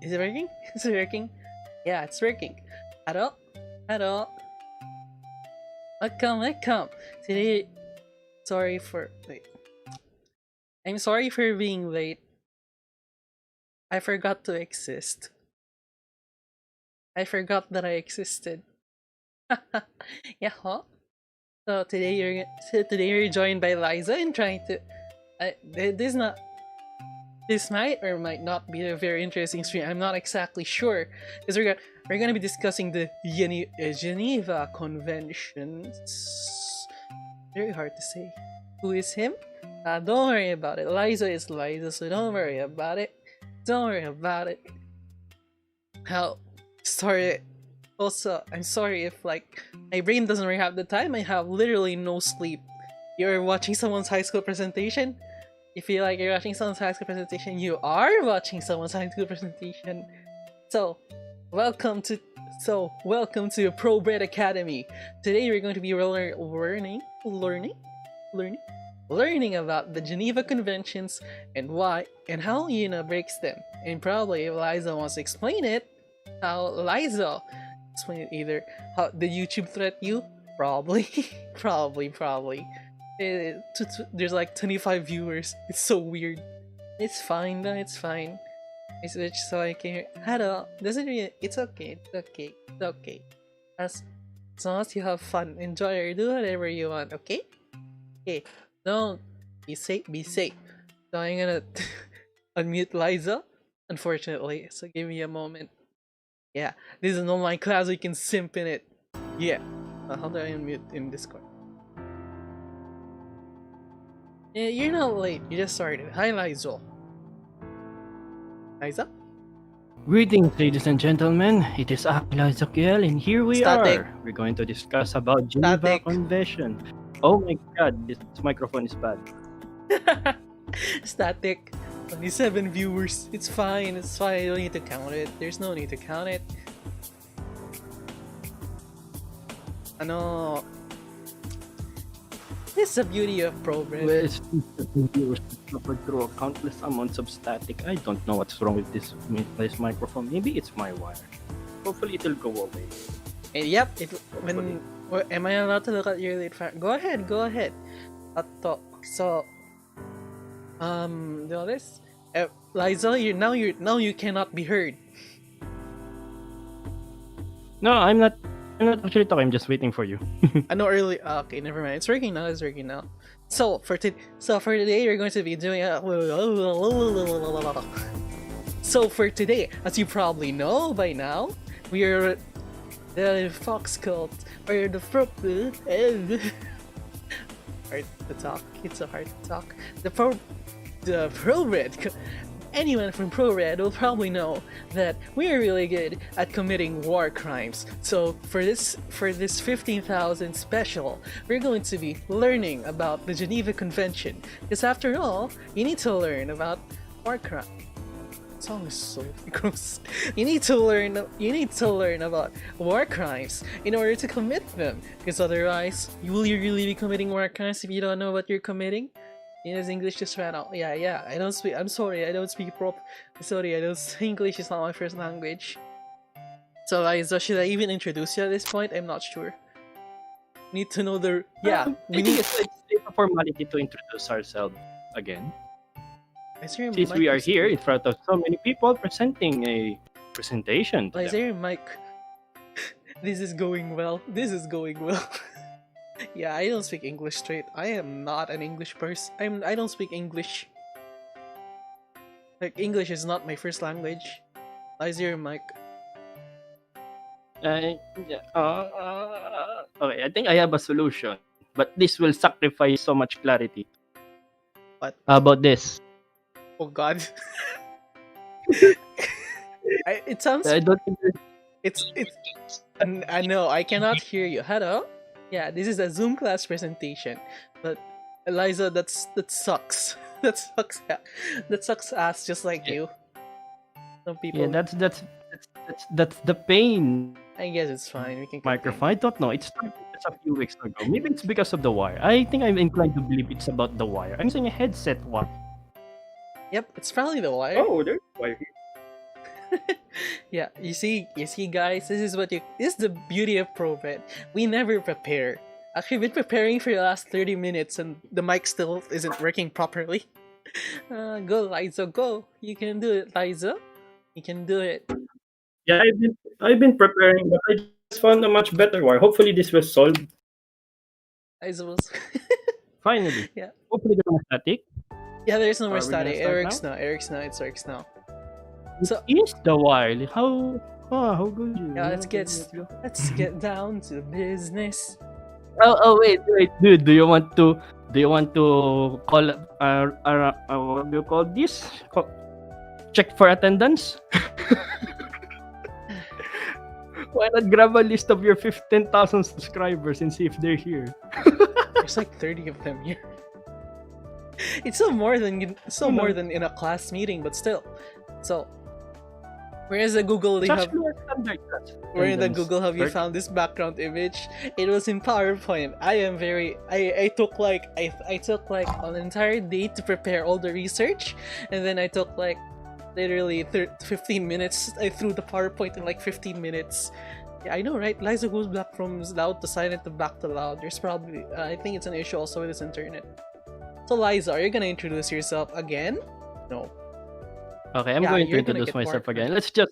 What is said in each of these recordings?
Is it working? Is it working? Yeah, it's working. Hello? Hello? Welcome. Today, sorry for wait. I'm sorry for being late. I forgot to exist. I forgot that I existed. Yeah, huh? So today you're joined by Liza and trying to. This might or might not be a very interesting stream. I'm not exactly sure because we're gonna be discussing the Geneva Conventions. Very hard to say. Who is him? Don't worry about it. Liza is Liza, so don't worry about it. Don't worry about it. How? Sorry. Also, I'm sorry if like my brain doesn't really have the time. I have literally no sleep. You're watching someone's high school presentation. You feel like you're watching someone's high school presentation. You are watching someone's high school presentation. So, welcome to Pro Bread Academy. Today we're going to be learning learning about the Geneva Conventions and why and how breaks them. And probably if Liza wants to explain it, how Liza explain it either. How did YouTube threat you? Probably, probably. There's like 25 viewers. It's so weird. It's fine though. It's fine. I switch so I can hear. Hello. Doesn't really. It's okay. It's okay. It's okay. As long as you have fun, enjoy or do whatever you want. Okay. Okay. Don't be safe. Be safe. So I'm gonna unmute Liza. Unfortunately. So give me a moment. Yeah. This is not my class. We can simp in it. Yeah. How do I unmute in Discord? Yeah, you're not late. You just started. Hi, Liza. Liza? Greetings, ladies and gentlemen. It is Lyzokiel, and here we Static. are. We're going to discuss about Geneva Static. Convention. Oh my god, this microphone is bad. Static. 27 viewers. It's fine. It's fine. You don't need to count it. There's no need to count it. Ano? This is the beauty of progress. Well, it's viewers suffered through countless amounts of static. I don't know what's wrong with this microphone. Maybe it's my wire. Hopefully it'll go away. And yep, am I allowed to look at your late fire? Go ahead, go ahead. So, do this. Liza, now you cannot be heard. No, I'm not actually talking. I'm just waiting for you. I know early. Okay, never mind. It's working now. It's working now. So for today, we're going to be doing. So for today, as you probably know by now, we are the Fox Cult or the hard to talk. It's so hard to talk. The Pro Red. Anyone from Pro Red will probably know that we are really good at committing war crimes. So for this 15,000 special, we're going to be learning about the Geneva Convention. Because after all, you need to learn about war crime. That song is so gross. You need to learn about war crimes in order to commit them. Because otherwise, will you really be committing war crimes if you don't know what you're committing? His English just ran out. Yeah. I don't speak. I'm sorry. I don't speak English is not my first language. So, Liza, should I even introduce you at this point? I'm not sure. Need to know the. Yeah, we need it's a formality to introduce ourselves again. Since we are here in front of so many people presenting a presentation. Is there mic? This is going well. Yeah, I don't speak English straight. I am not an English person. I don't speak English. Like, English is not my first language. Is your mic? Okay, I think I have a solution. But this will sacrifice so much clarity. What? How about this? Oh god. It sounds... I don't think I know, I cannot hear you. Hello? Yeah, this is a Zoom class presentation, but Eliza, that sucks. That sucks ass, just like you. Some people. Yeah, that's the pain. I guess it's fine. We can. Microphone. I don't know. It started just a few weeks ago. Maybe it's because of the wire. I think I'm inclined to believe it's about the wire. I'm using a headset one. Yep, it's probably the wire. Oh, there's wire here. Yeah, you see, guys, this is the beauty of ProVed. We never prepare. Actually, we've been preparing for the last 30 minutes and the mic still isn't working properly. Go, Liza, go. You can do it, Liza. You can do it. Yeah, I've been preparing, but I just found a much better wire. Hopefully this will solve. Liza was... Finally. Yeah. Hopefully there's no static. Yeah, there's no more static. It works now. It works now. So is the wire? How good you? Yeah, let's get down to business. Oh wait, dude. Do you want to call what do you call this? Check for attendance? Why not grab a list of your 15,000 subscribers and see if they're here? There's like 30 of them here. It's more than in a class meeting, but still. So Where's the Google? It's They have. actually a standard class. Where in the attendance. Google have you Third- found this background image? It was in PowerPoint. I took like I took like an entire day to prepare all the research, and then I took like literally 15 minutes. I threw the PowerPoint in like 15 minutes. Yeah, I know, right? Liza goes back from loud to silent to back to loud. There's probably I think it's an issue also with this internet. So Liza, are you gonna introduce yourself again? No. Okay, I'm Yeah, going to you're gonna introduce get myself more. again. Let's just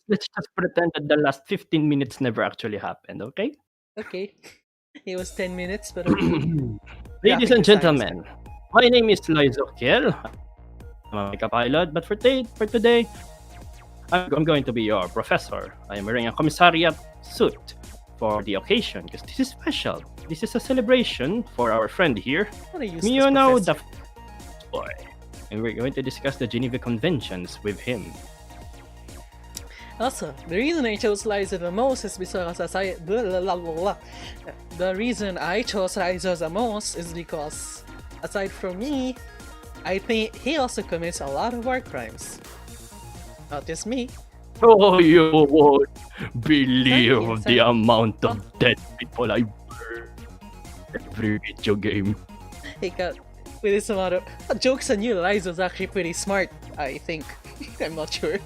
pretend that the last 15 minutes never actually happened, okay? Okay. It was 10 minutes, but okay. Ladies Yeah, and take your time, gentlemen, my name is Lyzokiel. I'm a pilot, but for today, I'm going to be your professor. I'm wearing a commissariat suit for the occasion because this is special. This is a celebration for our friend here, I'm gonna use Miono this the professor. boy. And we're going to discuss the Geneva Conventions with him. Also, the reason I chose Liza the most is because the reason I chose Liza the most is because, aside from me, I think he also commits a lot of war crimes. Not just me. Oh, you won't believe Thank the you. amount of dead people I burn every video game. He got with this amount of jokes on you. Liza was actually pretty smart, I think. I'm not sure.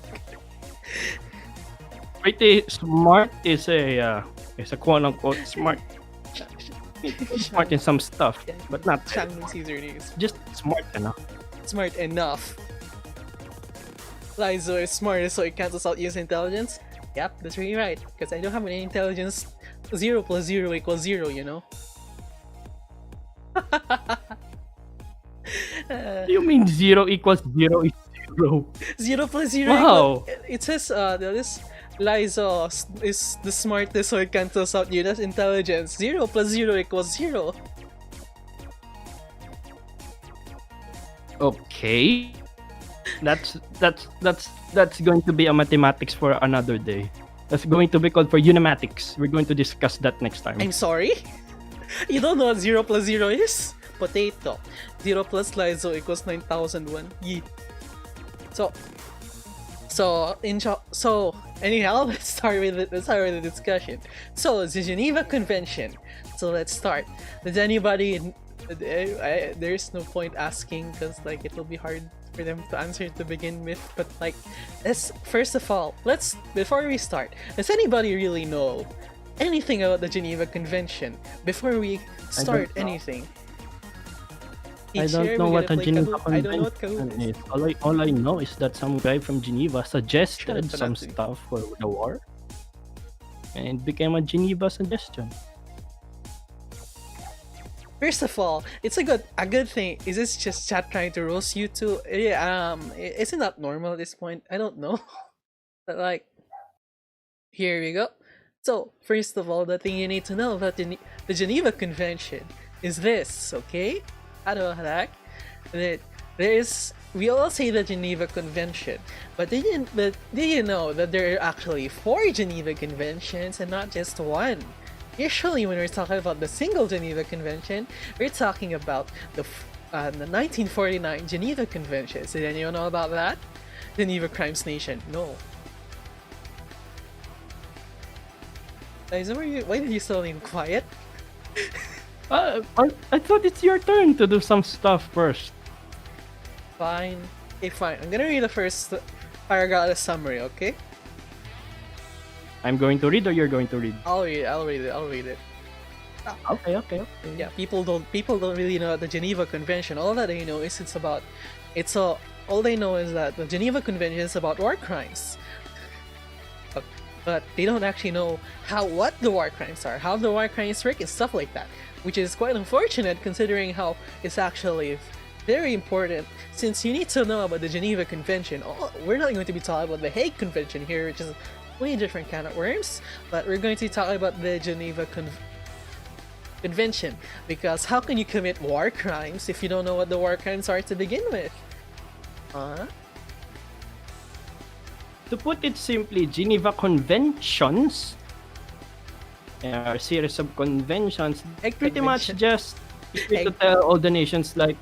Pretty smart is a quote unquote smart. Smart in some stuff, Yeah, but not Shang Caesar news. just smart enough. Smart enough. Liza is smart, so it cancels out use intelligence. Yep, that's really right. Because I don't have any intelligence. 0 plus 0 equals 0, you know? You mean 0 equals 0 is 0? 0 plus 0 Wow. it says this Liza is the smartest, so it cancels out Yuna's intelligence. 0 plus 0 equals 0. Okay. That's going to be a mathematics for another day. That's going to be called for unematics. We're going to discuss that next time. I'm sorry? You don't know what 0 plus 0 is? Potato. 0 plus Liza equals 9001. Yee. So anyhow, let's start with the discussion. So the Geneva Convention. So let's start. Does anybody? There's no point asking because like it will be hard for them to answer to begin with. But like, first of all, before we start, does anybody really know anything about the Geneva Convention before we start anything? I Each don't year know we're what gonna a play Geneva Kahoot. I don't know what Convention Kahoot is. is. All I know is that some guy from Geneva suggested Shut up, some Anthony. stuff for the war, and it became a Geneva suggestion. First of all, it's a good thing. Is this just chat trying to roast you too? Yeah, isn't that normal at this point? I don't know. But like, here we go. So, first of all, the thing you need to know about the Geneva Convention is this, okay? That we all say the Geneva Convention, but did you know that there are actually 4 Geneva Conventions and not just one? Usually, when we're talking about the single Geneva Convention, we're talking about the 1949 Geneva Convention. Did anyone know about that? Geneva Crimes Nation. No. Liza, why did you still remain quiet? I thought it's your turn to do some stuff first. Fine. Okay, fine. I'm gonna read the first paragraph of the summary, okay? I'm going to read, or you're going to read? I'll read it. Okay. Yeah, people don't really know the Geneva Convention. All that they know is all they know is that the Geneva Convention is about war crimes. But they don't actually know what the war crimes are, how the war crimes work, and stuff like that. Which is quite unfortunate considering how it's actually very important, since you need to know about the Geneva Convention. We're not going to be talking about the Hague Convention here, which is a way different kind of worms, but we're going to be talking about the Geneva Convention, because how can you commit war crimes if you don't know what the war crimes are to begin with? To put it simply, Geneva Conventions are a series of conventions. Pretty much just to tell all the nations like,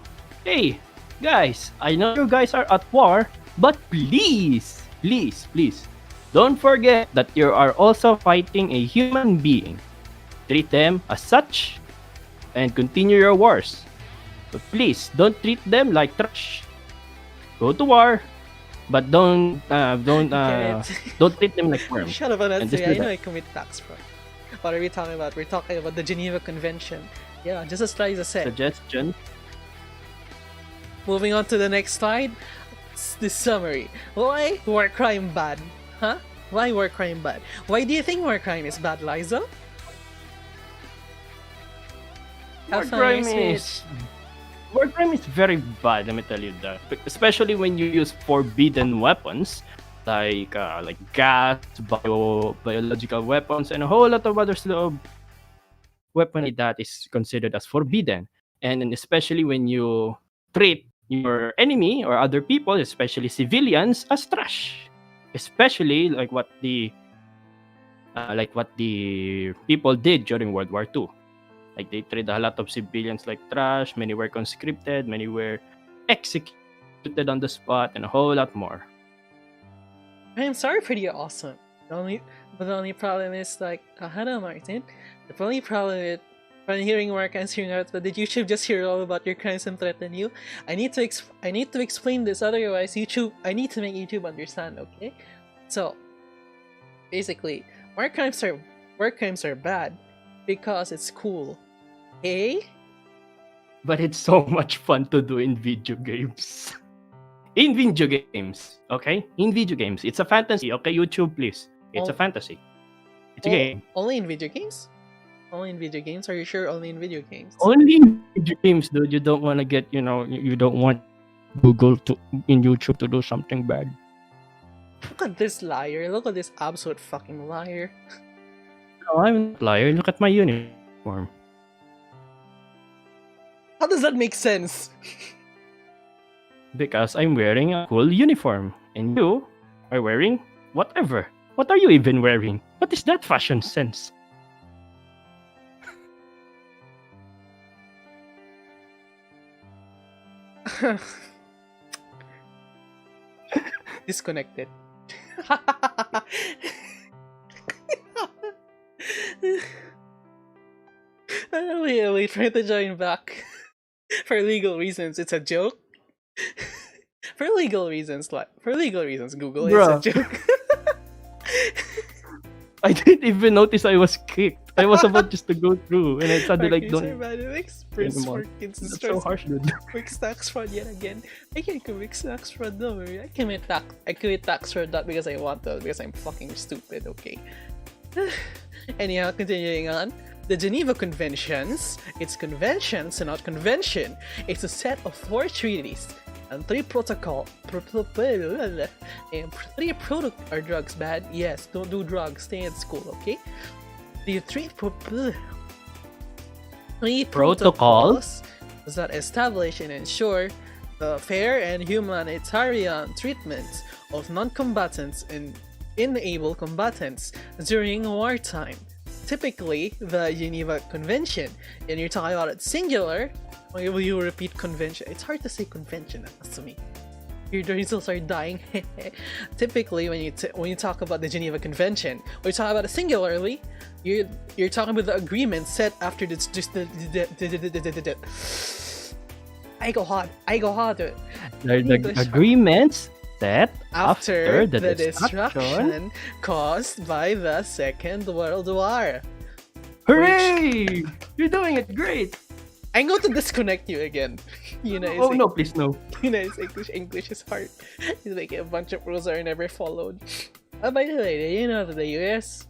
hey, guys, I know you guys are at war, but please, Don't forget that you are also fighting a human being. Treat them as such and continue your wars. But please don't treat them like trash. Go to war, but don't treat them like worms. Shut up, And just Anansi. do I know that. I commit tax fraud. What are we talking about? We're talking about the Geneva Convention. Yeah, just as Liza said. Suggestion. Moving on to the next slide. It's the summary. Why war crime bad? Huh? Why war crime bad? Why do you think war crime is bad, Liza? War Have fun, crime Smith. is very bad. Let me tell you that, especially when you use forbidden weapons like gas, biological weapons, and a whole lot of other sort of weaponry that is considered as forbidden. And then especially when you treat your enemy or other people, especially civilians, as trash. Especially like what the people did during World War II. Like they treated a lot of civilians like trash. Many were conscripted, many were executed on the spot, and a whole lot more. I'm sorry, pretty awesome. But the only problem is like, hello, Martin. The only problem with when hearing more crimes hearing out, but did YouTube just hear all about your crimes and threaten you? I need to explain this, otherwise I need to make YouTube understand, okay? So basically, war crimes are bad because it's cool. Eh? But it's so much fun to do in video games. In video games, okay? In video games. It's a fantasy, okay? YouTube, please. It's a fantasy. It's a game. Only in video games? Only in video games? Are you sure only in video games? Only in video games, dude. You don't want to get, you don't want Google in YouTube to do something bad. Look at this liar. Look at this absolute fucking liar. No, I'm not a liar. Look at my uniform. How does that make sense? Because I'm wearing a cool uniform. And you are wearing whatever. What are you even wearing? What is that fashion sense? Disconnected. Wait for it to join back. For legal reasons, it's a joke. For legal reasons, Google, Bruh. it's a joke. I didn't even notice I was kicked. I was about just to go through, and I suddenly like don't. Anymore. That's so harsh, dude. Quick tax fraud yet again. I can't commit tax fraud, don't worry. I commit tax fraud not because I want to, because I'm fucking stupid, okay? Anyhow, continuing on. The Geneva Conventions, it's conventions and not convention. It's a set of 4 treaties and 3 protocol. And 3 are drugs bad? Yes, don't do drugs, stay in school, okay? The 3 protocols that establish and ensure the fair and humanitarian treatment of non-combatants and enable combatants during wartime. Typically, the Geneva Convention, and you're talking about it singular, or will you repeat convention? It's hard to say convention, to me. Your results are dying. Typically, when you talk about the Geneva Convention, or you talk about it singularly, you're talking about the agreement set after this. Just the I go hard. The agreements set after the destruction caused by the Second World War. Hooray! You're doing it great! I'm going to disconnect you again. Oh no, please no. English is hard. It's like a bunch of rules are never followed. By the way, you know that the US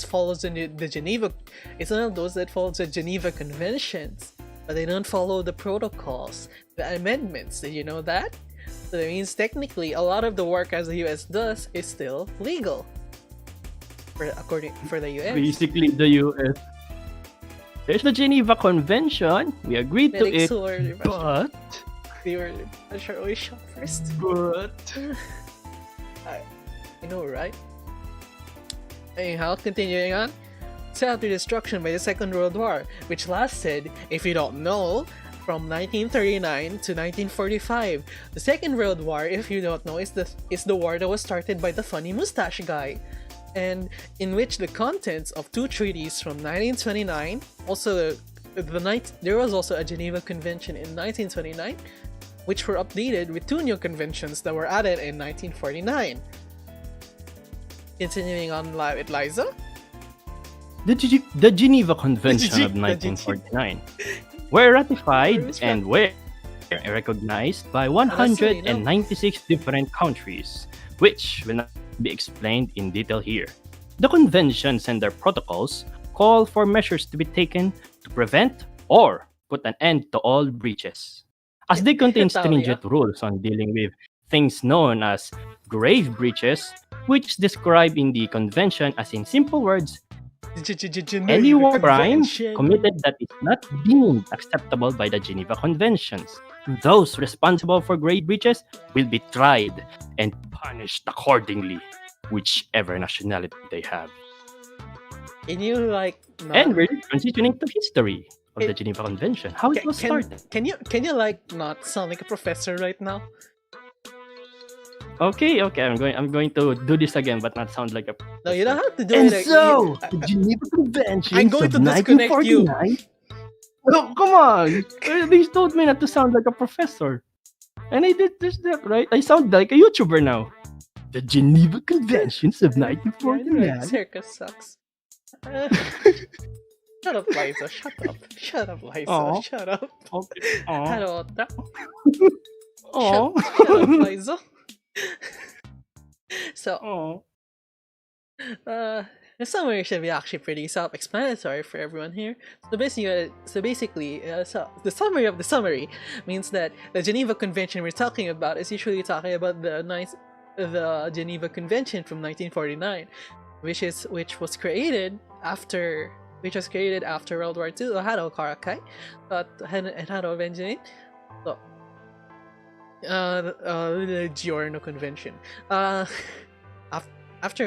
follows the Geneva. It's one of those that follows the Geneva Conventions, but they don't follow the protocols, the amendments. Did you know that? So that means technically a lot of the work as the US does is still legal. For the US. Basically, the US. There's the Geneva Convention. We agreed to it, but they were always shot first. But I know, right? Anyhow, continuing on. Set after destruction by the Second World War, which lasted, if you don't know, from 1939 to 1945. The Second World War, if you don't know, is the war that was started by the funny mustache guy, and in which the contents of two treaties from 1929, also there was also a Geneva Convention in 1929, which were updated with two new conventions that were added in 1949. Continuing on with Liza. The Geneva Convention of 1949 were ratified and were recognized by 196 different countries, which will not be explained in detail here. The conventions and their protocols call for measures to be taken to prevent or put an end to all breaches, as they contain stringent rules on dealing with things known as grave breaches, which is described in the convention as, in simple words, any war crime committed that is not deemed acceptable by the Geneva Conventions. Those responsible for grave breaches will be tried and punished accordingly, whichever nationality they have. And you and we're transitioning to history of the Geneva Convention. How it was started. Can you not sound like a professor right now? Okay. I'm going to do this again, but not sound like a. No, you don't have to do it. And so, the Geneva Convention. I'm going to disconnect you. No, come on! They told me not to sound like a professor, and I did this right. I sound like a YouTuber now. The Geneva Conventions of 1949. Circus sucks. Shut up, Liza. Shut up, Liza. Aww. Shut up. Okay. Hello. Aww. Shut up, Liza. So, the summary should be actually pretty self-explanatory for everyone here. So basically, the summary of the summary means that the Geneva Convention we're talking about is usually talking about the Geneva Convention from 1949, which was created after World War II. Hello, Karakai. Hello, Benjamin. So, the Giorno Convention. After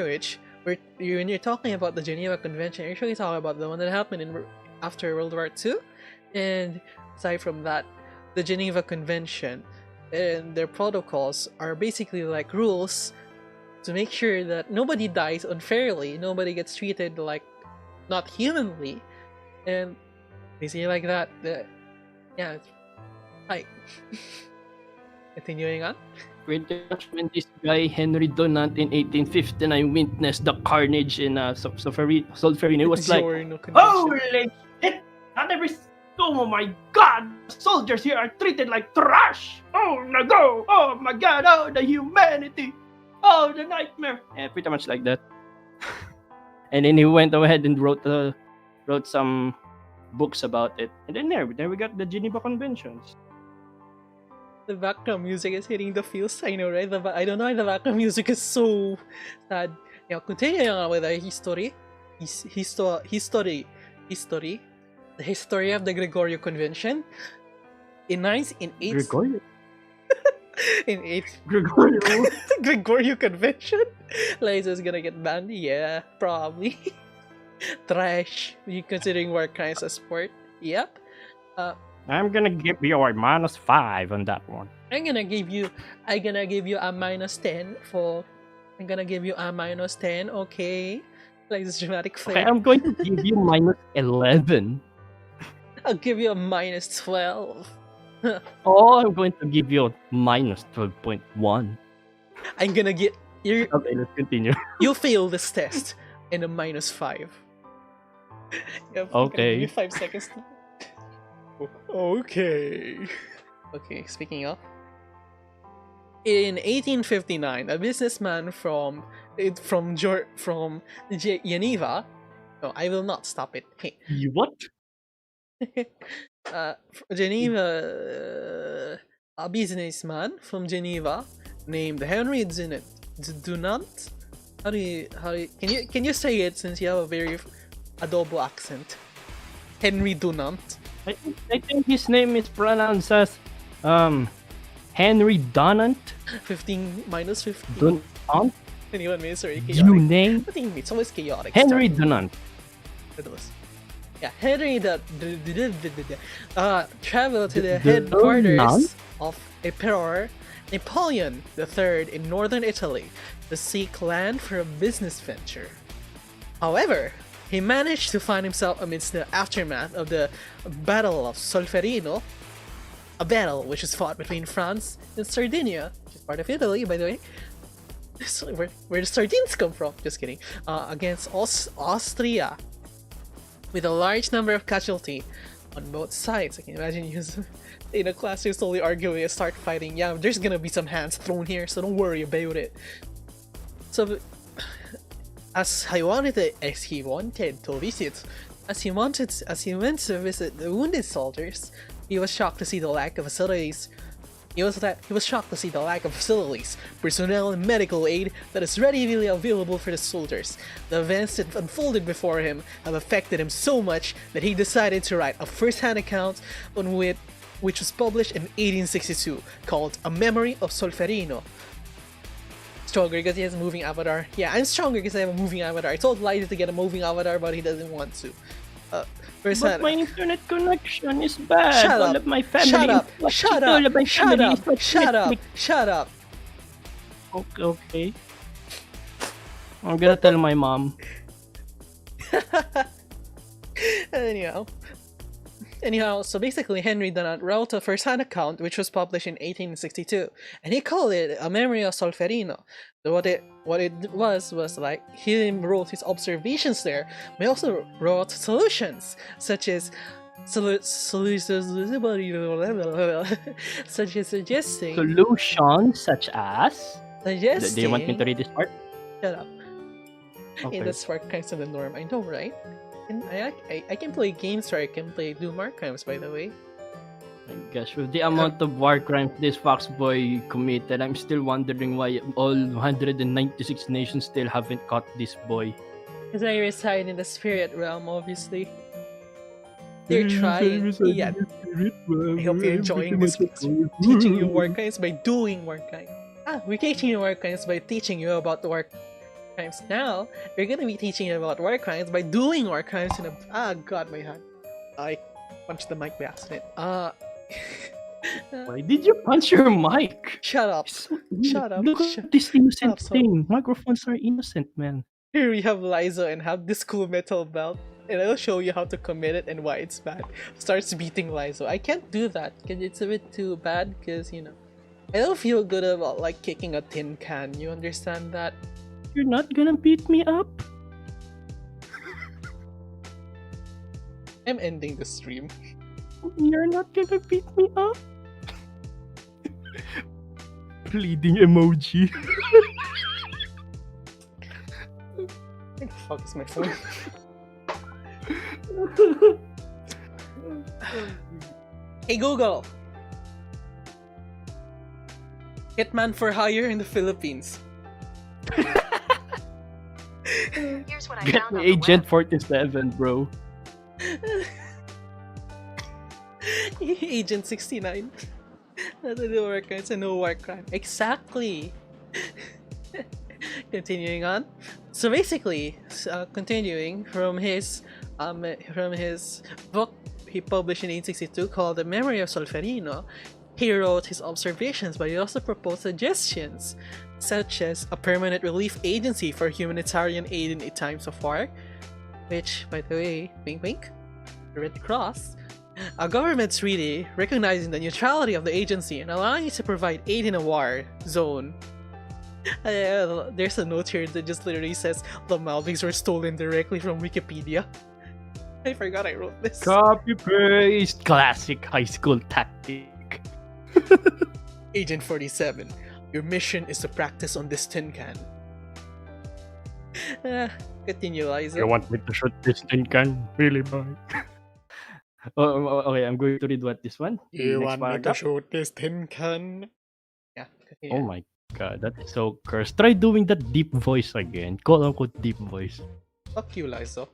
which, when you're talking about the Geneva Convention, you're usually talking about the one that happened after World War II. And aside from that, the Geneva Convention and their protocols are basically like rules to make sure that nobody dies unfairly, nobody gets treated like not humanly, and basically like that. Yeah, hi. Continuing on. When this guy Henry Dunant in 1859 witnessed the carnage in Solferino, it was like, holy shit! Oh my god! Soldiers here are treated like trash! Oh no! Oh my god! Oh, the humanity! Oh, the nightmare! Yeah, pretty much like that. And then he went ahead and wrote some books about it. And then there we got the Geneva Conventions. The background music is hitting the feels. I know, right? I don't know why the background music is so sad. Now, continuing on with the history. The history of the Gregorio Convention. Gregorio? Gregorio Convention? Liza's gonna get banned? Yeah, probably. Trash. You considering war crimes a sport? Yep. I'm gonna give you a -5 on that one. I'm gonna give you a -10 for. I'm gonna give you a -10. Okay. Like this dramatic flair. Okay, I'm going to give you -11. I'll give you a -12. Oh, I'm going to give you a -12.1. I'm gonna get you. Okay, let's continue. You fail this test in a -5. Yeah, okay. Give me 5 seconds. Okay. Okay. Speaking of, in 1859, a businessman from Geneva. No, I will not stop it. Hey. What? Geneva, a businessman from Geneva named Henry Dunant. Can you say it since you have a very adobo accent? Henry Dunant. I think his name is pronounced as Henry Dunant. 15 minus 15. Dunant? Anyone means sorry, chaotic. You name? I think it's always chaotic. Henry Dunant. Yeah, Henry traveled to the headquarters of Emperor Napoleon III in northern Italy to seek land for a business venture. However, he managed to find himself amidst the aftermath of the Battle of Solferino, a battle which was fought between France and Sardinia, which is part of Italy, by the way. Where the sardines come from, just kidding, against Austria, with a large number of casualty on both sides. I can imagine you in a class you're slowly arguing and start fighting. Yeah, there's gonna be some hands thrown here, so don't worry about it. So, as he went to visit the wounded soldiers, he was shocked to see the lack of facilities. He was shocked to see the lack of facilities, personnel, and medical aid that is readily available for the soldiers. The events that unfolded before him have affected him so much that he decided to write a first-hand account which was published in 1862, called A Memory of Solferino. Stronger because he has a moving avatar. Yeah, I'm stronger because I have a moving avatar. I told Lyza to get a moving avatar, but he doesn't want to. But my internet connection is bad. Shut all up. of my family Shut up. is Shut all up. of my Shut family up. is like Shut up. Netflix. Shut up. Okay. I'm gonna tell my mom. Anyhow, so basically Henry Dunant wrote a first-hand account which was published in 1862, and he called it A Memory of Solferino. So what it was like he wrote his observations there, but he also wrote solutions, such as suggesting Solutions such as. Do you want me to read this part? Shut up. Okay. Hey, that's part kind of the norm. I know, right? And I can play games where I can play Doom Archives, by the way. My gosh, with the amount of war crimes this foxboy committed, I'm still wondering why all 196 nations still haven't caught this boy. Because I reside in the spirit realm, obviously. They're trying. Yeah. I hope you're enjoying this. Teaching you war crimes by doing war crimes. We're teaching you war crimes by teaching you about the war crimes. Now, we're gonna be teaching you about war crimes by doing war crimes in a... God, my hand. I punched the mic by accident. Why did you punch your mic? Shut up. Shut up. Look at this innocent thing. Microphones are innocent, man. Here we have Lyza and have this cool metal belt. And I'll show you how to commit it and why it's bad. Starts beating Lyza. I can't do that because it's a bit too bad because, you know, I don't feel good about like kicking a tin can. You understand that? You're not gonna beat me up? I'm ending the stream. You're not gonna beat me up? Pleading emoji. Where the fuck is my phone? Hey Google! Hitman for hire in the Philippines. Here's what I Get found on me the Agent web. 47, bro. Agent 69. That's a war crime. It's a no war crime. Exactly. Continuing on. So basically, continuing from his book he published in 1862 called The Memory of Solferino, he wrote his observations, but he also proposed suggestions, such as a permanent relief agency for humanitarian aid in times of war, which, by the way, wink wink, the Red Cross, a government treaty recognizing the neutrality of the agency and allowing it to provide aid in a war zone. There's a note here that just literally says the Maldives were stolen directly from Wikipedia. I forgot I wrote this. Copy paste. Classic high school tactic. Agent 47, your mission is to practice on this tin can. Continue, Liza. You want me to shoot this tin can? Really, boy? Okay, I'm going to read what this one. You Next want me to paragraph. shoot this tin can? Yeah, continue. Oh my god, that is so cursed. Try doing that deep voice again. Quote unquote deep voice. Fuck you, Liza.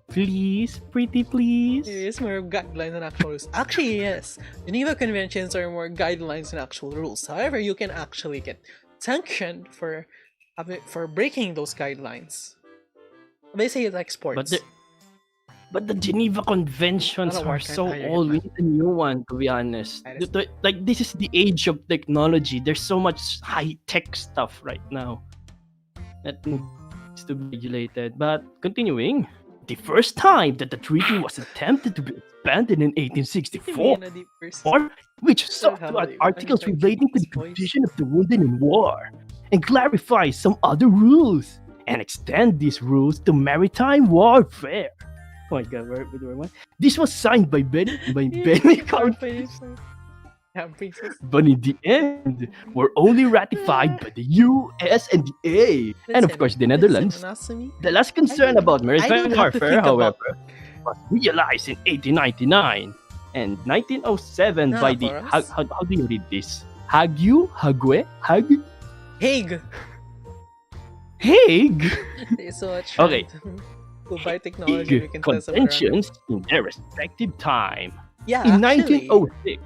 Please, pretty please. It is more guidelines than actual rules. Actually, yes. Geneva Conventions are more guidelines than actual rules. However, you can actually get sanctioned for breaking those guidelines. They say it's like sports. But the Geneva Conventions Not a are war so crime. old. We need a new one, to be honest. That is- Like, this is the age of technology. There's so much high-tech stuff right now that needs to be regulated. But continuing, the first time that the treaty was attempted to be expanded in 1864, Vienna deep versus- which So sought how to add do you- articles I'm trying to relating to the keep this voice. condition of the wounded in war and clarify some other rules and extend these rules to maritime warfare. Oh my god, where am I? This was signed by Benny Count, but in the end were only ratified by the US and the A, and of course the Netherlands. The last concern about maritime don't have to warfare, think about- however, was realized in 1899 and 1907 by the for us. how do you read this? Hague? Hague. Hague There's so much Okay. to buy technology we can test them around. conventions in their respective time. Yeah, In actually. 1906,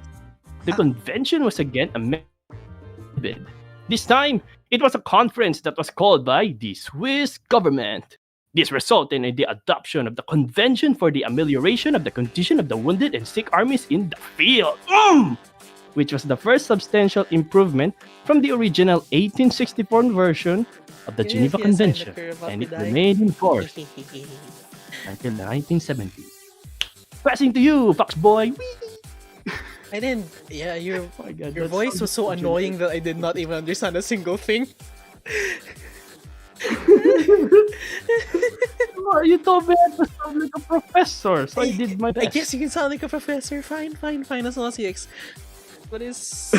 the convention was again amended. This time, it was a conference that was called by the Swiss government. This resulted in the adoption of the Convention for the Amelioration of the Condition of the Wounded and Sick Armies in the Field, which was the first substantial improvement from the original 1864 version of the Even if Geneva you assign the Convention, curve up and it with I- remained in force until the 1970s. Passing to you, Fox Boy. I didn't. Yeah, your Oh my God, your that voice was sounded so so annoying that I did not even understand a single thing. Oh, you told me I was sound like a professor, so I did my I best. guess you can sound like a professor. Fine. As long as you What is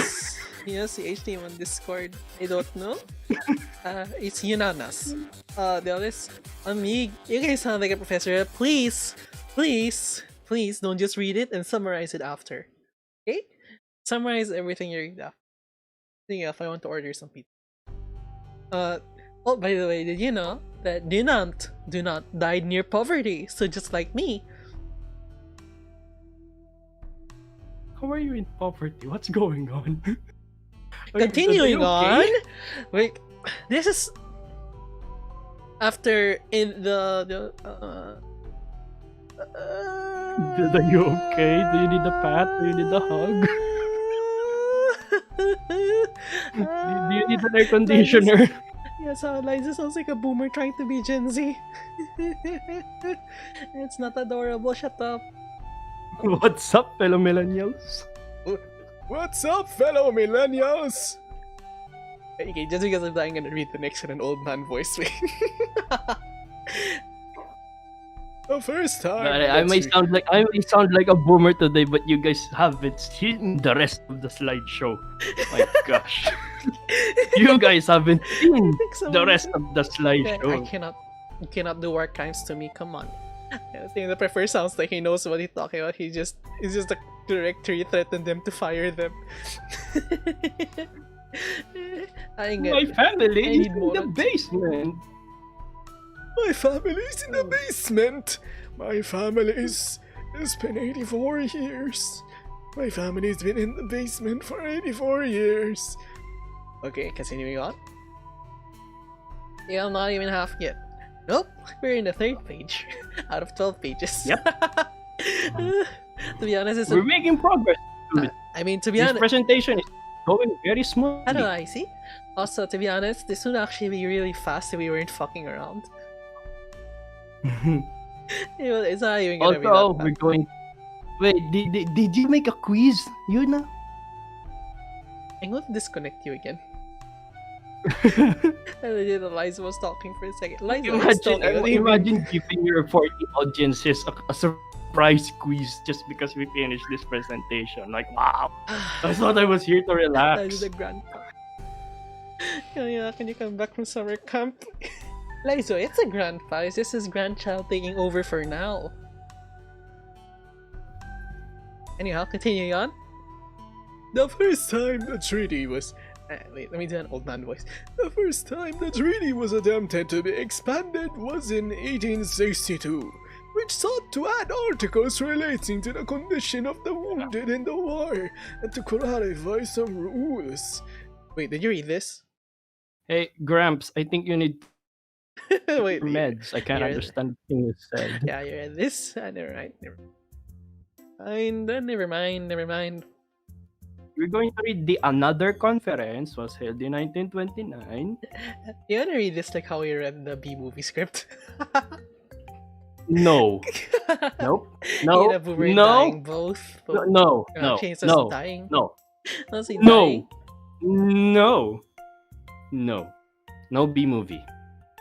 CH name on Discord? I don't know. It's Yunanas. The others, me. You guys sound like a professor. Please, don't just read it and summarize it after. Okay? Summarize everything you read after. Think if I want to order some pizza. Oh, by the way, did you know that do not died near poverty? So just like me. How are you in poverty? What's going on? Are you Continuing on, okay? wait, this is after in the Are you okay? Do you need a pat? Do you need a hug? Do you need an air conditioner? Yes, Liza sounds like a boomer trying to be Gen Z. It's not adorable. Shut up. What's up, fellow millennials? What's up, fellow millennials? Okay, just because of that, I'm gonna read the next in an old man voice. The first time. I may sound like a boomer today, but you guys haven't seen the rest of the slideshow. My gosh, you guys haven't seen the rest of the slideshow. You cannot do work crimes to me. Come on. I think the prefer sounds like he knows what he's talking about. It's just a directory threatened them to fire them. My family is need in more the on- basement. My family's in the basement. My family's it's been 84 years. My family's been in the basement for 84 years. Okay, continuing on. Yeah, I'm not even half yet. Nope, we're in the 3rd page out of 12 pages. Yep. To be honest, it's We're making progress. I mean, to be This honest, presentation is going very smoothly. I don't know, I see. Also, to be honest, this would actually be really fast if we weren't fucking around. It's not even gonna be Also, that we're bad. going. Wait, did you make a quiz, Yuna? I'm going to disconnect you again. And then Liza was talking for a second. Liza was talking. What do you mean? Imagine giving your 40 audiences a surprise quiz just because we finished this presentation. Like, wow! I thought I was here to Liza relax. the grandpa. Can you come back from summer camp? Liza, it's a grandpa. It's just his grandchild taking over for now. Anyhow, continuing on. The first time the treaty was... wait, let me do an old man voice. The first time the treaty was attempted to be expanded was in 1862, which sought to add articles relating to the condition of the wounded in the war and to clarify some rules. Wait, did you read this? Hey, Gramps, I think you need Wait, Meds. I can't you're- understand the thing you said. yeah, you're in this. Never mind. Never mind. Never mind. We're going to read the Another Conference was held in 1929. You wanna read this like how we read the B movie script? No. Nope. No. Ina Boomer No. dying both. No. No. Chainsaws No. dying. No. No. Say No. dying. No. No. No B movie.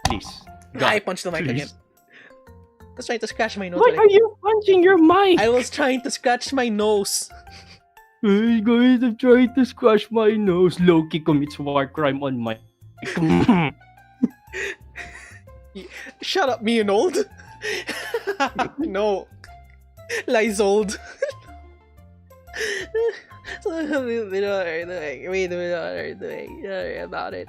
Please. I punched the mic again. Please. I was trying to scratch my nose. Why but are you punching your mic? I was trying to scratch my nose. I'm going to try to scratch my nose. Loki commits war crime on my. Shut up, me and old. No. Lyzold. We know what we're doing. We know what we're doing. Don't worry about it.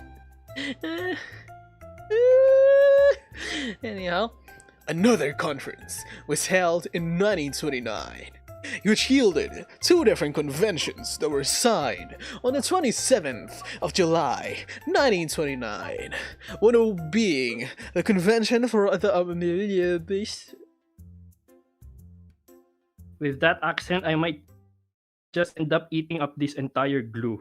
Anyhow, another conference was held in 1929, which yielded two different conventions that were signed on the 27th of July, 1929. One of being the Convention for the With that accent, I might just end up eating up this entire glue.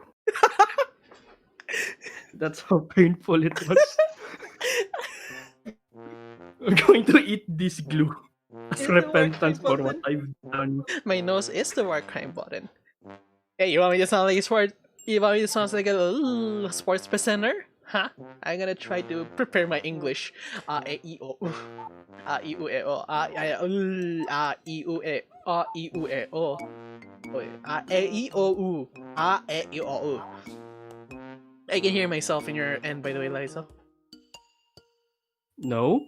That's how painful it was. I'm going to eat this glue as It's the repentance war for crime what I've done. My nose is the war crime button. Hey, you want me to sound like a sport? You want me to sound like a sports presenter? Huh? I'm gonna try to prepare my English. E, I, O, U. I, U, E, O. I, U, E. I, U, E, O. E, I, O, U. E, I, O, U. I can hear myself in your end, by the way, Liza. No?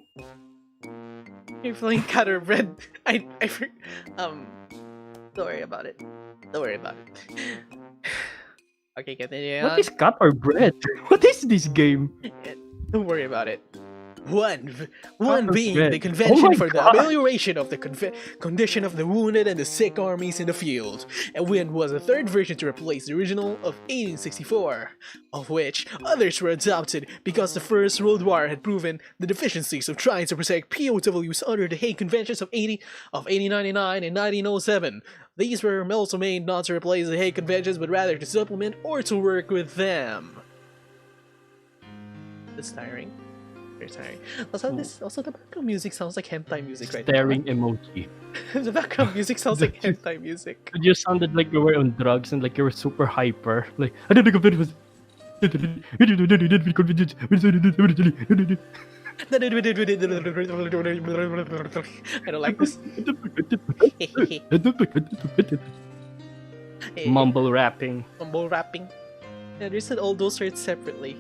You're feeling cutter bread. Don't worry about it. Don't worry about it. Okay, continue What on. is cut or bread? What is this game? Don't worry about it. One Copper being bread. the Oh convention my for the God. amelioration of the condition of the wounded and the sick armies in the field, and when was a third version to replace the original of 1864, of which others were adopted because the First World War had proven the deficiencies of trying to protect POWs under the Hague Conventions of 1899 and 1907. These were also made not to replace the Hague Conventions, but rather to supplement or to work with them. It's tiring. Very tiring. Also, the background music sounds like hentai music right Staring emoji. now. The background music sounds like hentai music. You just sounded like you were on drugs and like you were super hyper. Like, I I don't like this. Mumble rapping. Mumble rapping. Yeah, they said all those words separately.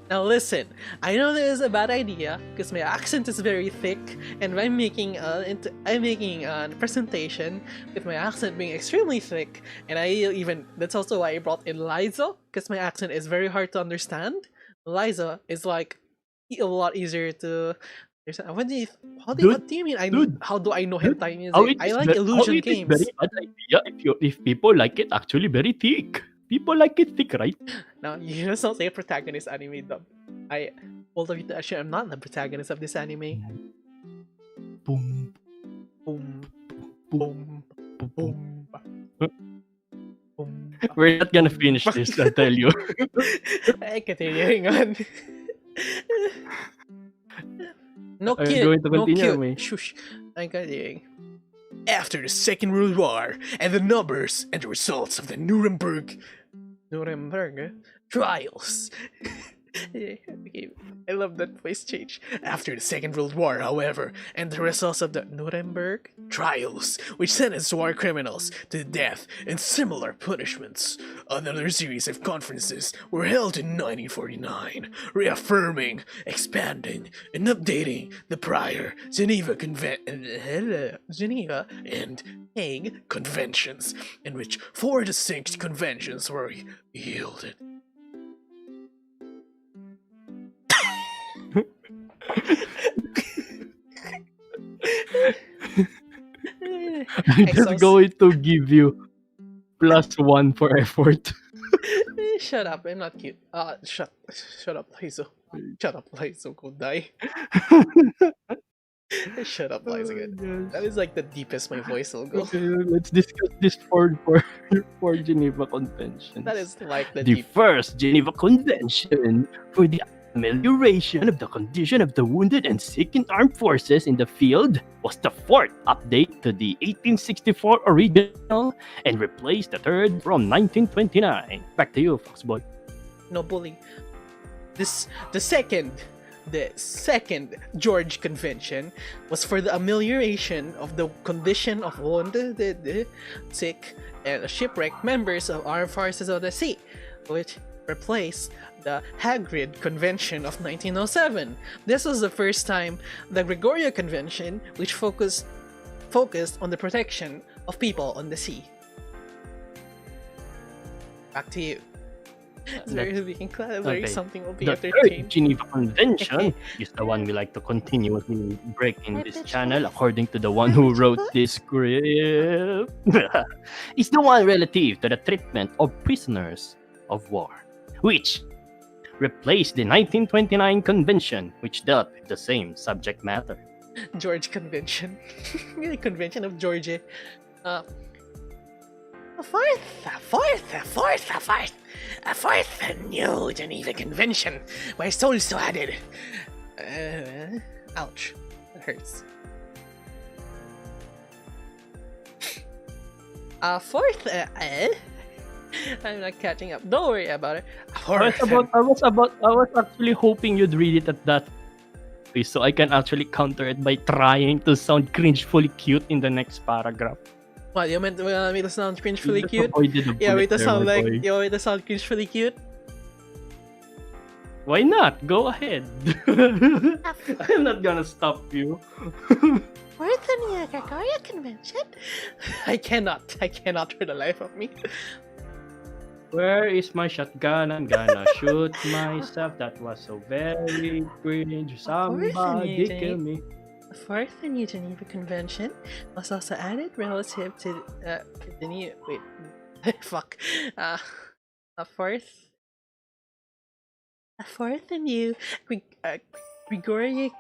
Now listen, I know this is a bad idea because my accent is very thick, and I'm making a presentation with my accent being extremely thick, and that's also why I brought in Liza because my accent is very hard to understand. Liza is like a lot easier to understand. What do you mean? How do I know hentai music? I like illusion games. Very bad idea if people like it actually very thick. People like it thick, right? Now, you just don't say protagonist anime dub. Both of you to assure I'm not the protagonist of this anime. Boom. Boom. Boom. Boom. Boom. We're not gonna finish this, I'll tell you. I continuing on. No Are you cute. going to No continue, cute. May? Shush. I'm continuing. After the Second World War and the numbers and the results of the Nuremberg trials. Okay, I love that voice change. After the Second World War, however, and the results of the Nuremberg trials, which sentenced war criminals to death and similar punishments, another series of conferences were held in 1949, reaffirming, expanding, and updating the prior Geneva and Hague conventions, in which 4 distinct conventions were yielded. I'm just going to give you +1 for effort. Shut up, I'm not cute. Shut up, Lizo. Shut up, Lyzokiel, die. Shut up, Lyzokiel. Yes. That is like the deepest my voice will go. Okay, let's discuss this for Geneva Convention. That is like the The deep. first Geneva Convention for the amelioration of the condition of the wounded and sick in armed forces in the field was the fourth update to the 1864 original and replaced the third from 1929. Back to you, Foxboy. No bullying. The second George Convention was for the amelioration of the condition of wounded, sick, and shipwrecked members of armed forces of the sea, which replaced the Hagrid Convention of 1907. This was the first time the Gregorio Convention, which focused on the protection of people on the sea. Back to you. It's very being glad Okay. something will be The third entertained. Geneva Convention is the one we like to continuously break in this channel, according to the one who wrote this script. It's the one relative to the treatment of prisoners of war, which replaced the 1929 Convention, which dealt with the same subject matter. George Convention. Convention of Georgia. A fourth new Geneva Convention. My soul's so added. Ouch. That hurts. A fourth. I'm not catching up. Don't worry about it. I was actually hoping you'd read it at that place, so I can actually counter it by trying to sound cringefully cute in the next paragraph. What, you meant me to sound cringefully You just cute? avoided the Yeah, bullet wait to there, sound my like boy. you want me to sound cringefully cute? Why not? Go ahead. I'm not gonna stop you. Where's the new Gregorio Convention? I cannot for the life of me. Where is my shotgun? I'm gonna shoot myself. That was so very cringe. Somebody kill me. The fourth new Geneva Convention was also added relative to the new fuck. A fourth new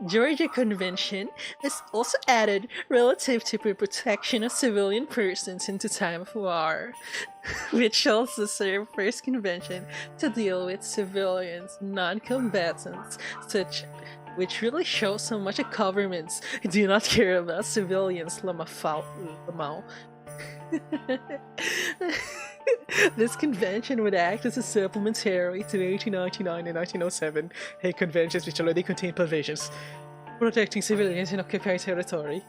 Georgia Convention is also added relative to the protection of civilian persons in the time of war, which also served first convention to deal with civilians, non-combatants, which really shows how much governments do not care about civilians. Lamau. This convention would act as a supplementary to 1899 and 1907 Hague Conventions, which already contain provisions protecting civilians in occupied territory.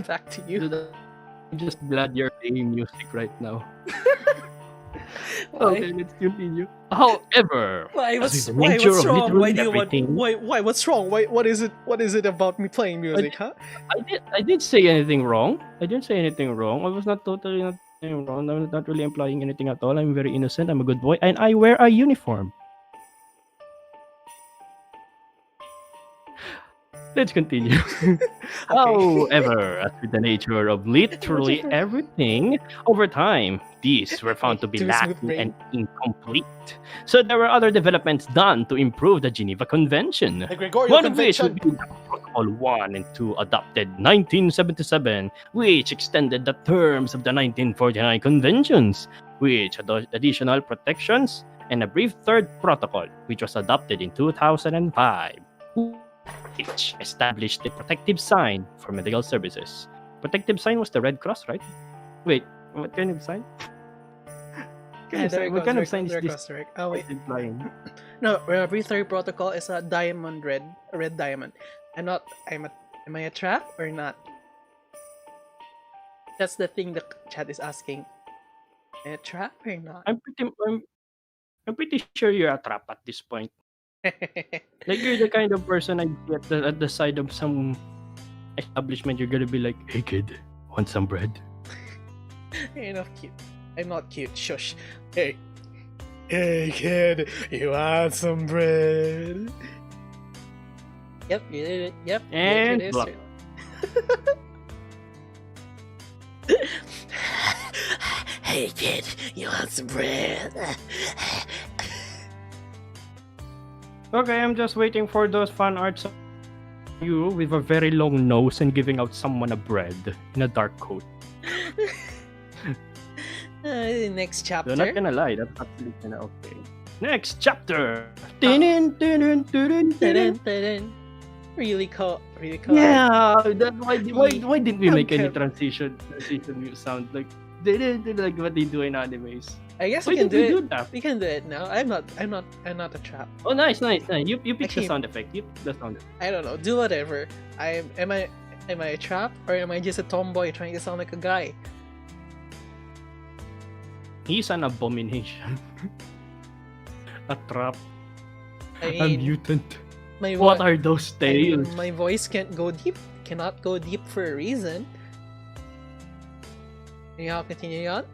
Back to you. Dude, I'm just glad you're playing music right now. Why? Okay, let's continue. However, Why? as What's with the nature of wrong? literally Why do you want? everything- Why? What's wrong? What is it? What is it about me playing music? Huh? I didn't say anything wrong. I didn't say anything wrong. I was not totally not saying wrong. I'm not really implying anything at all. I'm very innocent. I'm a good boy, and I wear a uniform. Let's continue. However, as with the nature of literally everything, over time, these were found to be Too smooth lacking brain. and incomplete. So there were other developments done to improve the Geneva Convention. The Gregorio One of which Convention. would be Protocol 1 and 2 adopted 1977, which extended the terms of the 1949 conventions, which had additional protections, and a brief third protocol, which was adopted in 2005, which established the protective sign for medical services. Protective sign was the Red Cross, right? Wait, what kind of sign? What kind of sign is this? Oh wait, Implying? no. Every third protocol is a diamond red diamond. Am I a trap or not? That's the thing the chat is asking. Am I a trap or not? I'm pretty sure you're a trap at this point. Like you're the kind of person I get at the side of some establishment. You're gonna be like, "Hey kid, want some bread?" You're not cute. I'm not cute. Shush. Hey kid, you want some bread? Yep, you did it. Yep. And it is. block. Hey kid, you want some bread? Okay, I'm just waiting for those fan arts of you with a very long nose and giving out someone a bread in a dark coat. Next chapter. So not gonna lie, that's actually kinda okay. Next chapter! Really cool. Yeah, why didn't we make any Okay. transition sound like like what they do in animes? I guess Why we can did we do do it. that? We can do it now. I'm not a trap. Oh, nice. You pick the Actually- sound effect. You pick the sound effect. I don't know. Do whatever. Am I a trap or am I just a tomboy trying to sound like a guy? He's an abomination. A trap. I A mean, mutant. my What vo- are those I mean, tales? my voice cannot go deep for a reason. Anyhow, continue on.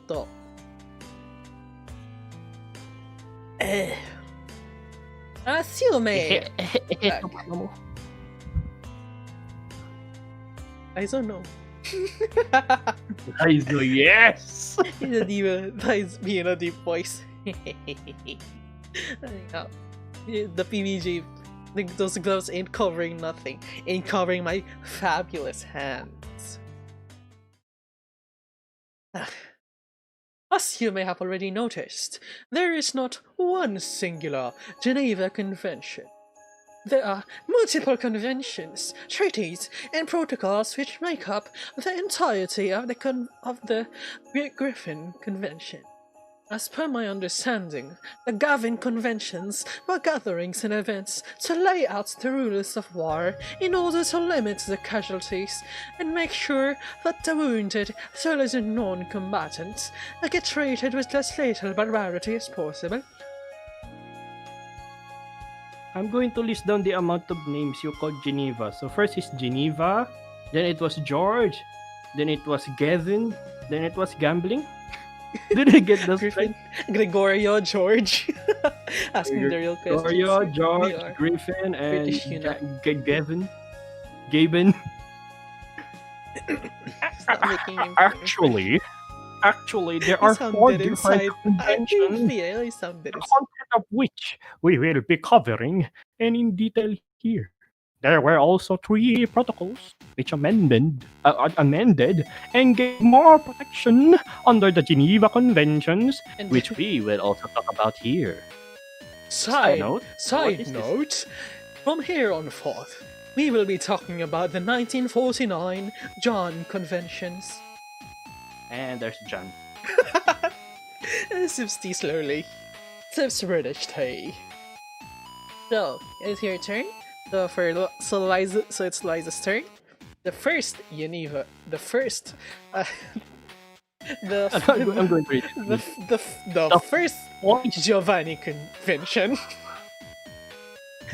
Ito. Assume. I don't know. Lizo, yes! Hindi ba? That's being a deep voice. Anyhow, the PBJ, those gloves ain't covering nothing. Ain't covering my fabulous hands. As you may have already noticed, there is not one singular Geneva Convention. There are multiple conventions, treaties, and protocols which make up the entirety of the Great Griffin Convention. As per my understanding, the Gavin Conventions were gatherings and events to lay out the rules of war in order to limit the casualties and make sure that the wounded, as well as the non-combatants, get treated with as little barbarity as possible. I'm going to list down the amount of names you called Geneva. So first is Geneva, then it was George, then it was Gavin, then it was gambling. Did I get those Griffin, right? Gregorio, George. Asking the real questions. Gregorio, George, We are Griffin, and British unite. Gavin. Gavin. Stop making him Actually, there You are sound 4 dead different inside. I do conventions, feel I sound dead the inside. content of which we will be covering and in detail here. There were also 3 protocols which amended and gave more protection under the Geneva Conventions, And which we will also talk about here. Side What is this? note, from here on forth, we will be talking about the 1949 John Conventions. And there's John. Sips tea slowly. Sips British tea. So, it's your turn. So it's Liza's turn. The first Geneva, the first, I'm going to read it. the first Voice, Giovanni Convention.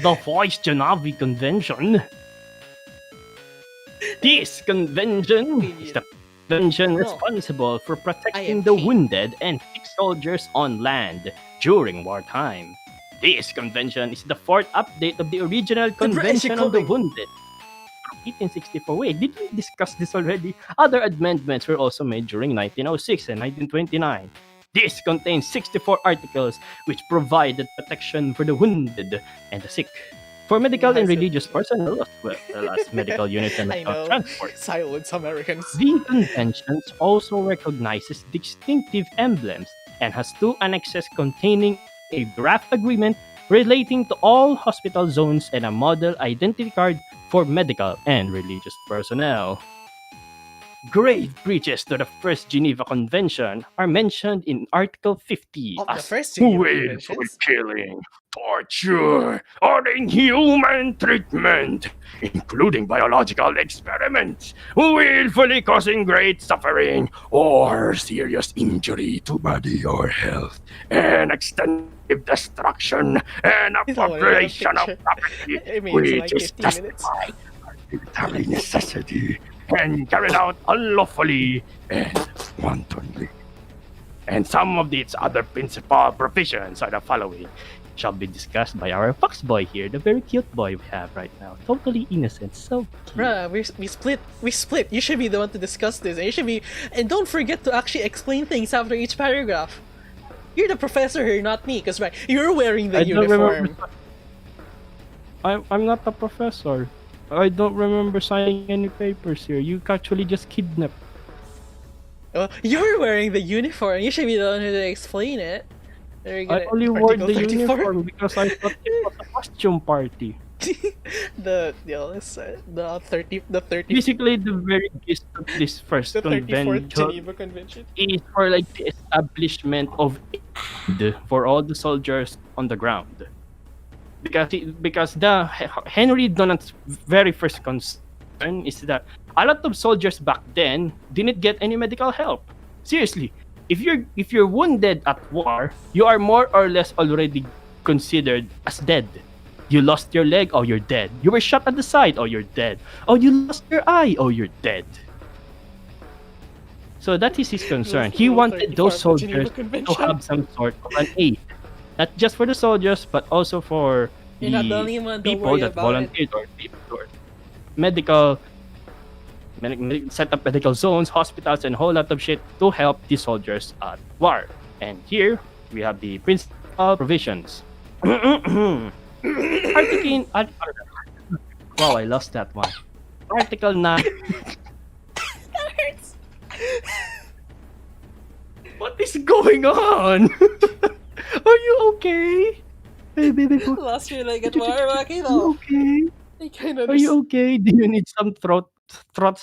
the Voice Geneva Convention. This convention is the convention responsible for protecting the IMP. wounded and sick soldiers on land during wartime. This convention is the 4th update of the original British Convention of the Economic- Wounded from 1864. Wait, did we discuss this already? Other amendments were also made during 1906 and 1929. This contains 64 articles which provided protection for the wounded and the sick, for medical and Nice. religious personnel, as well as medical units and I know. transport. Silence, Americans. The conventions also recognizes distinctive emblems and has 2 annexes containing a draft agreement relating to all hospital zones and a model identity card for medical and religious personnel. Grave breaches to the first Geneva Convention are mentioned in Article 50 Of the as first Geneva willful Conventions? killing, torture, or inhuman treatment, including biological experiments, willfully causing great suffering or serious injury to body or health, and extensive destruction and He's all in a appropriation of picture. property, It means which like is 15 minutes. justified by military necessity and carried out unlawfully and wantonly. And some of its other principal provisions are the following. Shall be discussed by our fox boy here, the very cute boy we have right now. Totally innocent, so cute. Bruh, we split. You should be the one to discuss this. And don't forget to actually explain things after each paragraph. You're the professor here, not me, because right, you're wearing the I don't uniform. remember. I'm not a professor. I don't remember signing any papers here. You actually just kidnapped. You're wearing the uniform. You should be the one who to explain it. I only wore the Article 34? uniform because I thought it was a costume party. the 30. Basically, the very gist of this first The 34th convention Geneva Convention. is for like the establishment of aid for all the soldiers on the ground. Because the Henry Donat's very first concern is that a lot of soldiers back then didn't get any medical help. Seriously, if you're wounded at war, you are more or less already considered as dead. You lost your leg, oh you're dead. You were shot at the side, oh you're dead. Oh you lost your eye, oh you're dead. So that is his concern. He wanted those soldiers to have some sort of an aid. Not just for the soldiers, but also for the people that volunteered or people or set up medical zones, hospitals, and a whole lot of shit to help the soldiers at war. And here we have the principal provisions. Wow, I lost that one. Article 9. That hurts. What is going on? Are you okay? Hey, baby. Lost your leg at war, Rocky, Are you though. okay? I kind of Are you okay? Do you need some throat? Do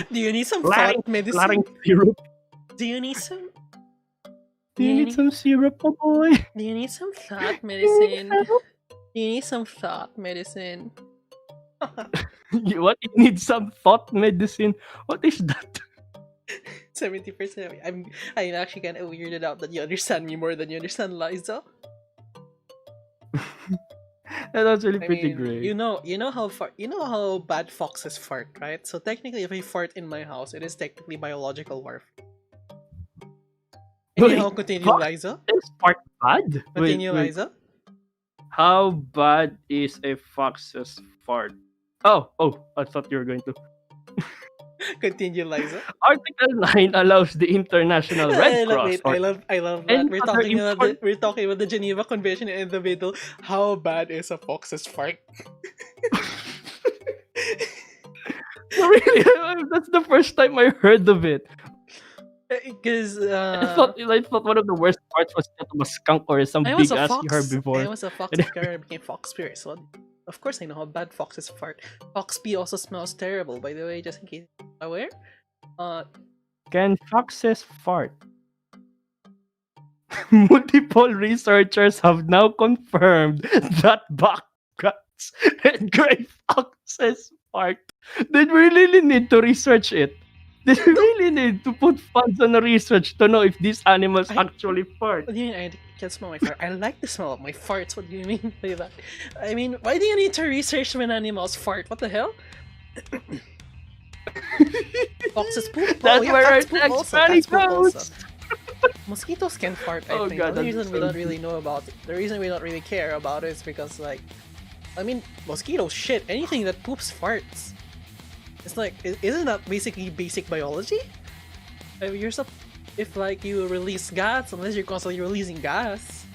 you need some thought medicine? syrup? Do you need some? Do you need some syrup, oh boy? Do you need some thought medicine? Do you need some thought medicine? What? You need some thought medicine? What is that? 70%. I'm actually kind of weirded out that you understand me more than you understand Liza. That's actually pretty mean, great. You know how bad foxes fart, right? So technically, if I fart in my house, it is technically biological warfare. Anyhow, continue, fuck, Liza. Is fart bad? Continue, Wait. Liza. How bad is a fox's fart? Oh, I thought you were going to. Continue, Liza. Article 9 allows the International Red Cross. I love that. any We're other talking about the Geneva Convention, and in the middle, how bad is a fox's fart? Really? That's the first time I heard of it. Because I thought one of the worst parts was that of a skunk or some I big was a ass fox. you heard before. I was a fox before I became fox spirit, so of course I know how bad foxes fart. Fox pee also smells terrible, by the way, just in case you're aware. Can foxes fart? Multiple researchers have now confirmed that bobcats and gray foxes fart. Did we really need to research it? Did we really need to put funds on the research to know if these animals actually fart? What do you mean I can smell my fart? I like the smell of my farts. What do you mean by that? I mean, why do you need to research when animals fart? What the hell? Foxes poop. That's where our next money goes. Mosquitoes can fart, I think. God, The reason we so don't really know about it, the reason we don't really care about it is because, like, I mean, mosquitoes shit. Anything that poops farts. It's like, isn't that basically basic biology? I mean, if like you release gas, unless you're constantly releasing gas.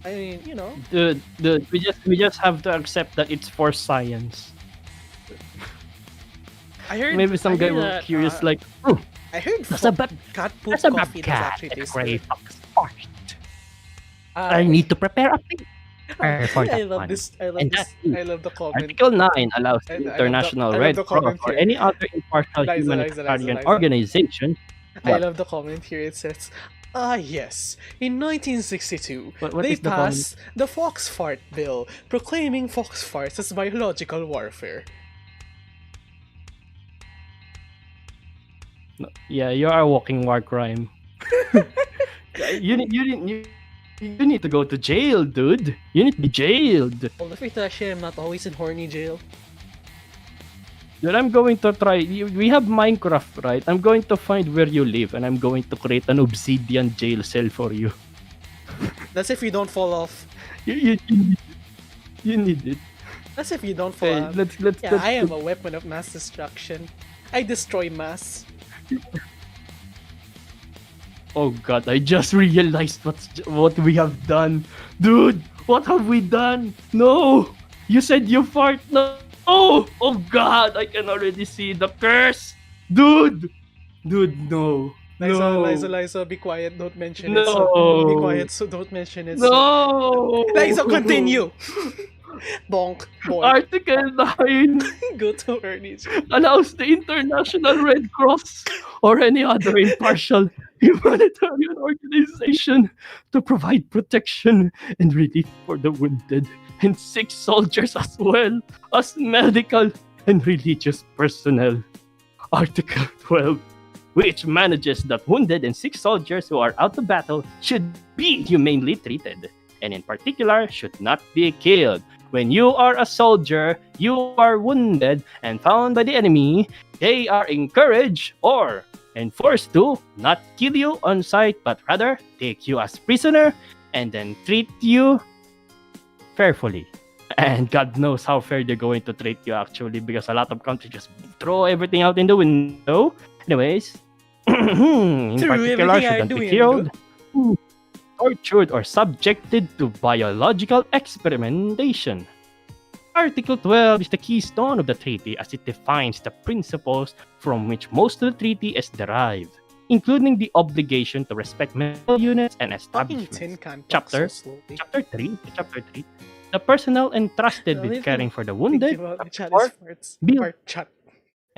I mean, you know. Dude, we just have to accept that it's for science. I heard Maybe some guy will that, curious like, I heard that's a bad cat poop that's a coffee does cat. actually taste Gray good. fox fart. I need to prepare a thing. For that I love one. this. I love And this. that's I love the comment. Article 9 allows the I love the- International I love Red the Cross comment or here. any other impartial Liza, humanitarian Liza. organization. I What? love the comment here. It says, yes, in 1962, What they is the comment? passed the Fox Fart Bill, proclaiming fox farts as biological warfare. Yeah, you are a walking war crime. you need to go to jail, dude. You need to be jailed. Well, if it's actually, I'm not always in horny jail. Dude, I'm going to try. We have Minecraft, right? I'm going to find where you live, and I'm going to create an obsidian jail cell for you. That's if you don't fall off. You need it. That's if you don't fall Hey, off. let's. I am a weapon of mass destruction. I destroy mass. Oh god, I just realized what we have done. Dude, what have we done? No! You said you fart. No! Oh god, I can already see the curse. Dude! Dude, no. Liza, be quiet. Don't mention it. So be No. quiet. So don't mention it. So No. Liza, continue. Bonk, boy. Article 9 Go to Ernie's. allows the International Red Cross or any other impartial humanitarian organization to provide protection and relief for the wounded and sick soldiers as well as medical and religious personnel. Article 12, which manages that wounded and sick soldiers who are out of battle should be humanely treated, and in particular should not be killed. When you are a soldier, you are wounded and found by the enemy, they are encouraged or enforced to not kill you on sight, but rather take you as prisoner and then treat you fairfully. And God knows how fair they're going to treat you actually, because a lot of countries just throw everything out in the window. Anyways, in Threw particular, everything out shouldn't the be window. killed, tortured, or subjected to biological experimentation. Article 12 is the keystone of the treaty as it defines the principles from which most of the treaty is derived, including the obligation to respect medical units and Fucking establishments. tin can. Chapter? So slowly. Chapter 3, the personnel entrusted The with only caring thing for the Think wounded, about the chat or is farts. Bill. Fart chat.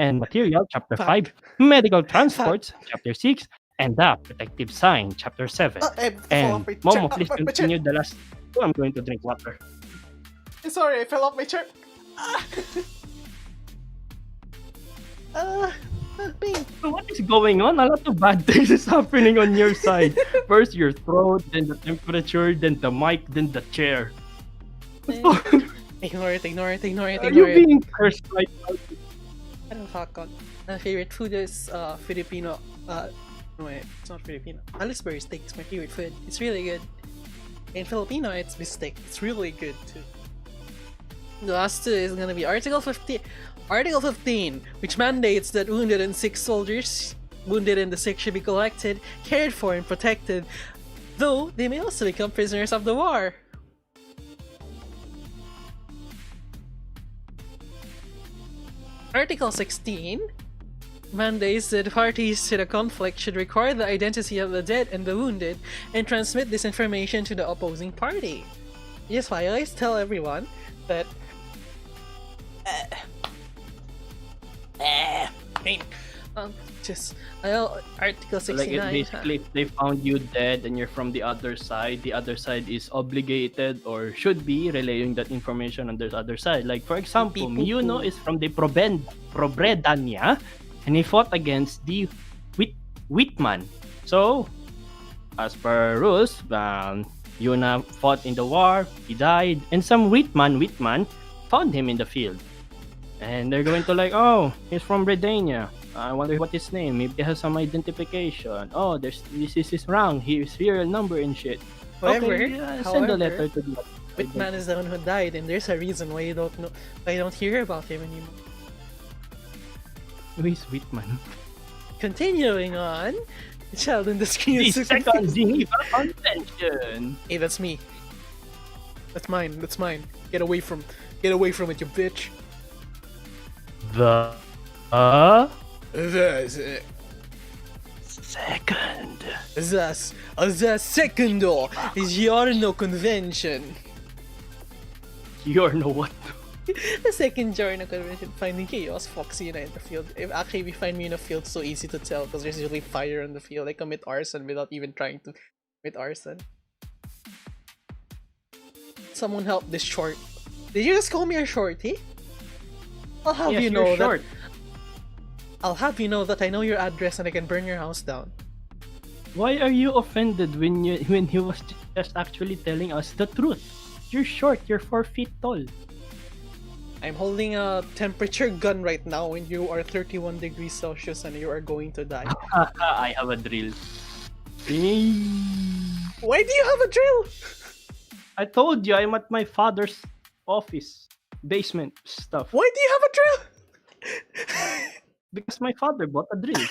and material, Chapter Fat. 5, medical transports, Chapter 6, and the protective sign, Chapter 7. And Momo, please continue the last. Oh, I'm going to drink water. Sorry, I fell off my chair. Pain. So what is going on? A lot of bad things is happening on your side. First your throat, then the temperature, then the mic, then the chair. Ignore it. Are you being cursed right now? I don't fuck on. My favorite food is Filipino. No, it's not Filipino. Salisbury steak is my favorite food. It's really good. In Filipino, it's bistec. It's really good too. The last two is gonna be Article 15. Article 15, which mandates that wounded and sick soldiers, wounded and the sick should be collected, cared for, and protected, though they may also become prisoners of the war. Article 16 mandates that parties to the conflict should record the identity of the dead and the wounded and transmit this information to the opposing party. Yes, why I always tell everyone that Article 69. Like it basically, if they found you dead and you're from the other side is obligated or should be relaying that information on the other side. Like for example, Miyuno is from the Probredania and he fought against the Whitman. So, as per rules, Yuna fought in the war, he died, and some Whitman found him in the field. And they're going to like, oh, he's from Redania. I wonder what his name. Maybe he has some identification. Oh, this is wrong. His serial number and shit. However, Send a letter to the Whitman is the one who died, and there's a reason why you don't know, why you don't hear about him anymore. Who is Whitman? Continuing on, the child in the screen The is second Geneva Convention. Hey, that's me. That's mine. Get away from it, you bitch. The second. The second Giorno Convention. You're no what? The second Giorno Convention, finding chaos, Foxy and I in the field. If actually find me in a field, so easy to tell because there's usually fire in the field. I commit arson without even trying to commit arson. Someone help this short. Did you just call me a shorty? I'll have you know that. I'll have you know that I know your address and I can burn your house down. Why are you offended when he was just actually telling us the truth? You're short. You're 4 feet tall. I'm holding a temperature gun right now and you are 31 degrees Celsius and you are going to die. I have a drill. Why do you have a drill? I told you I'm at my father's office. Basement stuff. Why do you have a drill? Because my father bought a drill.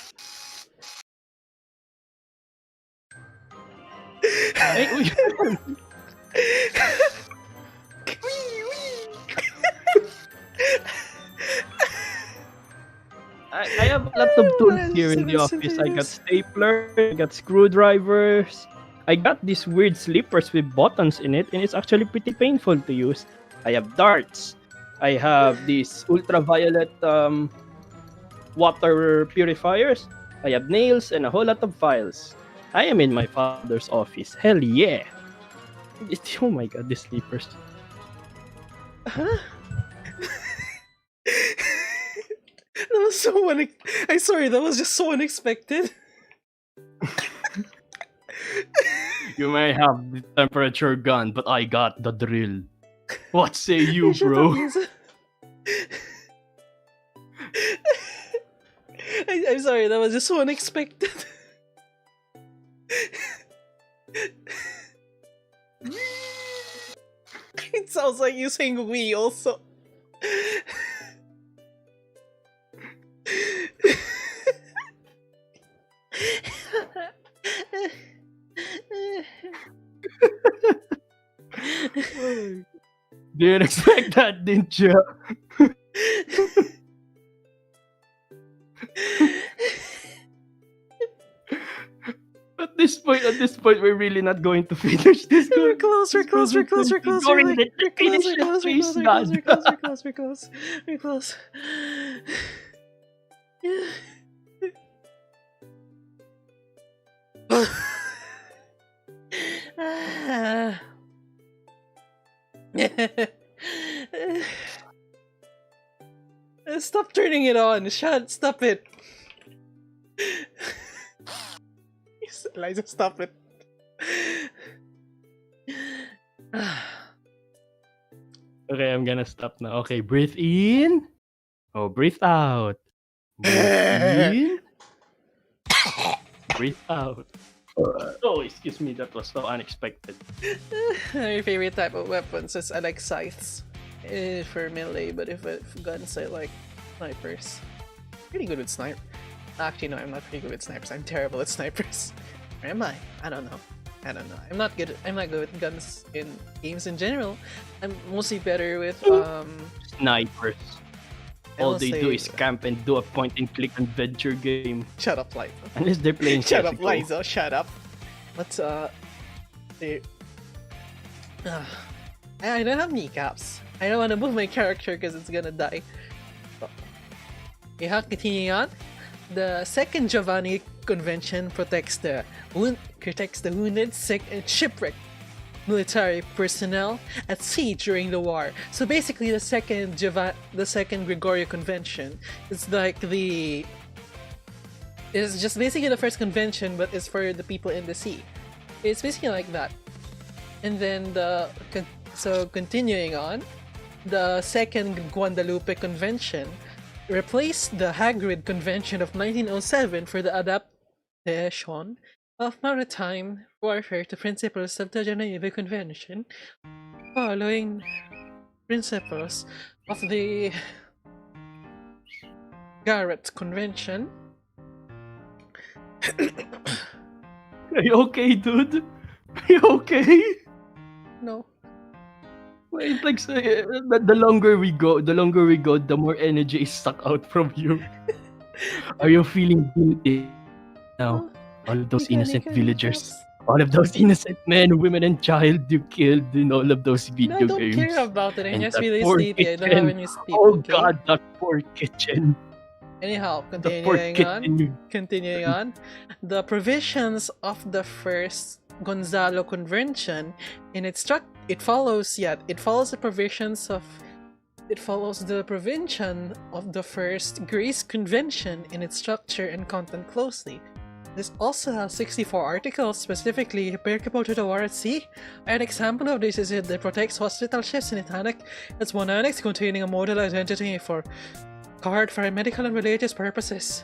I have a lot of tools here in the office. I got stapler, I got screwdrivers. I got these weird slippers with buttons in it, and it's actually pretty painful to use. I have darts. I have these ultraviolet water purifiers. I have nails and a whole lot of files. I am in my father's office. Hell yeah! Oh my god, these slippers. Huh? That was so I'm sorry, that was just so unexpected. You may have the temperature gun, but I got the drill. What say you, Shut bro? up, Lisa. I'm sorry, that was just so unexpected. It sounds like you saying we also. Didn't expect that, didn't you? At this point, we're really not going to finish this. We're close. We're close. We're close. We're close. We're close. Stop turning it on. Stop it. Liza, stop it. Okay, I'm gonna stop now. Okay, breathe in. Oh, breathe out. Breathe in. Breathe out. Oh, excuse me, that was so unexpected. My favorite type of weapons is I like scythes for melee, but if guns I like snipers. Pretty good with sniper. Actually, no, I'm not pretty good with snipers. I'm terrible at snipers. Or am I? I don't know. I'm not good with guns in games in general. I'm mostly better with Snipers. All they do is camp and do a point-and-click adventure game. Shut up, Liza. Unless they're playing Shut up, CS:GO. Liza. Shut up. What's I don't have kneecaps. I don't want to move my character because it's gonna die. Continuing on. The Second Giovanni Convention protects the wounded, sick, and shipwrecked military personnel at sea during the war. So basically, the second Gregorio Convention is like it's just basically the first convention, but it's for the people in the sea. It's basically like that. And then continuing on, the Second Guadalupe Convention replaced the Hagrid Convention of 1907 for the adaptation of maritime warfare to principles of the Geneva Convention, following principles of the Garrett Convention. Are you okay, dude? Are you okay? No. It's like the longer we go, the more energy is sucked out from you. Are you feeling guilty now? All of those innocent villagers, all of those innocent men, women, and child you killed in all of those video I don't games. care about it. I'm And just that really poor sleepy. I don't have kitchen. any sleep. Oh Okay? god, that poor kitchen. Anyhow, The poor continuing on, the provisions of the first Gonzalo Convention it follows the provision of the first Greece Convention in its structure and content closely. This also has 64 articles specifically applicable to the war at sea. An example of this is that it protects hospital ships in Titanic. It's one annex containing a model identity for card for medical and religious purposes.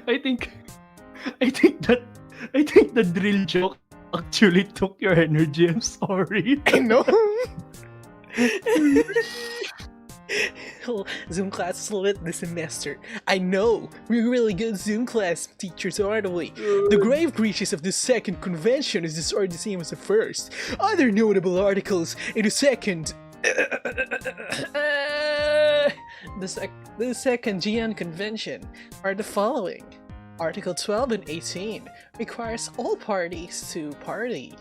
I think the drill joke actually took your energy. I'm sorry. I know. Oh, Zoom class is lit this semester. I know! We're really good Zoom class teachers, aren't we? The grave breaches of the second convention are the same as the first. Other notable articles in the second... the second GN convention are the following. Article 12 and 18 requires all parties to party.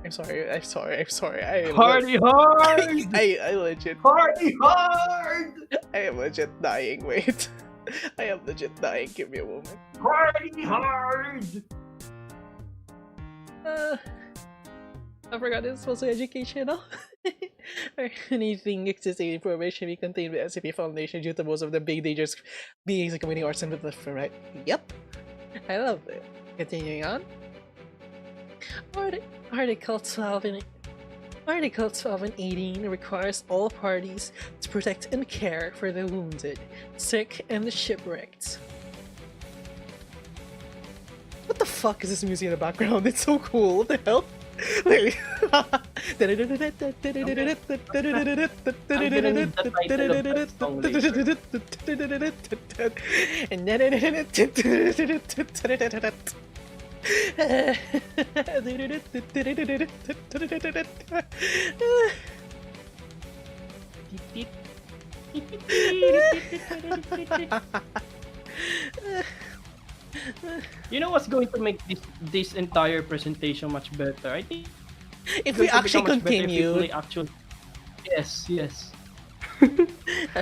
I'm sorry. Party hard! I legit. Party hard! I am legit dying. Wait. I am legit dying. Give me a moment. Party hard! I forgot this was educational. Anything existing information be contained by SCP Foundation due to most of the big dangers beings and community arts and with right? Yep. I love it. Continuing on. Article 12 and 18 requires all parties to protect and care for the wounded, sick, and the shipwrecked. What the fuck is this music in the background? It's so cool. What the hell? Like, You know what's going to make this entire presentation much better? I think if we actually continue, yes.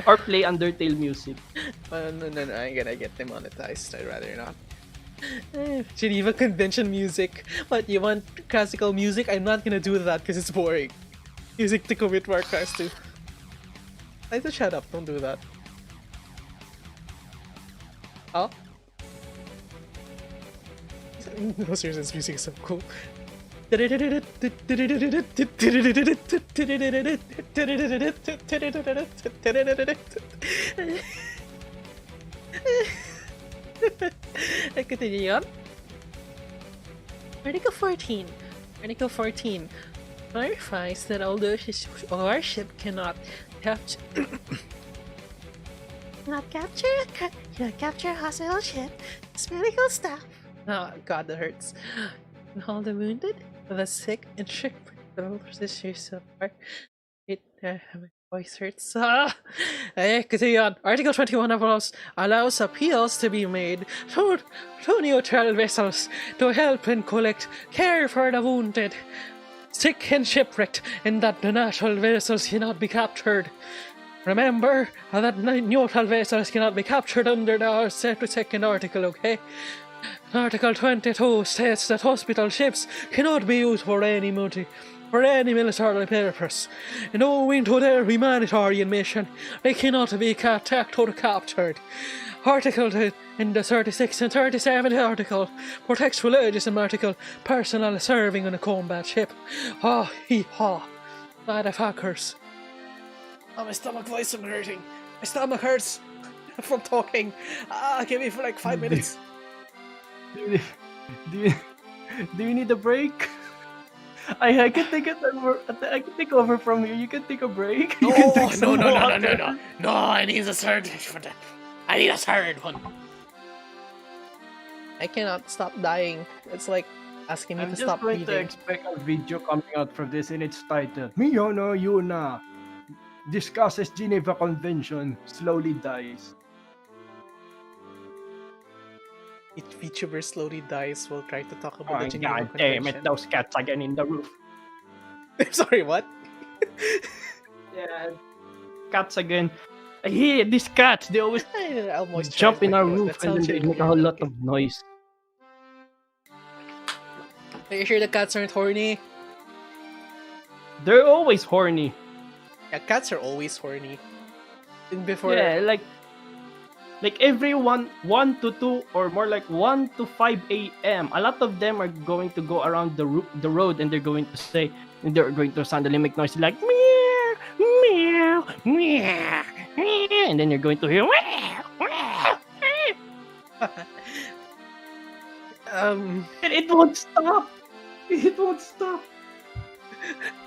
Or play Undertale music. no, I'm gonna get demonetized. I'd rather not. Geneva convention music. What, you want classical music? I'm not gonna do that because it's boring. Music to commit Warcraft to. I just shut up, don't do that. Oh? No, seriously, this music is so cool. Continue on. Article 14. Article 14 clarifies that although our ship cannot capture capture a hostile ship, its medical staff. Oh god, that hurts. And all the wounded, the sick, and shipwrecked this year so far. My voice hurts. Continue on. Article 21 allows appeals to be made to neutral vessels to help and collect care for the wounded, sick, and shipwrecked, and that the neutral vessels cannot be captured. Remember that neutral vessels cannot be captured under the second article, okay? Article 22 states that hospital ships cannot be used for any military purpose, and owing to their humanitarian mission, they cannot be attacked or captured. Article in the 36 and 37 article protects religious and medical personnel serving on a combat ship. Oh, hee-haw. Motherfuckers. Oh, my stomach voice is hurting. My stomach hurts from talking. Give me for like 5 minutes. Do you need a break? I can take it over. I can take over from here. You can take a break. You can take some water. No, I need a third. I need a third one. I cannot stop dying. It's like asking me to stop breathing. I'm just going to expect a video coming out from this and it's titled Miyono Yuna discusses Geneva Convention, slowly dies. If VTuber slowly dies, we'll try to talk about the Geneva God Convention. damn it, those cats again in the roof. I'm sorry, what? Yeah, cats again. I hear these cats, they always jump in our roof and then they make a whole lot of noise. Are you sure the cats aren't horny? They're always horny. Yeah, cats are always horny. And before... Yeah, like every 1 to 2 or more like 1 to 5 a.m. a lot of them are going to go around the road and they're going to suddenly make noise like meow, meow, meow, meow, and then you're going to hear meow, meow, and it won't stop. It won't stop.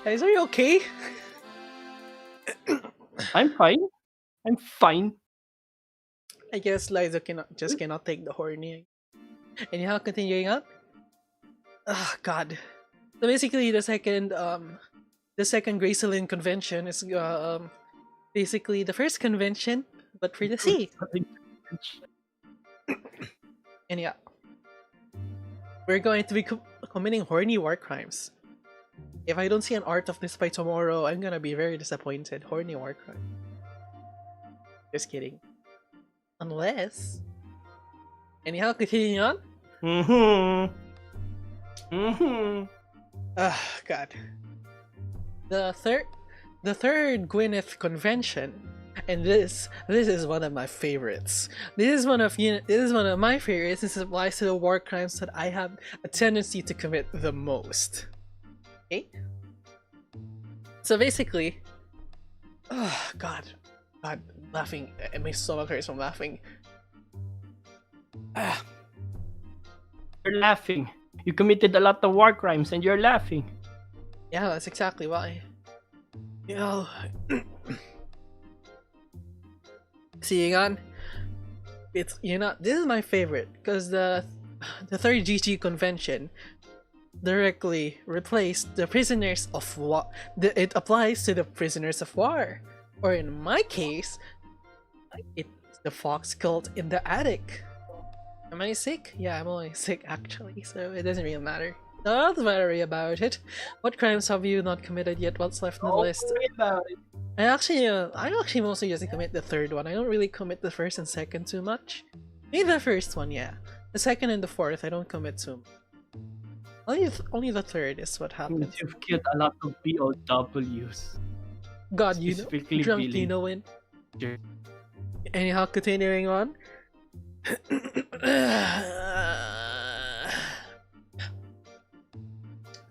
Guys, are you okay? I'm fine. I'm fine. I guess Liza cannot take the horny. Anyhow, continuing on. Oh God. So basically, the second Graceland convention is basically the first convention, but for the sea. And yeah, we're going to be committing horny war crimes. If I don't see an art of this by tomorrow, I'm gonna be very disappointed. Horny war crime. Just kidding. Unless. Anyhow, continuing on. Ah, God. The third Gwyneth convention, and this is one of my favorites. This is one of my favorites. This applies to the war crimes that I have a tendency to commit the most. Okay. So basically, oh God, laughing. My stomach hurts from laughing. You're laughing. You committed a lot of war crimes and you're laughing. Yeah, that's exactly why. You know, seeing on, it's this is my favorite because the third GG convention directly replaced the prisoners of war. It applies to the prisoners of war, or in my case, it's the fox cult in the attic. Am I sick? Yeah, I'm only sick actually, so it doesn't really matter. Don't worry about it. What crimes have you not committed yet? What's left on the list? Don't worry about it. I actually mostly just commit the third one. I don't really commit the first and second too much. Maybe the first one, yeah. The second and the fourth, I don't commit too much. Only the third is what happens. You've killed a lot of POWs. God, you know, Specifically drunk Billy. Dino win. Sure. Anyhow, continuing on.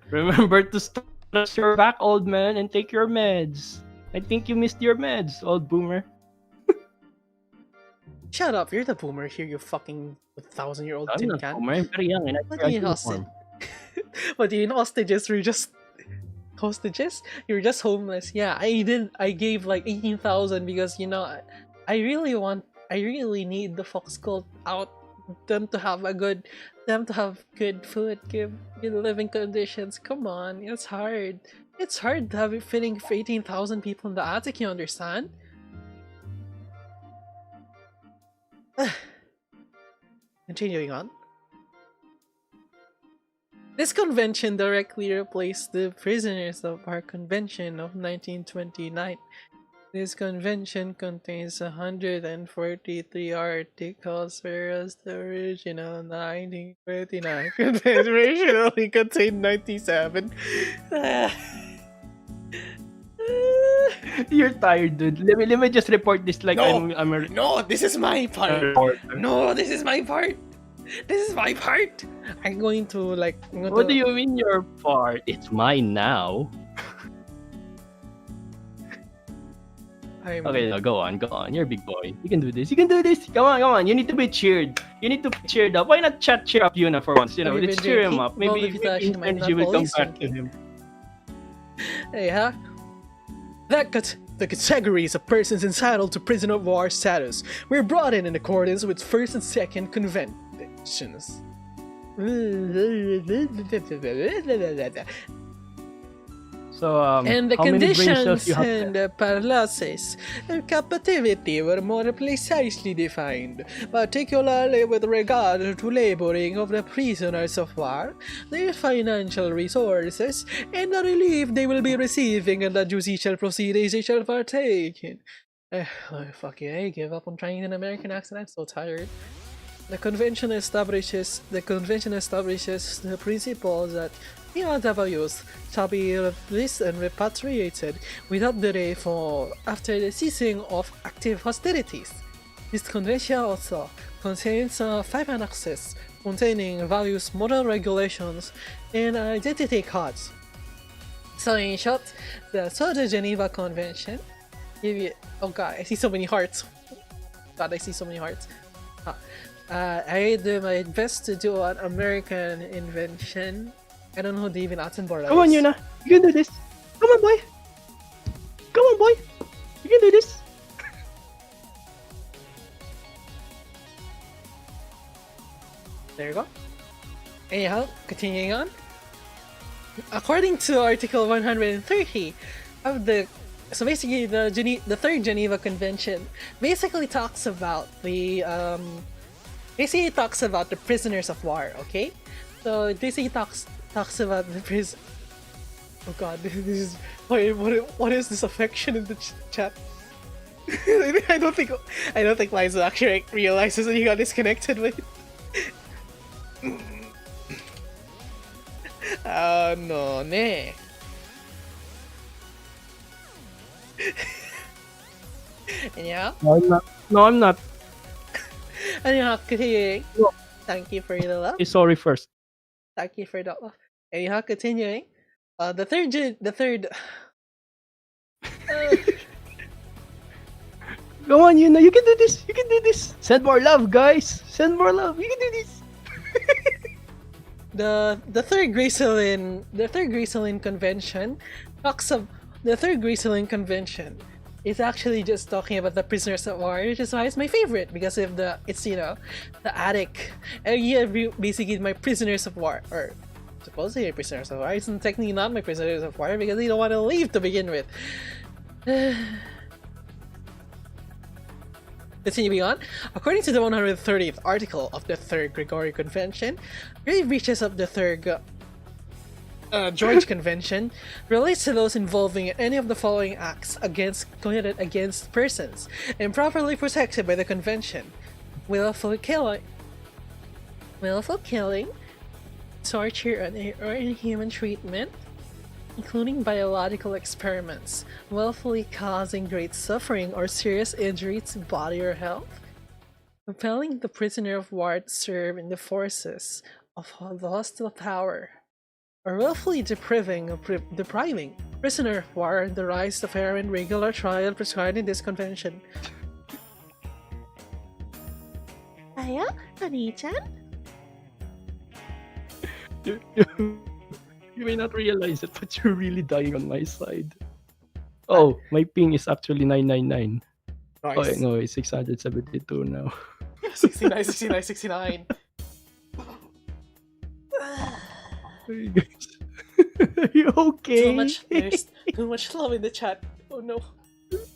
Remember to stretch your back, old man, and take your meds. I think you missed your meds, old boomer. Shut up, you're the boomer here, you fucking 1,000-year-old I'm tin not can. boomer. I'm very young and I What wear do a you hostage? uniform. What do you hostages? You're just hostages? You're just homeless. Yeah, I gave like 18,000 because I really need the fox cult out. Them to have good food, good living conditions. Come on, it's hard. It's hard to have it fitting for 18,000 people in the attic. You understand? Continuing on. This convention directly replaced the prisoners of war convention of 1929. This convention contains 143 articles, whereas the original 1929 convention only contained 97. You're tired, dude. Let me just report this like No! I'm a No, this is my part. reporter. No, this is my part. This is my part. What do you mean your part? It's mine now. Okay, no, go on. You're a big boy. You can do this. Come on. You need to be cheered. You need to be cheered up. Why not cheer up Yuna for once? Have you Let's been cheer him drinking? up. Maybe Well, his energy will come back to him. Hey, huh? The categories of persons entitled to prisoner of war status were brought in accordance with first and second conventions. So, And the how many brain cells conditions you have and the paralysis and captivity were more precisely defined, particularly with regard to laboring of the prisoners of war, their financial resources, and the relief they will be receiving and the judicial proceedings they shall partake in. Fuck yeah, I give up on trying an American accent, I'm so tired. The convention establishes the principle that POWs shall be released and repatriated without delay after the ceasing of active hostilities. This convention also contains 5 annexes containing various moral regulations and identity cards. So in short, the Geneva Convention. Oh god, I see so many hearts. God, I see so many hearts. I do my best to do an American invention. I don't know who David Attenborough is. Come on, Yuna. You can do this. Come on, boy. You You can do this. There you go. Anyhow, continuing on. According to Article 130 of the basically the Third Geneva Convention basically talks about the prisoners of war. Okay, so it basically talks about the prison. Oh God, this is what is this affection in the chat? I don't think Liza actually realizes that he got disconnected with. No, ne. Anyhow? No, I'm not. Anyhow, continuing. No. Thank you for the love. Say sorry first. Thank you for the love. Anyhow, continuing. The third. Go on, you know, you can do this. You can do this. Send more love, guys. Send more love. You can do this. The third Gracelyn Convention talks of the third Gracelyn Convention is actually just talking about the prisoners of war, which is why it's my favorite because of it's the attic. Basically my prisoners of war, or supposedly prisoners of war. It's technically not my prisoners of war because they don't want to leave to begin with. Continuing on, according to the 130th article of the Third Gregory Convention, grave breaches of the Third George Convention relates to those involving any of the following acts committed against persons improperly protected by the Convention: willful killing, torture or inhuman treatment, including biological experiments, willfully causing great suffering or serious injury to body or health, compelling the prisoner of war to serve in the forces of the hostile power, or willfully depriving prisoner of war the rights to fair and regular trial prescribed in this convention. Aya, Ani-chan? You may not realize it, but you're really dying on my side. Oh, my ping is actually 999. Nice. Oh, no, it's 672 now. 69, 69, 69. Are you okay? There's too much love in the chat. Oh no.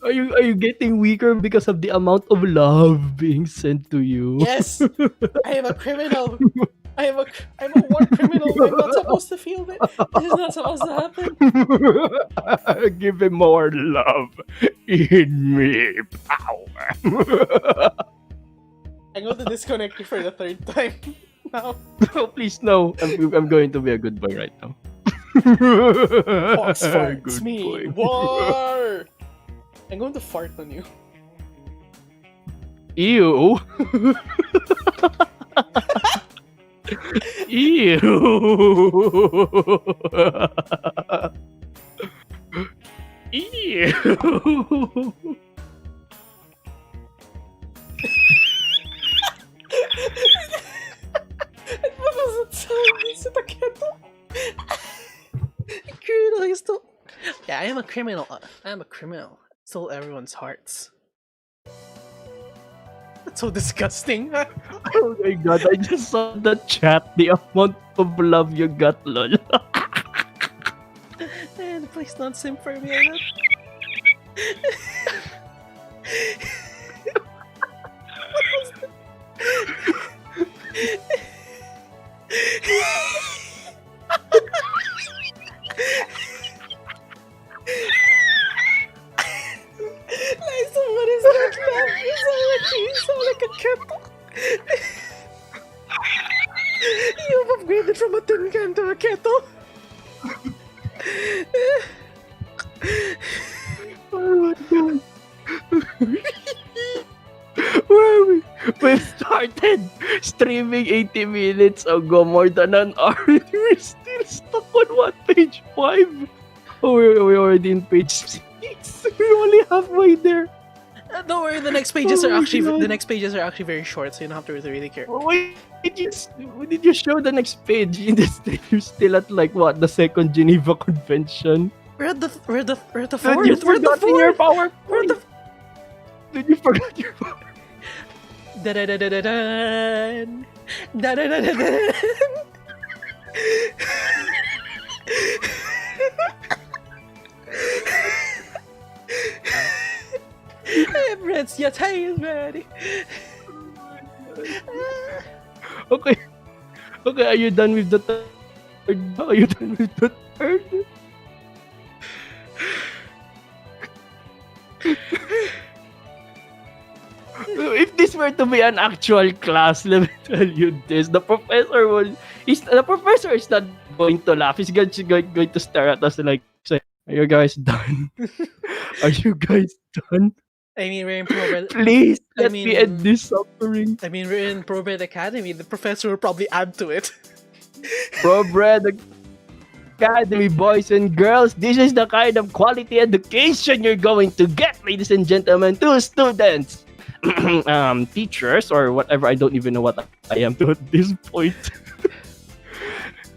Are you getting weaker because of the amount of love being sent to you? Yes! I am a criminal! I'm a war criminal. I'm not supposed to feel that. This is not supposed to happen. Give him more love in me, power. I'm going to disconnect you for the third time now. No, please no. I'm going to be a good boy right now. Fox farts Good me. boy. War! I'm going to fart on you. Ew. Ew. Ew. What does it sound? Is it a kettle? Criminal still. Yeah, I am a criminal. I am a criminal. Stole everyone's hearts. That's so disgusting. Oh my god, I just saw the chat. The amount of love you got, lol. Man, please don't simp for me. I don't... What was that? Liza, what is that? You sound like a kettle. You've upgraded from a tin can to a kettle. Oh my god. Well, we started streaming 80 minutes ago, more than an hour, and we're still stuck on what, page 5? Oh, we're already in page 6. We're only halfway there. Don't worry, the next pages are actually very short, so you don't have to really care. Why did you show the next page? You're still at like what, the second Geneva Convention? We're at the And fourth. you forgot in your PowerPoint. Did you forget your phone? Da-da-da-da-da-dan. Da-da-da-da-dan. Emirates, your time is ready. Okay. Okay, are you done with the third? Are you done with the third? If this were to be an actual class, let me tell you this: the professor is not going to laugh. He's going to stare at us like, say, "Are you guys done? Are you guys done? I mean, we're in Probed. Please I let mean- me end this suffering." I mean, we're in Probed Academy. The professor will probably add to it. Pro-bred Academy, boys and girls, this is the kind of quality education you're going to get, ladies and gentlemen, to students, teachers, or whatever. I don't even know what I am to at this point.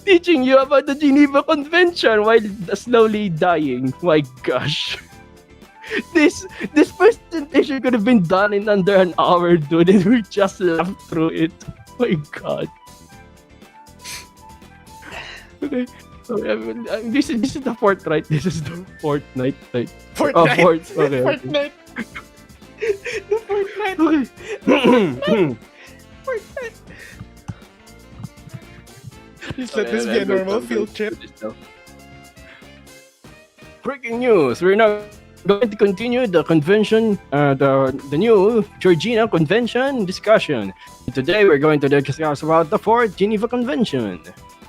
Teaching you about the Geneva Convention while slowly dying. My gosh. This presentation could have been done in under an hour, dude, and we just laughed through it. My god. Okay. This is the fourth, right? This is the fourth night, right? Fortnite. Oh, fourth. Okay. Fortnite. The Fortnite. Okay. Fortnite. Just let this be a normal field trip. Breaking news! We're now going to continue the convention, the new Georgina Convention discussion. Today we're going to discuss about the Fourth Geneva Convention.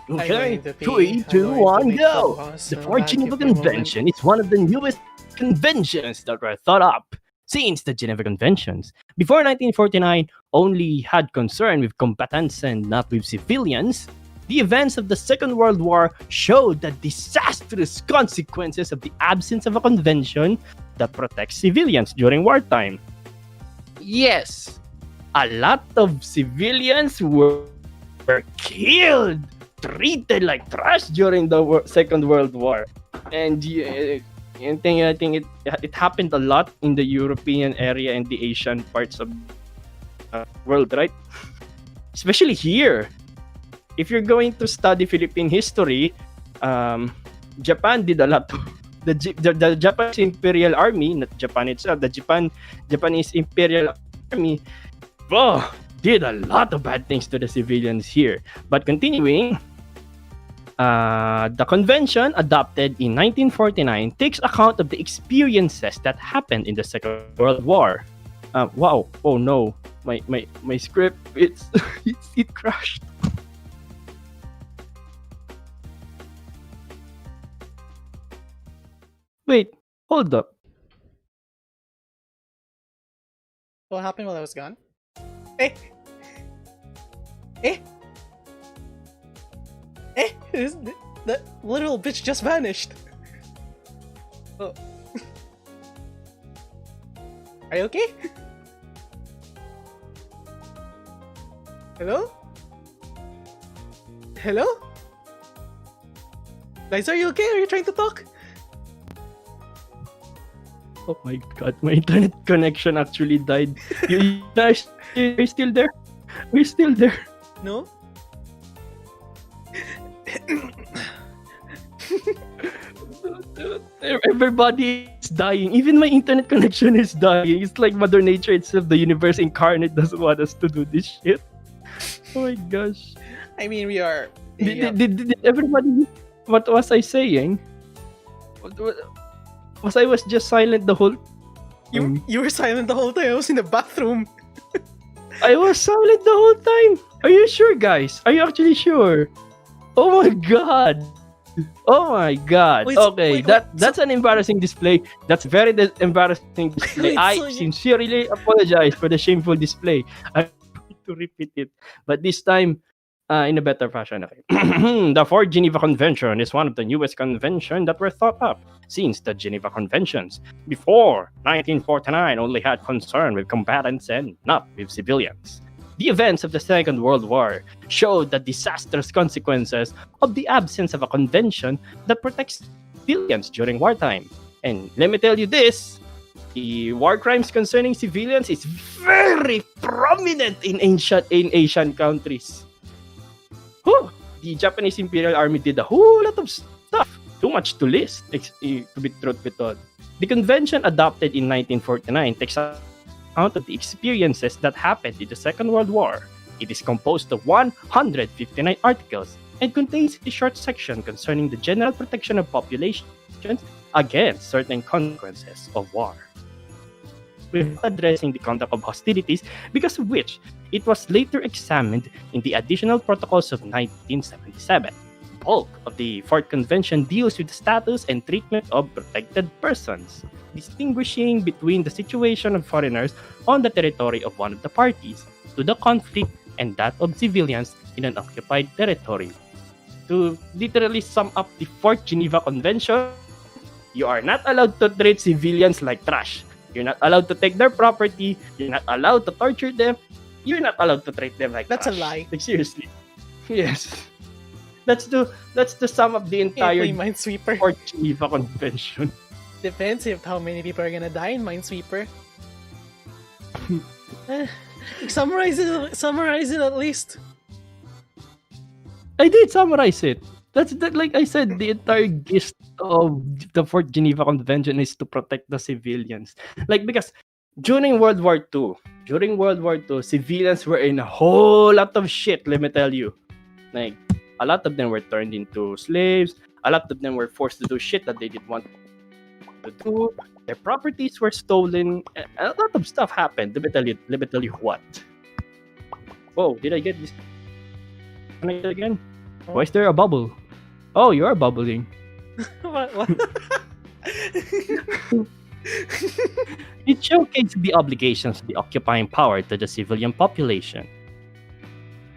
Okay, I'm going to be- 3, 2, I'm going 1, to be go! co-host, The so Fourth I'll Geneva give you a moment. Convention is one of the newest conventions that were thought up since the Geneva Conventions. Before 1949, only had concern with combatants and not with civilians. The events of the Second World War showed the disastrous consequences of the absence of a convention that protects civilians during wartime. Yes, a lot of civilians were killed, treated like trash during the Second World War. And I think it happened a lot in the European area and the Asian parts of the world, right? Especially here. If you're going to study Philippine history, Japan did a lot. The Japanese Imperial Army, not Japan itself, the Japanese Imperial Army, did a lot of bad things to the civilians here. But continuing, the convention adopted in 1949 takes account of the experiences that happened in the Second World War. Wow! Oh no, my script it crashed. Wait, hold up. What happened while I was gone? Eh? Eh? Eh? That little bitch just vanished. Oh. Are you okay? Hello? Hello? Liza, are you okay? Are you trying to talk? Oh my god, my internet connection actually died. You guys, are you still there? Are you still there? No? Everybody is dying. Even my internet connection is dying. It's like Mother Nature itself, the universe incarnate, doesn't want us to do this shit. Oh my gosh. I mean, we are... Did everybody... What was I saying? I was just silent the whole... You were silent the whole time. I was in the bathroom. I was silent the whole time. Are you sure, guys? Are you actually sure? Oh my god. Oh my god. Wait, That's an embarrassing display. That's very embarrassing display. Wait, I so you- sincerely apologize for the shameful display. I'm going to repeat it. But this time, in a better fashion. Okay. The Fourth Geneva Convention is one of the newest conventions that were thought up since the Geneva Conventions. Before 1949, only had concern with combatants and not with civilians. The events of the Second World War showed the disastrous consequences of the absence of a convention that protects civilians during wartime. And let me tell you this, The war crimes concerning civilians is very prominent in Asian countries. Whew, the Japanese Imperial Army did a whole lot of stuff. Too much to list, to be truth be told. The convention adopted in 1949 takes account of the experiences that happened in the Second World War. It is composed of 159 articles and contains a short section concerning the general protection of populations against certain consequences of war. Without addressing the conduct of hostilities, because of which it was later examined in the Additional Protocols of 1977. Bulk of the Fourth Convention deals with the status and treatment of protected persons, distinguishing between the situation of foreigners on the territory of one of the parties to the conflict and that of civilians in an occupied territory. To literally sum up the Fourth Geneva Convention, you are not allowed to treat civilians like trash. You're not allowed to take their property. You're not allowed to torture them. You're not allowed to treat them like That's trash. a lie. Like, seriously. Yes. That's to sum up the entire Minesweeper. Fourth Geneva Convention. Depends if how many people are gonna die in Minesweeper. Summarize it at least. I did summarize it. That's like I said, the entire gist of the Fourth Geneva Convention is to protect the civilians. Like, because during World War II, civilians were in a whole lot of shit, let me tell you. Like, a lot of them were turned into slaves. A lot of them were forced to do shit that they didn't want to do. Their properties were stolen. A lot of stuff happened. Let me tell you what. Whoa, did I get this connected again? Why is there a bubble? Oh, you are bubbling. What? It showcased the obligations of the occupying power to the civilian population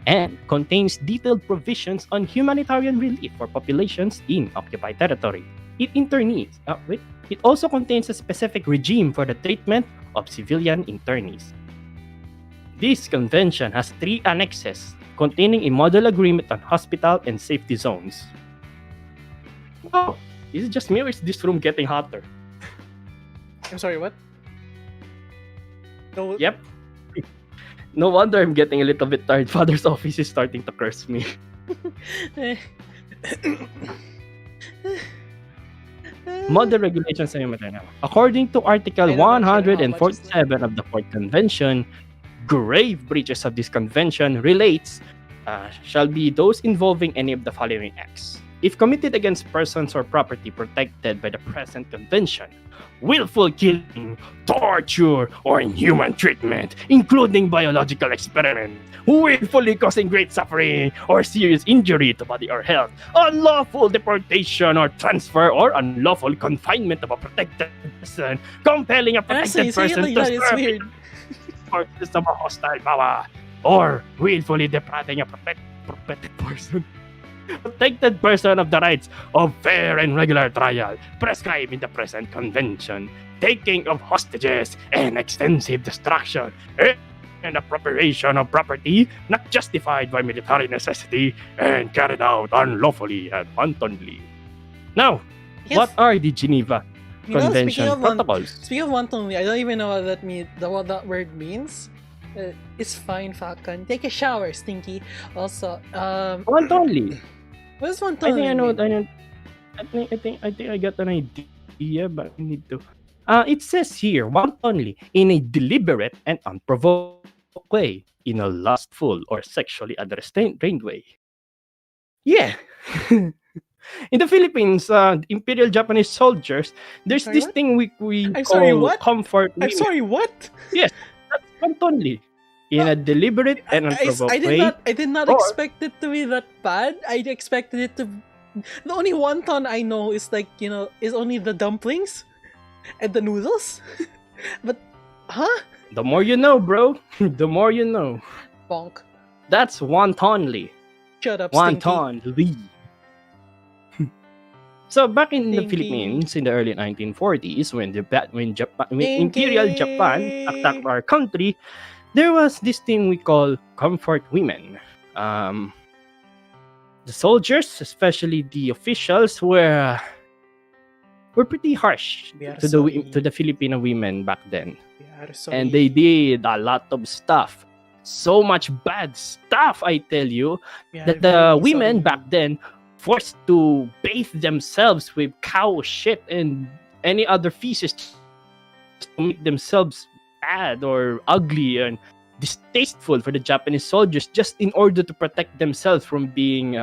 and contains detailed provisions on humanitarian relief for populations in occupied territory. It also contains a specific regime for the treatment of civilian internees. This convention has 3 annexes containing a model agreement on hospital and safety zones. Wow, is it just me or is this room getting hotter? I'm sorry, what? No. Yep. No wonder I'm getting a little bit tired. Father's office is starting to curse me. Model regulations ay matay. According to Article 147 of the Fourth Convention, grave breaches of this convention shall be those involving any of the following acts. If committed against persons or property protected by the present convention, willful killing, torture, or inhuman treatment, including biological experiment, willfully causing great suffering or serious injury to body or health, unlawful deportation or transfer or unlawful confinement of a protected person, compelling a protected person to serve forces of a hostile power, or willfully depriving a protected person of the rights of fair and regular trial prescribed in the present convention, taking of hostages and extensive destruction and appropriation of property not justified by military necessity and carried out unlawfully and wantonly. Now, what are the Geneva Convention protocols? Speaking of wantonly, I don't even know what that word means. It's fine, Falcon. Take a shower, Stinky. Also, wantonly. What is wantonly? I think I got an idea, but I need to. It says here, wantonly, in a deliberate and unprovoked way, in a lustful or sexually unrestrained way. Yeah. In the Philippines, Imperial Japanese soldiers, there's this thing we call comfort women. I'm sorry, what? Yes, that's wantonly. In a deliberate and unprovoked way. I did not expect it to be that bad. I expected it to... The only wonton I know is is only the dumplings and the noodles. But, huh? The more you know, bro. The more you know. Bonk. That's wantonly. Shut up, Stinky. Wantonly. So back in the Philippines in the early 1940s, when Imperial Japan attacked our country, there was this thing we call comfort women. The soldiers, especially the officials, were were pretty harsh We are to sorry. the Filipino women back then. We are sorry. And they did a lot of stuff. So much bad stuff, I tell you, We are that the very women sorry. back then forced to bathe themselves with cow shit and any other feces to make themselves bad or ugly and distasteful for the Japanese soldiers, just in order to protect themselves from being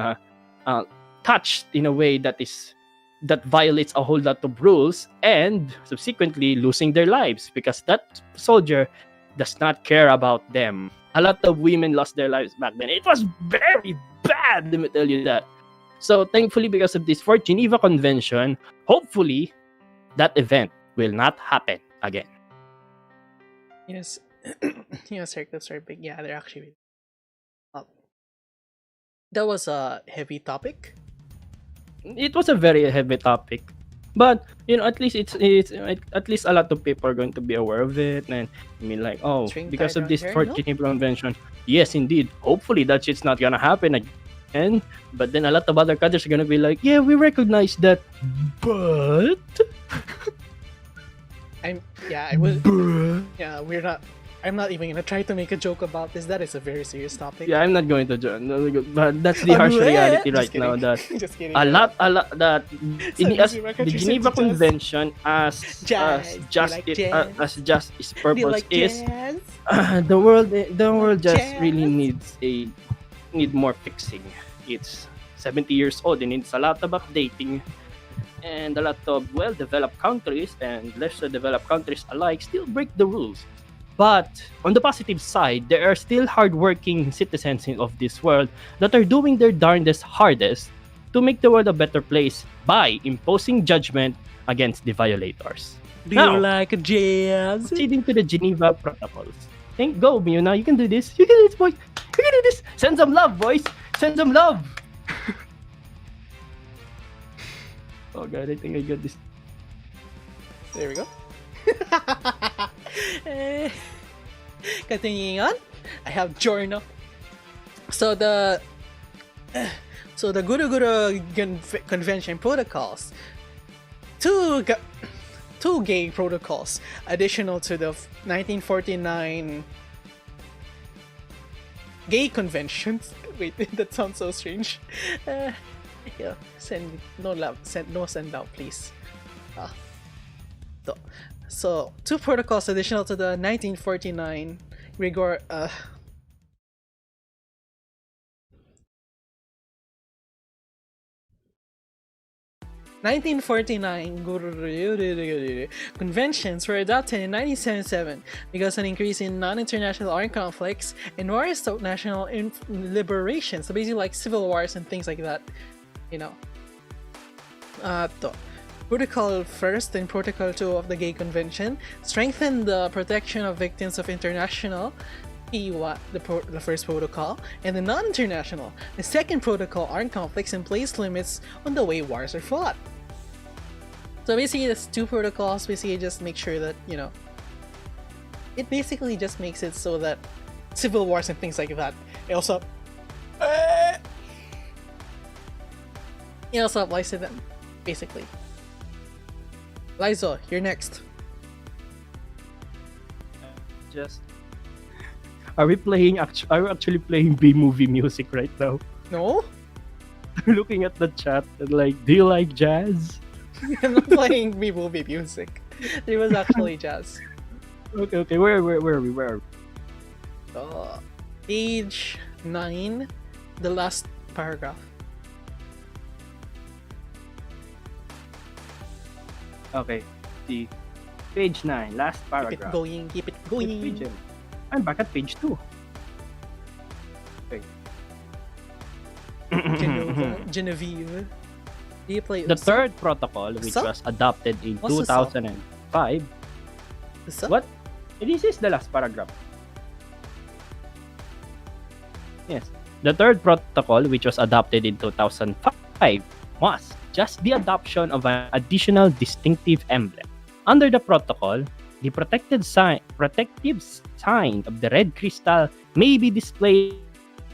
touched in a way that violates a whole lot of rules, and subsequently losing their lives because that soldier does not care about them. A lot of women lost their lives back then. It was very bad, let me tell you that. So thankfully, because of this Fourth Geneva Convention, hopefully that event will not happen again. Yes. Circles are big. Yeah, they're actually. That was a heavy topic. It was a very heavy topic, but at least it's at least a lot of people are going to be aware of it. And I mean, like, oh, String because tied of this around Fourth your neck? Geneva Convention, yes, indeed. Hopefully that shit's not gonna happen again. But then a lot of other countries are gonna be like, yeah, we recognize that, but I was. bruh. Yeah, I'm not even gonna try to make a joke about this. That is a very serious topic. Yeah, I'm not going to join. But that's the harsh reality right now. That Just kidding. a lot that Sorry, the Geneva Convention as Jazz. just Do you like as just its Do you purpose like is jazz? the world just Jazz? really need more fixing. It's 70 years old and it's a lot of updating, and a lot of well-developed countries and lesser developed countries alike still break the rules. But on the positive side, there are still hardworking citizens of this world that are doing their darndest hardest to make the world a better place by imposing judgment against the violators. Do Now, you like jazz? proceeding to the Geneva Protocols. Go, Muna. You can do this. You can do this, boys. You can do this. Send some love, boys. Send some love. Oh god, I think I got this. There we go. Eh, Continuing on, I have journal. So the Guru Guru Convention protocols, two gay protocols additional to the 1949 gay conventions. Wait, that sounds so strange. Yeah, send out, please. So, two protocols additional to the 1949 rigor. 1949 conventions were adopted in 1977 because an increase in non-international armed conflicts and wars of national liberation. So basically, like civil wars and things like that. Protocol 1 and Protocol 2 of the Gay Convention strengthen the protection of victims of international, the first protocol, and the non-international, the second protocol, armed conflicts and place limits on the way wars are fought. So basically, there's two protocols. Basically, just make sure that it basically just makes it so that civil wars and things like that. It also applies to them, basically. Lyzo, you're next. Are we actually playing B-movie music right now? No? Looking at the chat and like, do you like jazz? I'm not playing movie music. It was actually jazz. Okay. Where are we? Page 9, the last paragraph. Okay, the page 9, last paragraph. Keep it going, keep it going. I'm back at page 2. Okay. Genevieve. Do you play The third protocol, which Usa? was adopted in What's Usa? 2005. Usa? What? This is the last paragraph. Yes. The third protocol, which was adopted in 2005, was just the adoption of an additional distinctive emblem. Under the protocol, the protective sign of the red crystal may be displayed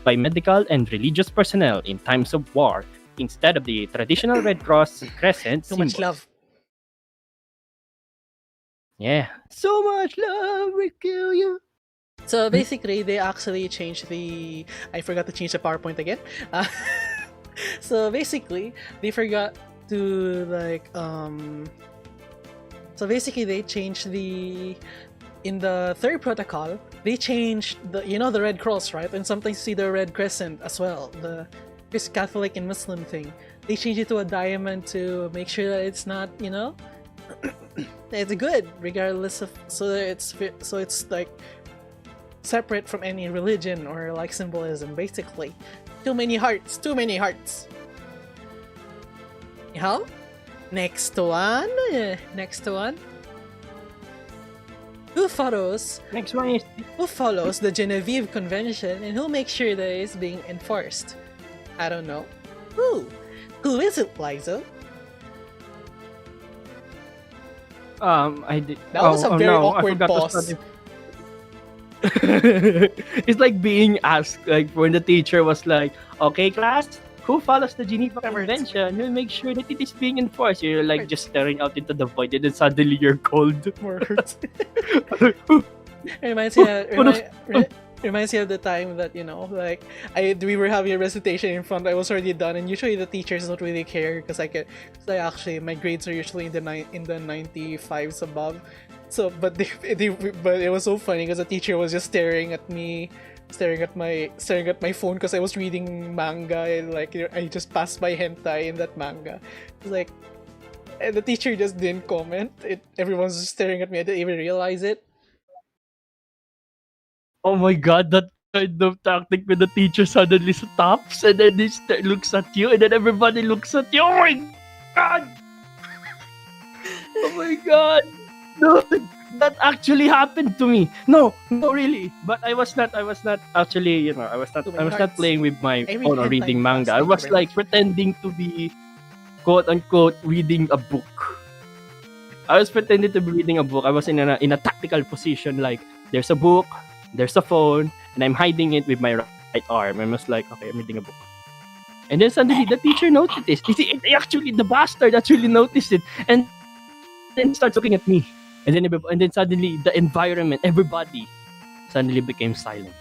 by medical and religious personnel in times of war instead of the traditional Red Cross crescent Too much symbols. love. Yeah. So much love will kill you. So basically, they actually changed the. I forgot to change the PowerPoint again. Uh, so basically, they forgot to So basically, they changed the. In the third protocol, they changed the Red Cross, right? And sometimes you see the Red Crescent as well, the Catholic and Muslim thing. They changed it to a diamond to make sure that it's not, it's good regardless of so it's like separate from any religion or like symbolism. Basically, too many hearts. Yeah. Next one. Who follows Next one is the Genevieve Convention and who makes sure that it's being enforced? I don't know. Who is it, Liza? I did. That was a very no, awkward I forgot to pause. study. It's like being asked, like when the teacher was like, "Okay, class, who follows the Geneva Convention? Who makes sure that it is being enforced?" You're like just staring out into the void, and then suddenly you're cold. Words. Reminds me of the time that we were having a recitation in front. I was already done, and usually the teachers don't really care because my grades are usually in the 95s above. So, but it was so funny because the teacher was just staring at me, staring at my phone because I was reading manga and I just passed by hentai in that manga. It's like, and the teacher just didn't comment. Everyone's just staring at me. I didn't even realize it. Oh my god, that kind of tactic when the teacher suddenly stops and then he looks at you and then everybody looks at you. Oh my god! Oh my god! No, that actually happened to me. No, really. But I was not actually, I was not playing with my phone or reading manga. I was like pretending to be quote unquote reading a book. I was pretending to be reading a book. I was in a tactical position, like there's a book, there's a phone, and I'm hiding it with my right arm. I was like, okay, I'm reading a book. And then suddenly the teacher noticed this. Actually, the bastard actually noticed it, and then starts looking at me. And then suddenly the environment, everybody, suddenly became silent.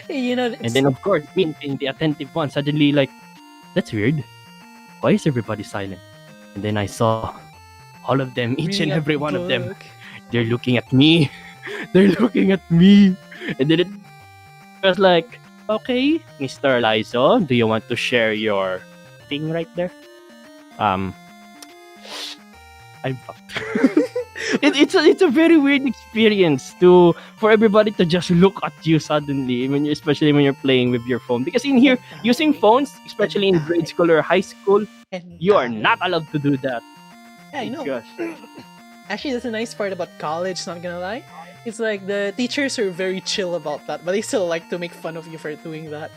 And then of course, me being the attentive one, suddenly like, that's weird. Why is everybody silent? And then I saw all of them, each and every one of them. They're looking at me. They're looking at me. And then it was like, okay, Mr. Lizo, do you want to share your thing right there? I'm fucked. It's a very weird experience for everybody to just look at you suddenly, especially when you're playing with your phone. Because in here, using phones, especially in grade school or high school, you are not allowed to do that. Yeah, I know. Gosh. Actually, that's a nice part about college, not gonna lie. It's like the teachers are very chill about that, but they still like to make fun of you for doing that.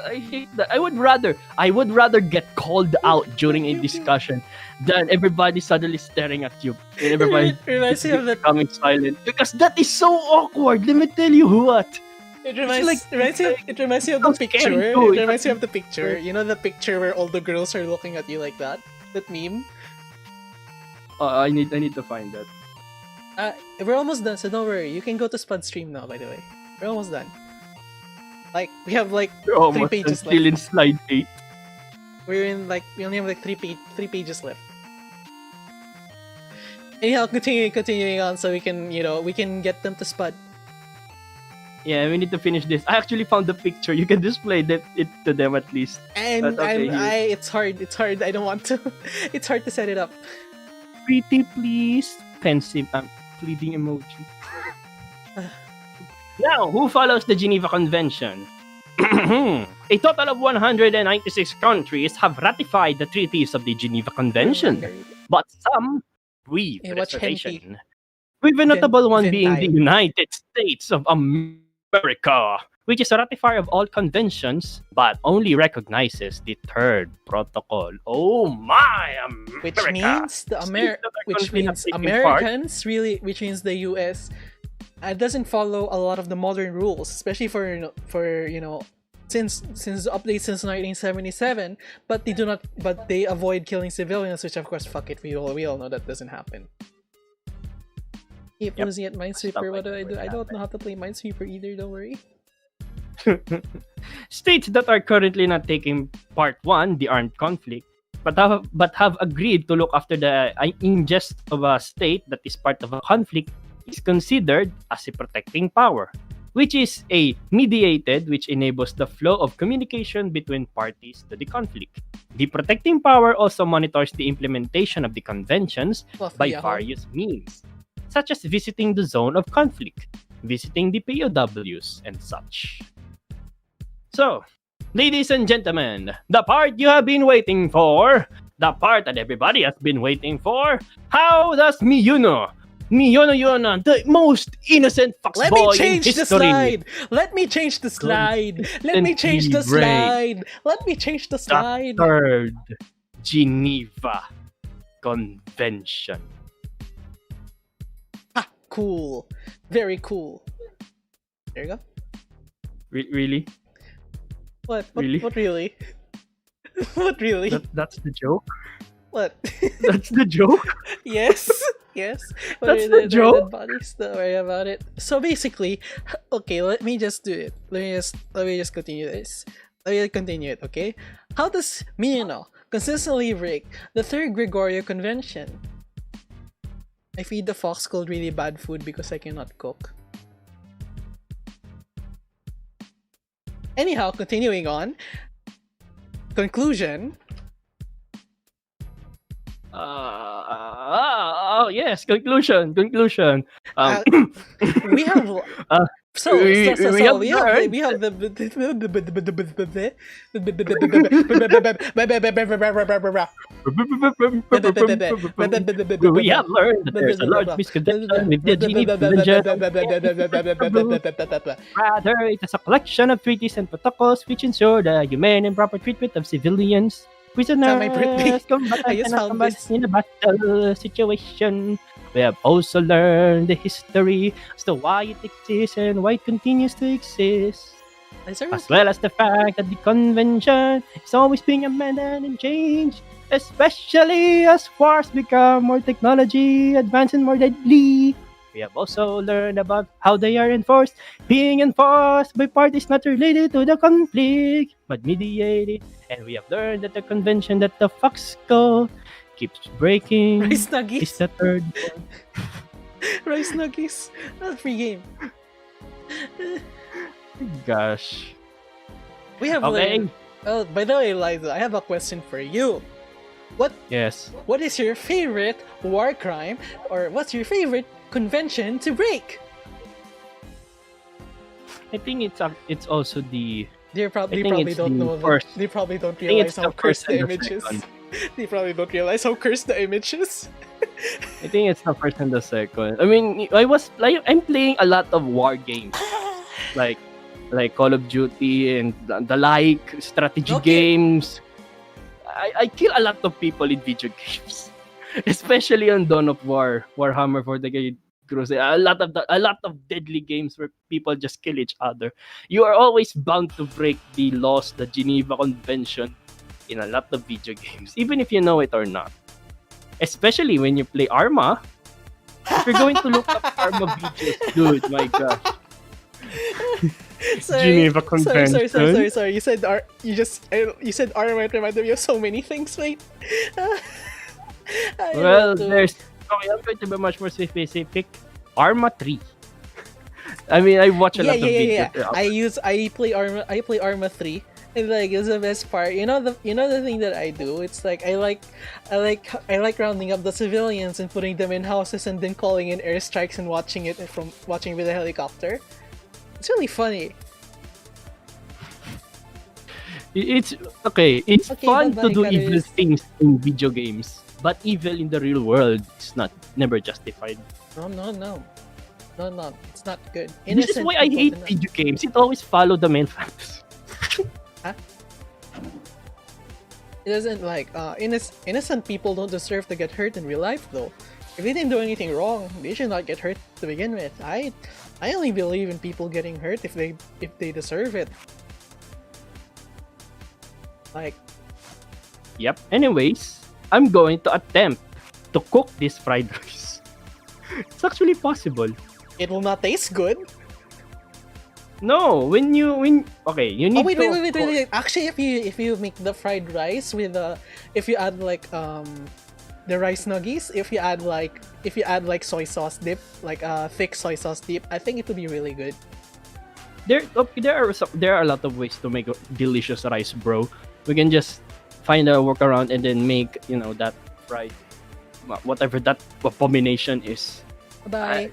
I hate that. I would rather get called out during a discussion than everybody suddenly staring at you and everybody becoming silent, because that is so awkward. Let me tell you what. It reminds me of the picture. It reminds me of the picture. You know the picture where all the girls are looking at you like that? That meme? I need to find that. We're almost done, so don't worry. You can go to Spud Stream now, by the way. We're almost done. Like, we have 3 pages left. Still in slide 8. We only have 3 pages left. Anyhow, continuing on so we can get them to Spud. Yeah, we need to finish this. I actually found the picture. You can display it to them at least. It's hard. I don't want to. It's hard to set it up. Pretty please. Pensive. Pleading emoji. Now, who follows the Geneva Convention? A total of 196 countries have ratified the treaties of the Geneva Convention, but some with reservation. With a notable one being the United States of America, which is a ratifier of all conventions, but only recognizes the third protocol. Oh my, America! Which means Americans, really, which means the US, doesn't follow a lot of the modern rules, especially for since updates since 1977, but they avoid killing civilians, which of course, fuck it, we all know that doesn't happen. Keep losing at Minesweeper. What do I do? I don't know how to play Minesweeper either. Don't worry. States that are currently not taking part 1, the armed conflict, but have agreed to look after the ingest of a state that is part of a conflict is considered as a protecting power, which is a mediated, which enables the flow of communication between parties to the conflict. The protecting power also monitors the implementation of the conventions by various means, such as visiting the zone of conflict, visiting the POWs, and such. So, ladies and gentlemen, the part you have been waiting for, the part that everybody has been waiting for, how does Miyuno, the most innocent fucksboy in history. Let me change the slide. Let me change the slide. Let me change the slide. The Third Geneva Convention. Ah, cool. Very cool. There you go. Really? What? Really? What really? What really? That's the joke? What? That's the joke? Yes. Yes. That's the joke? Bodies, don't worry about it. So basically, okay, let me just do it. Let me just continue this. Let me continue it, okay? How does Miyuno consistently break the Third Gregorio Convention? I feed the fox called really bad food because I cannot cook. Anyhow, continuing on. Conclusion. Yes, conclusion. We have we have the we have learned that there's a large misconception with the Geneva Convention. Rather, it is a collection of treaties and protocols which ensure the humane and proper treatment of civilians, prisoners, combatants in a battle situation. We have also learned the history as to why it exists and why it continues to exist, as well as the fact that the convention is always being amended and changed, especially as wars become more technology advanced and more deadly. We have also learned about how they are being enforced by parties not related to the conflict, but mediated. And we have learned that the convention that the Fox Code keeps breaking Rice Nuggies is the third one. Rice Nuggies. Free game. Gosh. We have learned. Oh, by the way, Liza, I have a question for you. What is your favorite war crime, or what's your favorite convention to break? I think it's also the. They probably don't know. They probably don't realize how cursed the image is. They probably don't realize how cursed the image is. I think it's the first and the second. I mean, I'm playing a lot of war games, like Call of Duty and the like strategy games. I kill a lot of people in video games, especially on Dawn of War, Warhammer 40K Crusade. A lot of deadly games where people just kill each other. You are always bound to break the laws, the Geneva Convention, in a lot of video games, even if you know it or not. Especially when you play Arma. If you're going to look up Arma videos, dude, my gosh. Geneva Convention. Sorry. You said Arma. It reminded me of so many things, mate. Well, I'm going to be much more specific. Arma 3. I mean, I watch a lot of videos. Yeah. I play Arma 3. And like, it's the best part. You know the thing that I do. It's like I like rounding up the civilians and putting them in houses and then calling in airstrikes and watching with a helicopter. It's really funny. It's okay. It's fun to do evil things in video games, but evil in the real world is never justified. No. It's not good. This is why I hate video games. It always follow the main fantasy. Huh? It doesn't innocent people don't deserve to get hurt in real life though. If they didn't do anything wrong, they should not get hurt to begin with. I only believe in people getting hurt if they deserve it. Like, Yep. Anyways, I'm going to attempt to cook this fried rice. It's actually possible. it will not taste good. No, okay, you need Oh wait, to wait. Actually, if you make the fried rice with if you add like the rice nuggies, if you add like soy sauce dip, like thick soy sauce dip, I think it would be really good. There are a lot of ways to make a delicious rice, bro. We can just find a workaround and then make that fried whatever that abomination is. Bye.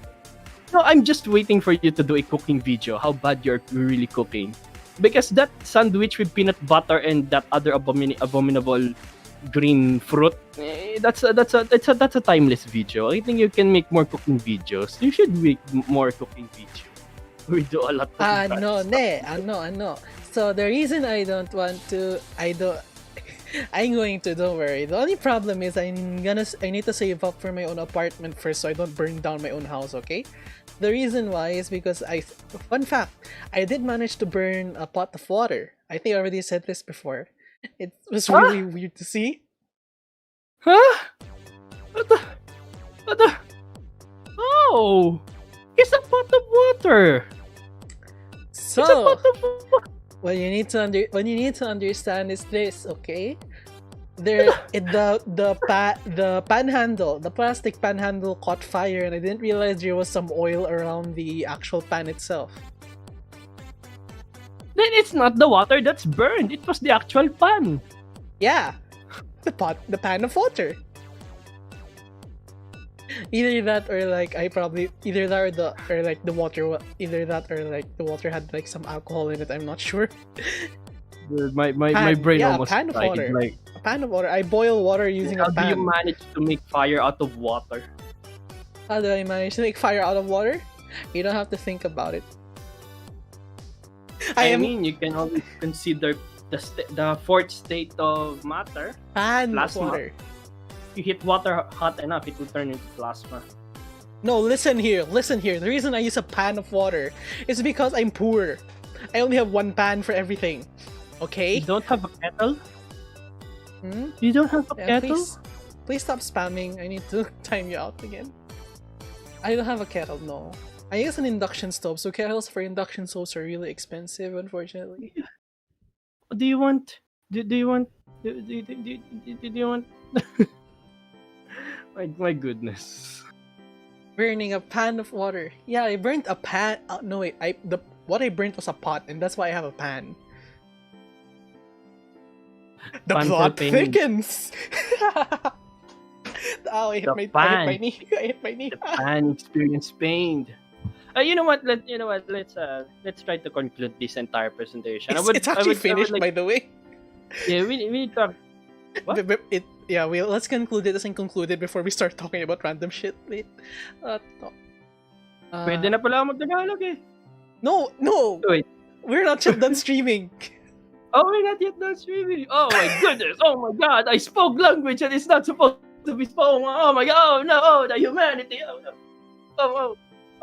No, I'm just waiting for you to do a cooking video. How bad you're really cooking, because that sandwich with peanut butter and that other abominable green fruit. That's a timeless video. I think you can make more cooking videos. You should make more cooking videos. We do a lot of that. No. So the reason I'm going to, don't worry. The only problem is I need to save up for my own apartment first so I don't burn down my own house, okay? The reason why is because fun fact, I did manage to burn a pot of water. I think I already said this before. It was really weird to see. Huh? What the? Oh! It's a pot of water! So, It's a pot of water! what you need to understand is this, okay? The panhandle, the plastic panhandle caught fire, and I didn't realize there was some oil around the actual pan itself. Then it's not the water that's burned. It was the actual pan. Yeah, the pan of water. Either that or like the water had like some alcohol in it. I'm not sure. My brain almost pan of died. water. Like, A pan of water. I boil water using how a do pan. you manage to make fire out of water? How do I manage to make fire out of water? You don't have to think about it. I mean, you can always consider the fourth state of matter. pan of plasma. water. You hit water hot enough, it will turn into plasma. No, listen here. The reason I use a pan of water is because I'm poor. I only have one pan for everything. Okay? You don't have a kettle? Hmm? You don't have a Yeah, kettle? please stop spamming. I need to time you out again. I don't have a kettle, no. I use an induction stove, so kettles for induction stoves are really expensive, unfortunately. Do you want? Do you want? Do you want? My goodness. Burning a pan of water. Yeah, I burnt a pan. No wait, what I burnt was a pot, and that's why I have a pan. The Pan for plot pain. thickens. Oh, I hit The my knee. I hit my knee. The pan experience pain. You know what? Let's try to conclude this entire presentation. It's actually finished, by the way. Yeah, we need to. What? Let's conclude it as concluded before we start talking about random shit. Wait. Pwede na pala ako mag-Tagalog eh. No! Wait. We're not yet done streaming. Oh, we're not yet done streaming. Oh my goodness. Oh my god. I spoke language that is not supposed to be spoken. Oh my god. Oh no. Oh, the humanity. Oh no.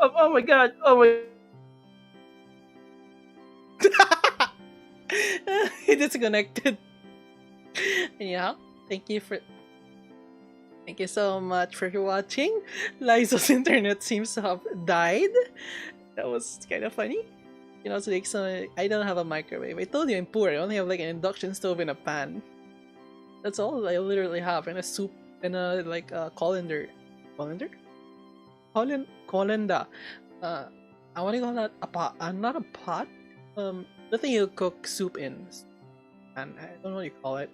Oh my god. Oh my. It disconnected. Yeah. Thank you so much for watching. Liza's internet seems to have died. That was kind of funny. You know, I don't have a microwave. I told you I'm poor. I only have like an induction stove and a pan. That's all I literally have, and a soup and a colander. Colander? Colenda. I want to call that a pot. Not a pot. The thing you cook soup in. And I don't know what you call it.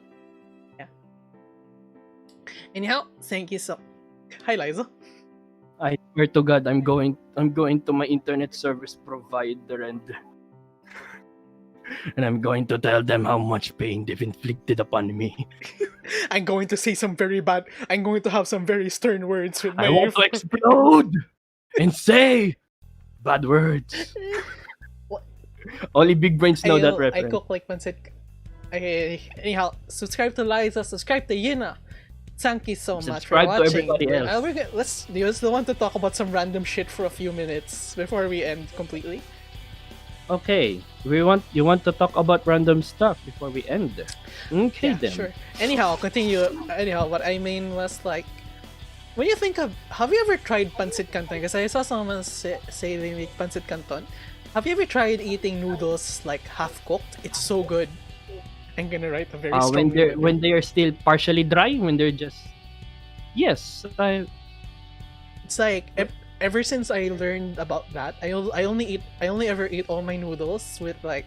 Yeah. Anyhow, thank you so. Hi, Liza. I swear to God, I'm going to my internet service provider and I'm going to tell them how much pain they've inflicted upon me. I'm going to say some very bad. I'm going to have some very stern words with my. I want to explode and say bad words. What? Only big brains know that I reference. cook like pancit. Anyhow, subscribe to Liza. Subscribe to Yuna. Thank you so much for Subscribe to watching. everybody else. Let's want to talk about some random shit for a few minutes before we end completely. Okay, you want to talk about random stuff before we end? Okay Yeah, then. sure. Anyhow, continue. Anyhow, what I mean was like, when you think of, have you ever tried pancit canton? Because I saw someone say they make pancit canton. Have you ever tried eating noodles like half cooked? It's so good. I'm gonna write a very strong When they are still partially dry, when they're just yes, It's like ever since I learned about that, I only ever eat all my noodles with like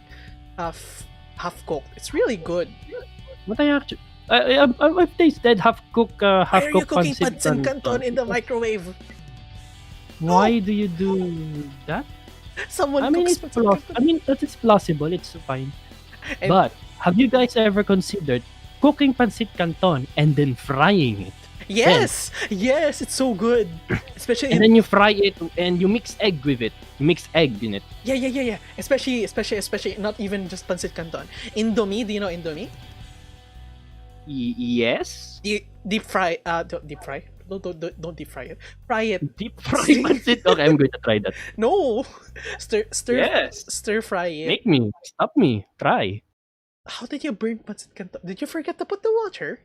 half cooked. It's really good. what I actually I've tasted half cooked Why are you cooking pancit pancit canton in the microwave? Why do you do that? Someone I mean, cooks pancit canton. that is plausible. It's fine. And- But have you guys ever considered cooking pancit canton and then frying it? Yes, yes, it's so good. Especially And then you fry it and you mix egg with it. You mix egg in it. yeah. Especially not even just pancit canton. Indomie, do you know Indomie? Yes. Deep fry. Don't deep fry. Don't deep fry it. Fry it. Deep fry pancit. Okay, I'm going to try that. No, Yes. stir fry it. Make me. Stop me. Try. How did you burn pancit canton? Did you forget to put the water?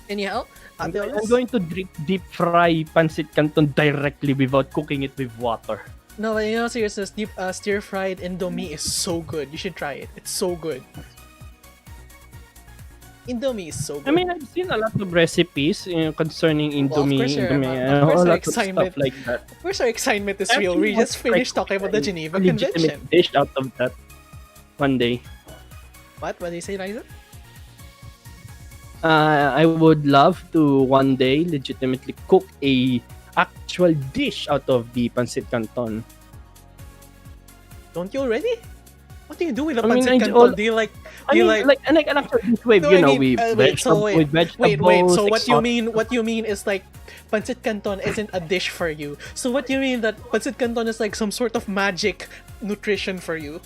Anyhow, I'm going to deep fry pancit canton directly without cooking it with water. No, but you know, seriously, deep stir fried Indomie is so good. You should try it. It's so good. Indomie is so good. I mean, I've seen a lot of recipes concerning Indomie, course, Indomie, of course, a our lot of excitement- stuff like that. Of course, our excitement is real. Actually, We just what's finished like talking about the Geneva legitimate Convention. dish out of that one day. What? What did you say, Liza? I would love to one day legitimately cook a actual dish out of the pancit canton. Don't you already? What do you do with the I mean, pancit I canton? all- Do you like? I Do you mean, like an actual dish with No, you I know mean, with wait, so wait, with vegetables. wait. So what you exotic- mean? What you mean is like pancit canton isn't a dish for you. So what you mean that pancit canton is like some sort of magic nutrition for you?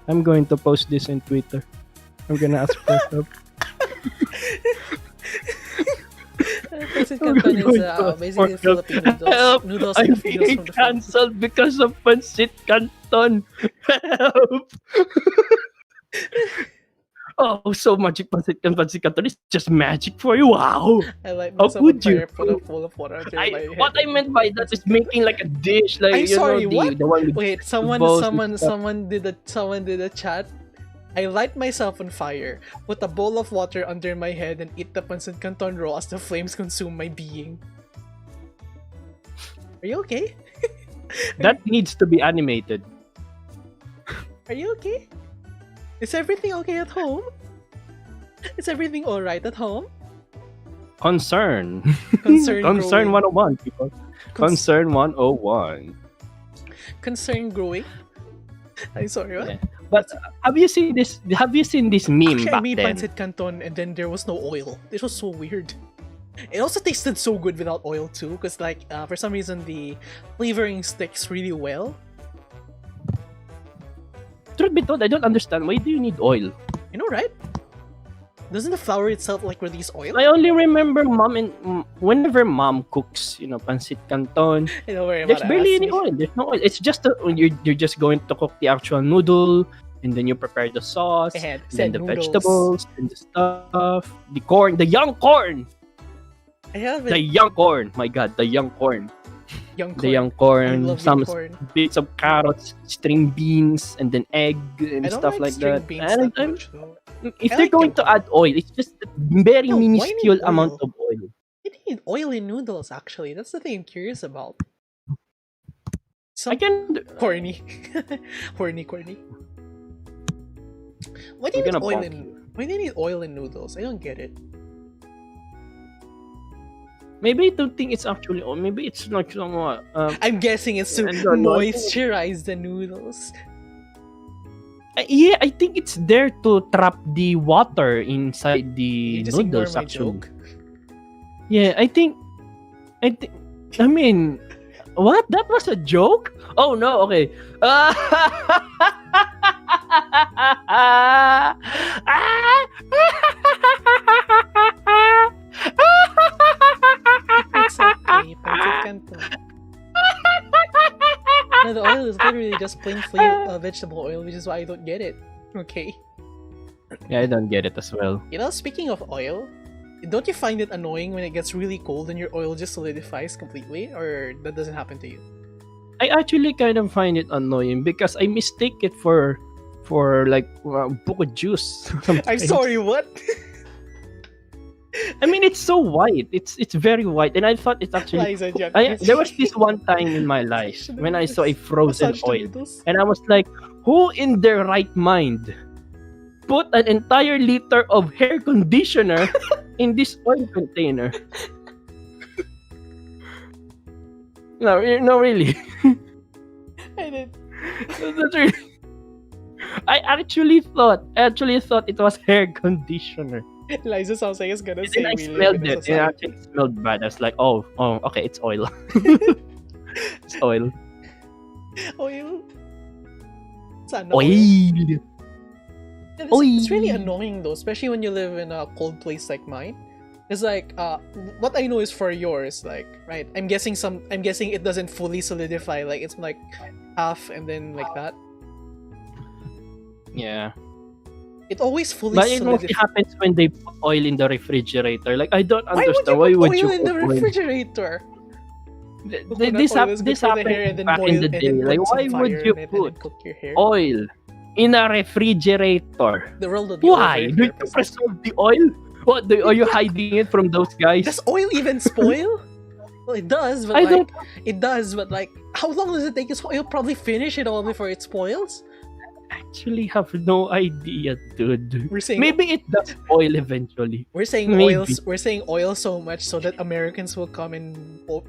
I'm going to post this in Twitter. I'm gonna ask for help. Pancit canton is basically Philippine noodles. Help! Noodles I'm and being noodles from the Philippines. cancelled because of pancit canton. Help! Oh, so magic pancit canton is just magic for you. Wow! I like How myself on could you? fire, put a full of water under my head. What I meant by that is making like a dish, like I'm you sorry, know, what? the one with Wait, someone balls and stuff. did a chat. I light myself on fire, put a bowl of water under my head, and eat the pancit canton raw as the flames consume my being. Are you okay? That needs to be animated. Are you okay? Is everything okay at home? Is everything alright at home? Concern. Concern Concern growing. 101, people. Concern 101. Concern growing. I'm sorry, what? Yeah. But have you seen this? Have you seen this meme Actually, I back made then? pancit canton and then there was no oil. This was so weird. It also tasted so good without oil too, because like for some reason the flavoring sticks really well. Truth be told, I don't understand. Why do you need oil? You know, right? Doesn't the flour itself like release oil? I only remember whenever mom cooks, pancit canton. Don't worry There's about barely it. any oil. There's no oil. It's just you're just going to cook the actual noodle, and then you prepare the sauce, Ahead, then said the noodles. vegetables, and the stuff, the corn, the young corn, I have the it. young corn. My God, the young corn, Young corn. the young I corn, love some young corn. bits of carrots, string beans, and then egg and I don't stuff like like string that. beans And that much though. if I they're like going young to add oil, it's just a very No, why need minuscule amount oil? of oil. You need oil in noodles actually. That's the thing I'm curious about. I can. Corny. Corny. Why do you I'm need gonna oil bonk in why do you need oil in noodles? I don't get it. Maybe I don't think it's actually oil. Maybe it's like somewhat. I'm guessing it's to I don't know. moisturize the noodles. Yeah, I think it's there to trap the water inside the You just ignore noodles. my Actually, joke. yeah, I think. I mean, what? That was a joke? Oh no. Okay. It's okay. Pancit No, the oil is literally just plain vegetable oil, which is why I don't get it. Okay. Yeah, I don't get it as well. You know, speaking of oil, don't you find it annoying when it gets really cold and your oil just solidifies completely? Or that doesn't happen to you? I actually kind of find it annoying because I mistake it for like buko juice. I'm sometimes. sorry, what? I mean, it's so white. It's very white, and I thought it's actually. Liza, Jack, There was this one time in my life when I saw a frozen Massage oil, noodles. and I was like, "Who in their right mind put an entire liter of hair conditioner in this oil container?" No, really. I did. That's really. I actually thought it was hair conditioner. Liza sounds like it's gonna And say then I we live smelled in a it. It society. actually smelled bad. I was like, oh, okay, it's oil. It's oil. Oil? It's not Oil. Yeah, it's really Oil. annoying though, especially when you live in a cold place like mine. It's like, what I know is for yours, like, right? I'm guessing it doesn't fully solidify, like it's like half and then like that. Yeah. It always fully But it mostly solidifies. happens when they put oil in the refrigerator. Like, I don't Why would understand. you Why put would oil you in the put oil? refrigerator? Coconut This oil is good for the hair, and happened then back boil in the and day. then Like, put some why would fire you in it and then put cook your hair. oil in a refrigerator? The world would be Why? over Do if you you're preserve the oil? What? Are you hiding it from those guys? Does oil even spoil? Well, it does, but I like don't- it does, but like, how long does it take? You'll probably finish it all before it spoils. Actually have no idea, dude. We're saying Maybe it does spoil eventually. We're saying Maybe. We're saying oil so much so that Americans will come and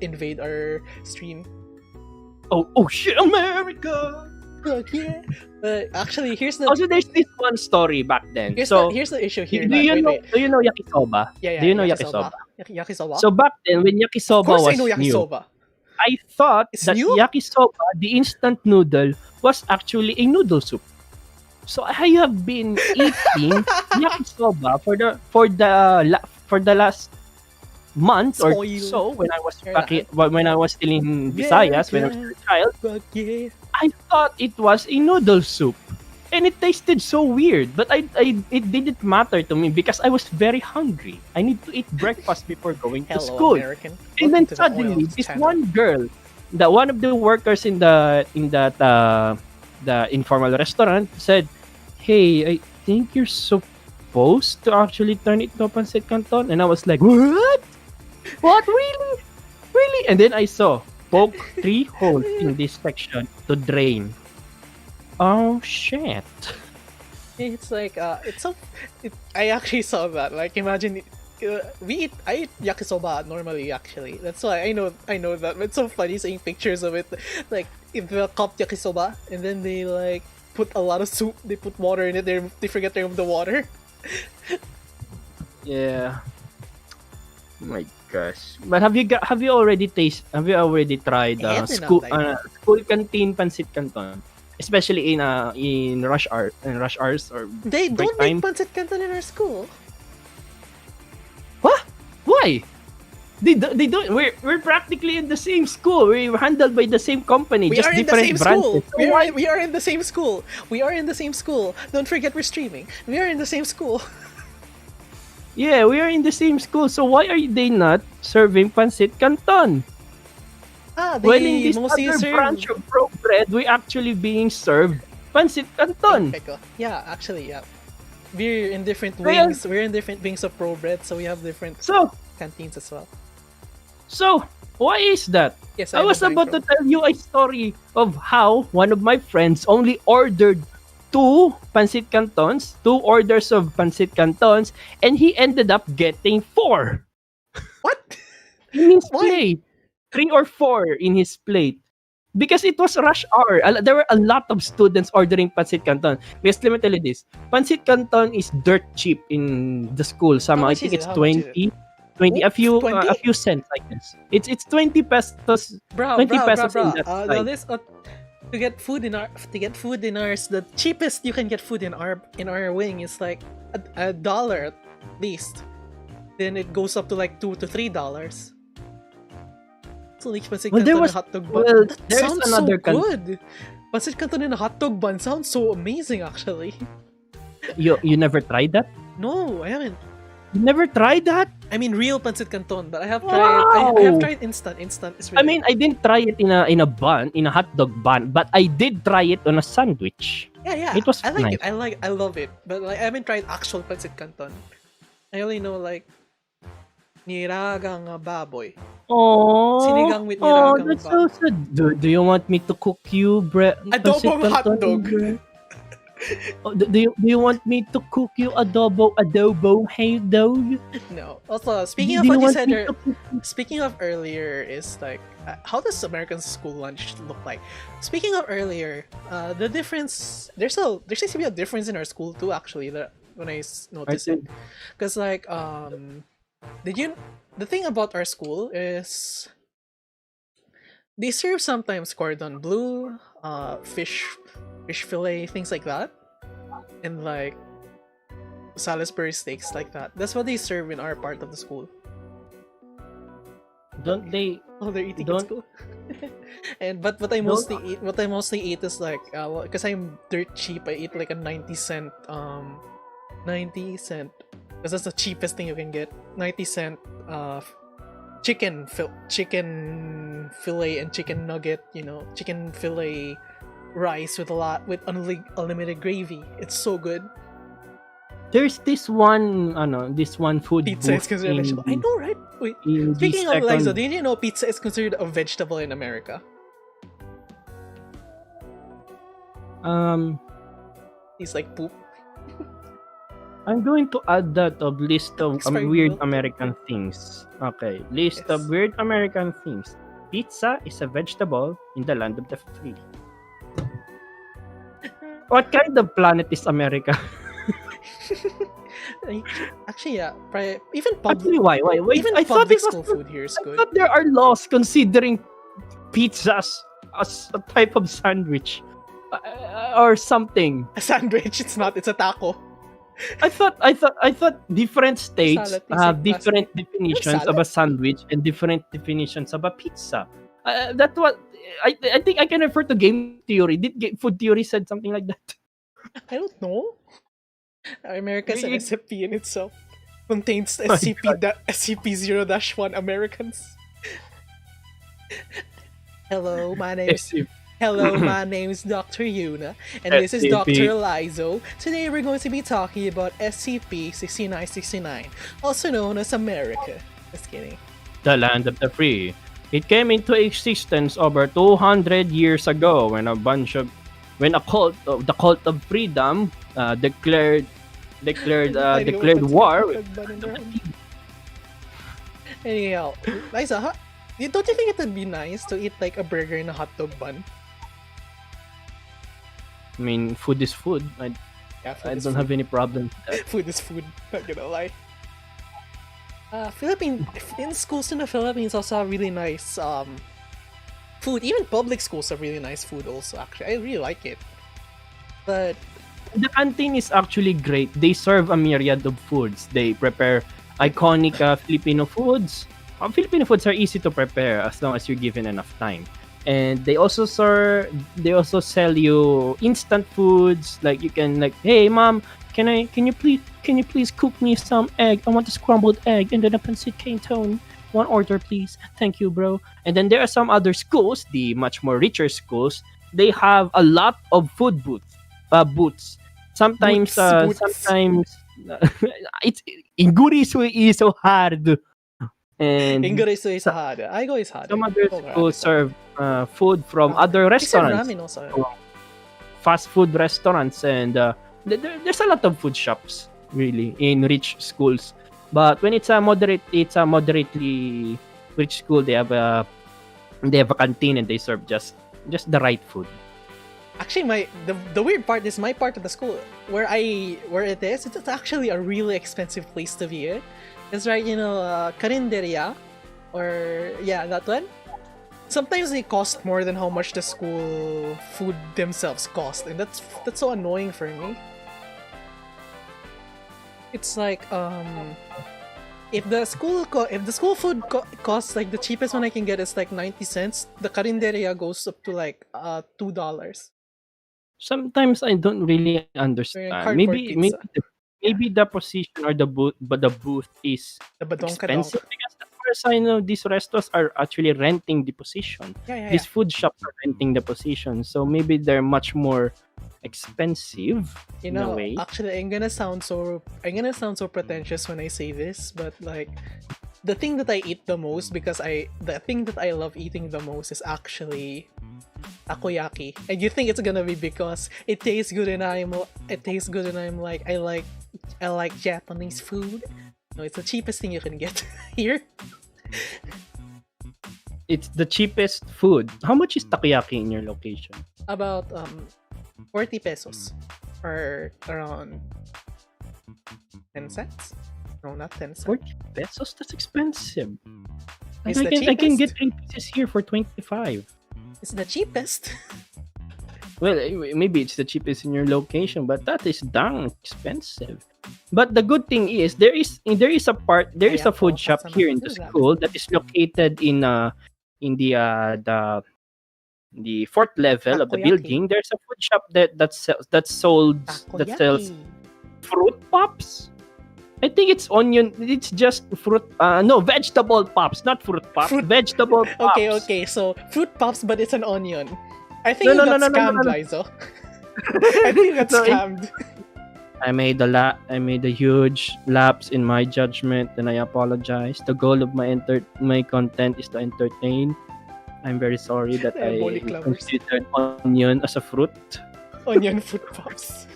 invade our stream. Oh shit, America! Look, yeah. But actually, here's the Also, there's this one story back then. here's So, the issue here. do you Wait, know wait. do you know yakisoba? Yeah, Do you know yakisoba? Yakisoba. So back then, when of yakisoba course was I know new, yakisoba. I thought It's that new? yakisoba, the instant noodle, was actually a noodle soup. So I have been eating yakisoba for the last month or Spoil. so when I was You're back like- when I was still in Visayas when I was Yeah. a child. But yeah. I thought it was a noodle soup. And it tasted so weird, but it didn't matter to me because I was very hungry. I need to eat breakfast before going to Hello, school. American. And then Welcome to the suddenly, oil this channel. one girl, one of the workers in the informal restaurant said, "Hey, I think you're supposed to actually turn it to a pancit canton." And I was like, "What? What? Really? Really?" And then I saw poke 3 holes in this section to drain. Oh shit! It's like I actually saw that. Like, imagine I eat yakisoba normally. Actually, that's why I know that. But it's so funny seeing pictures of it, like in the cup yakisoba, and then they like put a lot of soup. They put water in it. They forget to remove the water. Yeah. My gosh! But have you already tried Every school now and school canteen pancit canton? Especially in rush hours or They break don't make time. pancit canton in our school. What? Why? They don't. We're practically in the same school. We're handled by the same company, We just are in the different same branches. school. We are in the same school. We are in the same school. Don't forget we're streaming. We are in the same school. Yeah, we are in the same school. So why are they not serving pancit canton? They Well, in this mostly other serve branch of Pro Bread, we actually being served pancit canton. Pickle. Yeah, actually, yeah. We're in different Kaya- wings. We're in different wings of Pro Bread, so we have different So, canteens as well. why is that? Yes, I was about to tell you a story of how one of my friends only ordered 2 pancit cantons, 2 orders of pancit cantons, and he ended up getting 4 What? in his Why? plate. 3 or 4 in his plate. Because it was rush hour. There were a lot of students ordering pancit canton. Because let me tell you this, pancit canton is dirt cheap in the school. Somehow, I much think is it? it's How much is 20, a few 20? cents, I guess. It's 20 pesos. Bro, 20 pesos in that Now side. this to get food in ours, the cheapest you can get food in our wing is like a dollar at least. Then it goes up to like $2 to $3. So like pancit Well, there canton was- and hotdog bun. well, That there's sounds so another good. Pancit canton and a hotdog bun sounds so amazing, actually. You never tried that? No, I haven't. You never tried that? I mean, real pancit canton, but I have tried. I have Wow. tried instant. Instant is I really. mean, I didn't try it in a bun, in a hot dog bun, but I did try it on a sandwich. yeah. it was I like nice. it. I love it. But like, I haven't tried actual pancit canton. I only know like niragang baboy. Oh, Sinigang with nilagang that's ba- so sad. Do you want me to cook you Adobong hotdog. Do you want me to cook you adobo hot dog? No. Also, speaking Do of you what you want said, me to cook you- speaking of earlier, is like, how does American school lunch look like? Speaking of earlier, the difference there seems to be a difference in our school too. Actually, that when I noticed it, because like the thing about our school is they serve sometimes cordon bleu, fish fillet, things like that, and like Salisbury steaks like that. That's what they serve in our part of the school. Don't they? Oh, they're eating Don't- at school. And but what I mostly eat is like because I'm dirt cheap. I eat like a 90 cent because that's the cheapest thing you can get. 90 cent chicken fillet and chicken nugget. Chicken fillet rice with unlimited gravy. It's so good. There's this one food Pizza is booth considered a in vegetable. I know, right? Wait. in the Speaking of Liza, second- did you know pizza is considered a vegetable in America? It's like poop. I'm going to add that of list of Expired weird milk. American things. Okay, list Yes. of weird American things. Pizza is a vegetable in the land of the free. What kind of planet is America? Actually, yeah. Even public, Actually, why? even I thought public it was- school food here is I good. thought there are laws considering pizzas as a type of sandwich or something. A sandwich, it's not. It's a taco. I thought different states Salad, it's have like different definitions of a sandwich and different definitions of a pizza. That's what I think I can refer to game theory. Food theory said something like that? I don't know. America's an You- SCP in itself. Contains My SCP-0-1 Americans. Hello, my name's Dr. Yuna, and this is SCP. Dr. Lyzo. Today we're going to be talking about SCP-6969, also known as America. Just kidding. The land of the free. It came into existence over 200 years ago when the cult of freedom declared war. Anyhow, Liza, don't you think it would be nice to eat like a burger in a hot dog bun? I mean, food is food. Yeah, food I is don't food. have any problem with that. Food is food, not gonna lie. In schools in the Philippines also have really nice food. Even public schools have really nice food also, actually. I really like it. But The canteen is actually great. They serve a myriad of foods. They prepare iconic Filipino foods. Filipino foods are easy to prepare as long as you're given enough time. And they also sell you instant foods. Like you can hey mom, can you please cook me some egg? I want a scrambled egg and then a pancit canton. One order please. Thank you, bro. And then there are some other schools, the much more richer schools. They have a lot of food booths. Sometimes Boots. it's Ingurisu is so hard. And English is hard. I go is hard. some other schools serve food from other They serve restaurants, ramen also. fast food restaurants, and there's a lot of food shops really in rich schools. But when it's a moderately rich school, they have a canteen and they serve just the right food. Actually, the weird part is my part of the school where it is. It's actually a really expensive place to be in. It's right, Carinderia, or yeah, that one. Sometimes they cost more than how much the school food themselves cost, and that's so annoying for me. It's like if the school food costs like the cheapest one I can get is like 90 cents, the carinderia goes up to like $2. Sometimes I don't really For a understand. cardboard pizza. Maybe the position or the booth is The badonka expensive, because as far as I know, these restaurants are actually renting the position. Yeah. These food shops are renting the position, so maybe they're much more expensive You in a know, way. actually, I'm gonna sound so pretentious when I say this, but like, the thing that I eat the most, the thing that I love eating the most is actually takoyaki. And you think it's gonna be because it tastes good and I'm like, I like Japanese food. No, it's the cheapest thing you can get here. It's the cheapest food. How much is takoyaki in your location? About 40 pesos, or around 10 cents. No, not 10 cents. 40 pesos? That's expensive. It's I the can get cheapest. 3 pieces here for 25. It's the cheapest. Well, maybe it's the cheapest in your location, but that is damn expensive. But the good thing is there is a Kaya food po, shop kasama here in ko the lang. school that is located in the fourth level of the Takoyaki. building. There's a food shop that sells Takoyaki. fruit pops. I think it's onion. It's just fruit. No, vegetable pops, not fruit pops. Vegetable pops. Okay. So fruit puffs, but it's an onion. I think No, you no, got no, no, scammed, no. Lizo. I think you got No, scammed. I made a huge lapse in my judgment, and I apologize. The goal of my content is to entertain. I'm very sorry that I Diabolic lovers. considered onion as a fruit. Onion fruit puffs.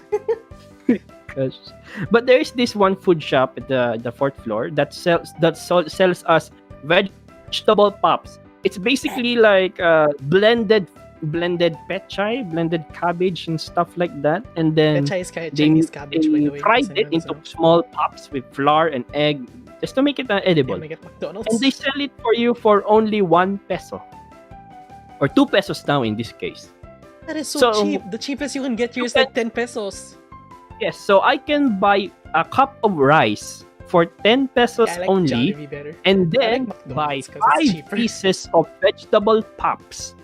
But there is this one food shop at the fourth floor that sells us vegetable pops. It's basically like blended pechay, blended cabbage and stuff like that, and then Pechay is Chinese cabbage, by the way. fried it into small pops with flour and egg just to make it edible. Make it McDonald's. And they sell it for you for only 1 peso. Or 2 pesos now in this case. That is so cheap. The cheapest you can get here is like 10 pesos. Yes, so I can buy a cup of rice for 10 pesos I like only, Jollibee better. and I then like buy McDonald's 'cause it's 5 cheaper. pieces of vegetable pops.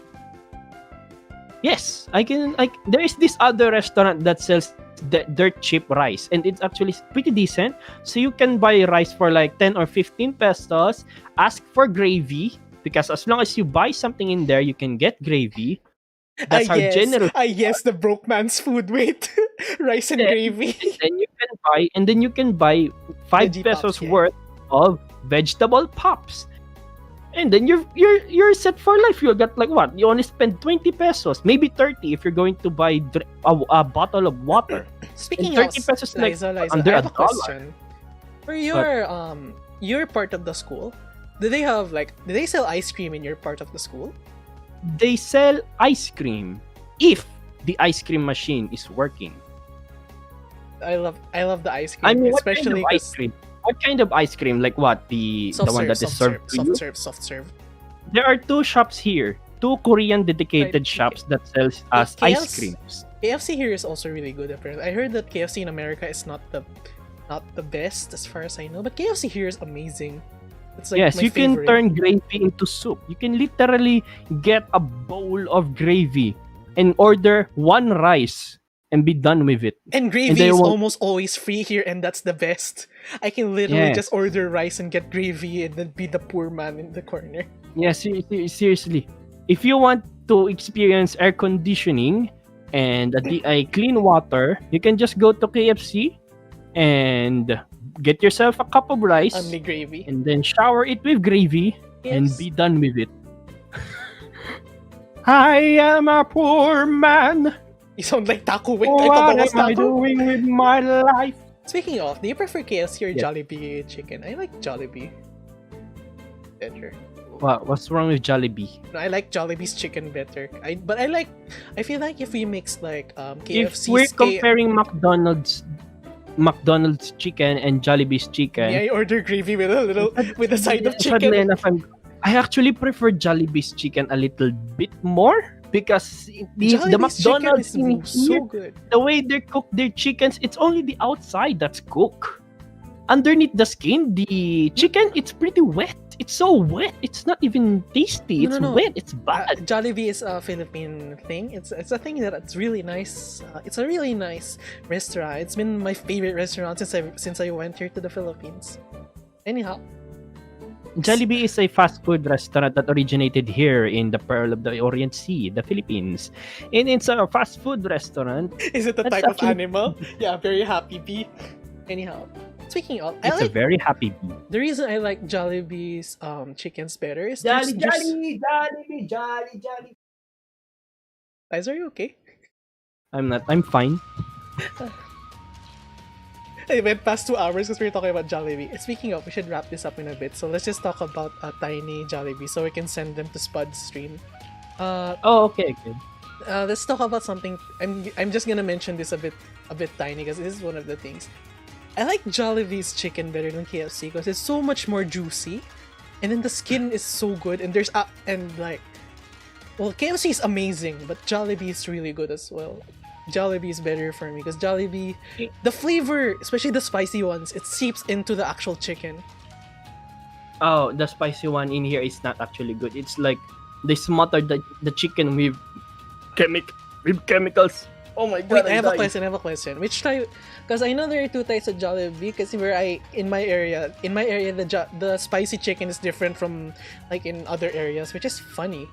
Yes, there is this other restaurant that sells dirt cheap rice, and it's actually pretty decent. So you can buy rice for like 10 or 15 pesos. Ask for gravy, because as long as you buy something in there, you can get gravy. That's how generous. Yes, the broke man's food. Wait, rice and gravy. And then you can buy 5 Veggie pesos pops, yeah. worth of vegetable pops. And then you're set for life. You got like what? You only spend 20 pesos, maybe 30 if you're going to buy a bottle of water. Speaking And of 30 pesos like Liza, under I have a a dollar. question. For your part of the school, do they sell ice cream in your part of the school? They sell ice cream if the ice cream machine is working. I love the ice cream, I mean, what especially kind of ice cream? What kind of ice cream? Like what? The one that is served to you? Soft serve. There are 2 shops here. 2 Korean dedicated Right. shops that sells us KFC ice creams. KFC here is also really good. Apparently, I heard that KFC in America is not the best as far as I know, but KFC here is amazing. It's like Yes, my you can favorite. turn gravy into soup. You can literally get a bowl of gravy and order 1 rice and be done with it. And gravy they is won't- almost always free here, and that's the best. I can literally Yes. just order rice and get gravy and then be the poor man in the corner. Yeah, seriously. If you want to experience air conditioning and a clean water, you can just go to KFC and get yourself a cup of rice Only gravy. and then shower it with gravy and Yes. be done with it. I am a poor man. You sound like Taco. Wait, I What thought that was am I Taco. doing with my life? Speaking of, do you prefer KFC or Yes. Jollibee chicken? I like Jollibee better. What's wrong with Jollibee? No, I like Jollibee's chicken better. I feel like if we mix like If KFC's we're comparing McDonald's chicken and Jollibee's chicken, I order gravy with a side of sadly chicken. enough, I actually prefer Jollibee's chicken a little bit more, because the Jollibee's chicken McDonald's in is so here, good. the way they cook their chickens, it's only the outside that's cooked. underneath the skin, the chicken, it's pretty wet. It's so wet. It's not even tasty. No, It's no, no. wet. It's bad. Jollibee is a Philippine thing. It's a thing it's really nice. It's a really nice restaurant. It's been my favorite restaurant since I went here to the Philippines. Anyhow, Jollibee is a fast food restaurant that originated here in the Pearl of the Orient Sea, the Philippines. And it's a fast food restaurant. is it a That's type of actually- animal? Yeah, very happy bee. Anyhow, speaking of, I It's a like very happy bee. the reason I like Jollibee's chickens better is Jolly. Guys, are you okay? I'm not. I'm fine. It went past 2 hours because we were talking about Jollibee. Speaking of, we should wrap this up in a bit. So let's just talk about tiny Jollibee so we can send them to Spud's stream. Oh, okay. Let's talk about something. I'm just gonna mention this a bit tiny because this is one of the things. I like Jollibee's chicken better than KFC because it's so much more juicy, and then the skin is so good. And there's well, KFC is amazing, but Jollibee is really good as well. Jollibee is better for me because Jollibee, the flavor, especially the spicy ones, it seeps into the actual chicken. Oh, the spicy one in here is not actually good. It's like they smothered the chicken with chemicals. Oh my god! Wait, I have a question. Which type? Because I know there are 2 types of Jollibee. Because in my area, the spicy chicken is different from like in other areas, which is funny.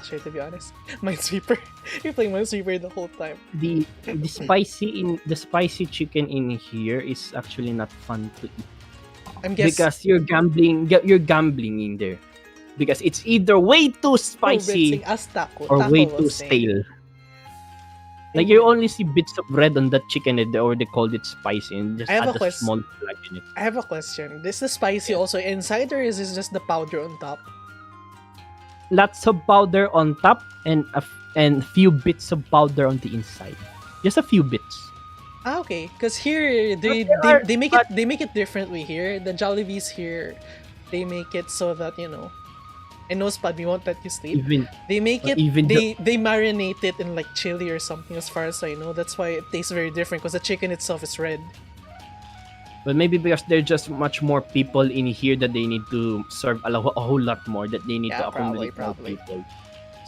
Sure, to be honest, Minesweeper. You're playing Minesweeper the whole time. The spicy chicken in here is actually not fun to eat I'm guessing because you're gambling in there because it's either way too spicy or way too stale. Like you only see bits of red on that chicken or they called it spicy and just I have add a a question. small flag in it. I have a question. Is the spicy also inside or is this just the powder on top? Lots of powder on top and few bits of powder on the inside. Just a few bits. Okay. Because here they make it differently here. The Jollibees here, they make it so that I know Spud, we won't let you sleep. They make it. They marinate it in like chili or something. As far as I know, that's why it tastes very different. Because the chicken itself is red. But maybe because there's just much more people in here that they need to serve a whole lot more that they need to accommodate more people.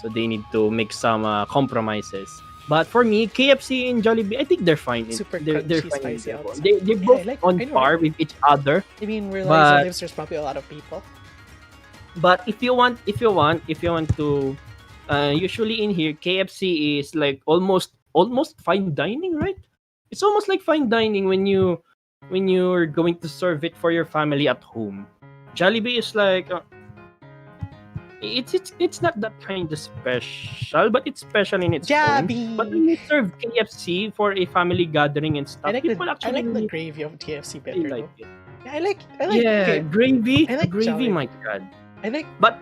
So they need to make some compromises. But for me, KFC and Jollibee, I think they're fine. They're fine. Spicy They're both on par with each other. I mean, where Liza lives, there's probably a lot of people. But if you want to, usually in here, KFC is like almost fine dining, right? It's almost like fine dining when you're going to serve it for your family at home. Jollibee is like it's not that kind of special, but it's special in its own. But when you serve KFC for a family gathering and stuff, I like people the gravy of KFC better. like it. I like gravy. I like gravy, Jollibee. my god. I like. But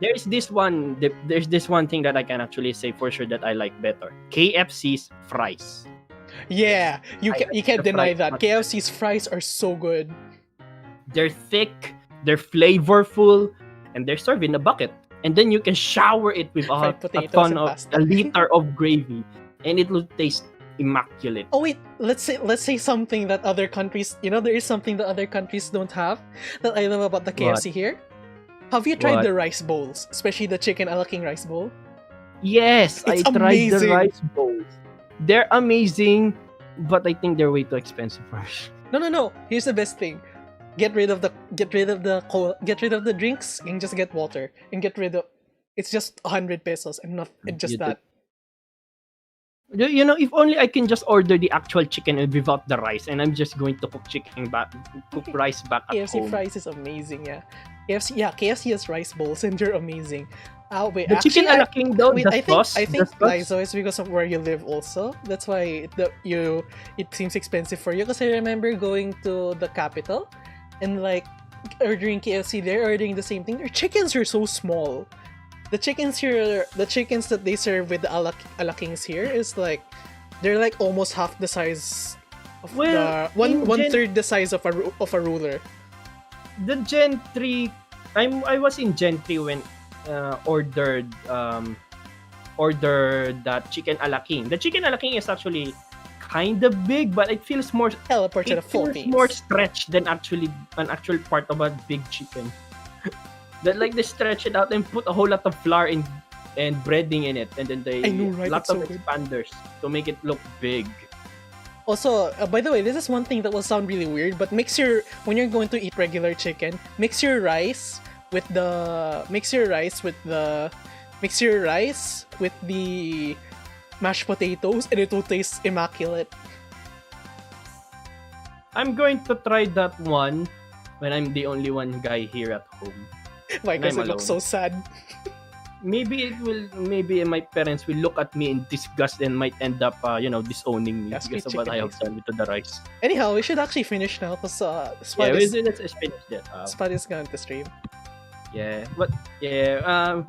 there's this one thing that I can actually say for sure that I like better. KFC's fries. Yeah, you can't the deny fries that. much KFC's fries are so good. They're thick, they're flavorful, and they're served in a bucket. And then you can shower it with a liter of gravy, and it will taste immaculate. Oh wait, let's say something that other countries, there is something that other countries don't have that I love about the KFC here. Have you tried the rice bowls, especially the chicken a la king rice bowl? Yes, It's I tried the amazing. rice bowls. They're amazing, but I think they're way too expensive for us. No. Here's the best thing. Get rid of the drinks and just get water and get rid of. It's just 100 pesos and not just that. If only I can just order the actual chicken without the rice, and I'm just going to cook rice back at KFC home. fries is amazing, yeah. KFC has rice bowls and they're amazing. Wait, The chicken a la king though, wait, the I sauce. think Lizo is because of where you live also. That's why it seems expensive for you. Because I remember going to the capital and like ordering KFC there, ordering the same thing. Their chickens are so small. The chickens that they serve with the a la kings here is like they're like almost half the size of one third the size of a ruler. The Gen 3, I was in Gen 3 when ordered that chicken a la king. The chicken a la king is actually kind of big, but it feels more Teleport to the it feels Philippines. more stretched than actually an actual part of a big chicken. That like they stretch it out and put a whole lot of flour and breading in it, and then they I know, right? lots It's of so good. expanders to make it look big. Also, by the way, this is one thing that will sound really weird, but when you're going to eat regular chicken, mix your rice with the mashed potatoes, and it will taste immaculate. I'm going to try that one when I'm the only one guy here at home. Why? Because I'm it looks so sad. Maybe my parents will look at me in disgust and might end up disowning me Yeah, sweet because of what I chicken have done to the rice. Anyhow, we should actually finish now because Yeah, let's finish that. Spud is going to stream. Yeah, but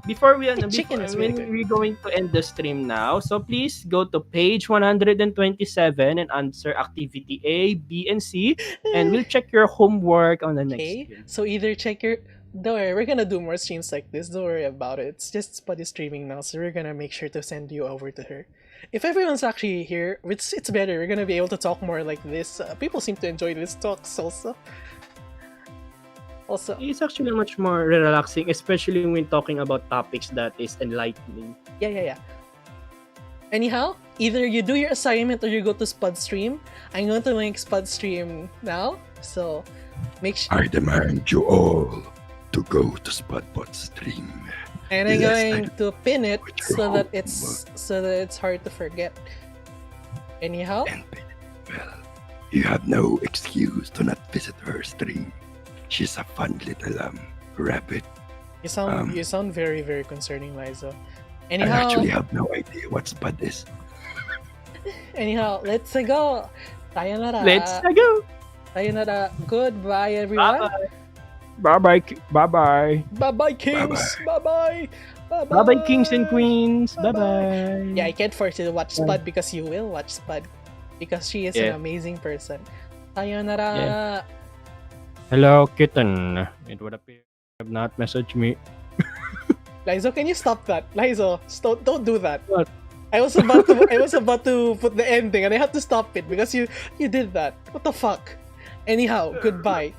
before Chicken is really good. we're going to end the stream now, so please go to page 127 and answer activity A, B, and C, and we'll check your homework on the next Okay, stream. so either check your. Don't worry, we're gonna do more streams like this. Don't worry about it. It's just Spud is streaming now, so we're gonna make sure to send you over to her. If everyone's actually here, it's better. We're gonna be able to talk more like this. People seem to enjoy this talks also. Also, It's actually much more relaxing, especially when talking about topics that is enlightening. yeah. Anyhow, either you do your assignment or you go to Spud stream. I'm going to link Spud stream now, so make sure. I demand you all to go to Spudbot stream. And I'm Yes, going to pin it With your so that homework. it's hard to forget. Anyhow, And well, you have no excuse to not visit her stream. She's a fun little rabbit. you sound Um, very very concerning, Liza. I Anyhow, actually have no idea what Spud is. let's go. Sayonara. Let's go. Sayonara. Goodbye, everyone. Bye bye. Bye bye, kings. Bye bye. Bye Bye bye, kings and queens. Bye Bye-bye. bye. Yeah, I can't force you to watch Spud because you will watch Spud because she is an Yeah. amazing person. Sayonara. Yeah. Hello, kitten. It would appear you have not messaged me. Lizo, can you stop that? Lizo, don't do that. What? I was about to put the ending and I had to stop it because you did that. What the fuck? Anyhow, goodbye.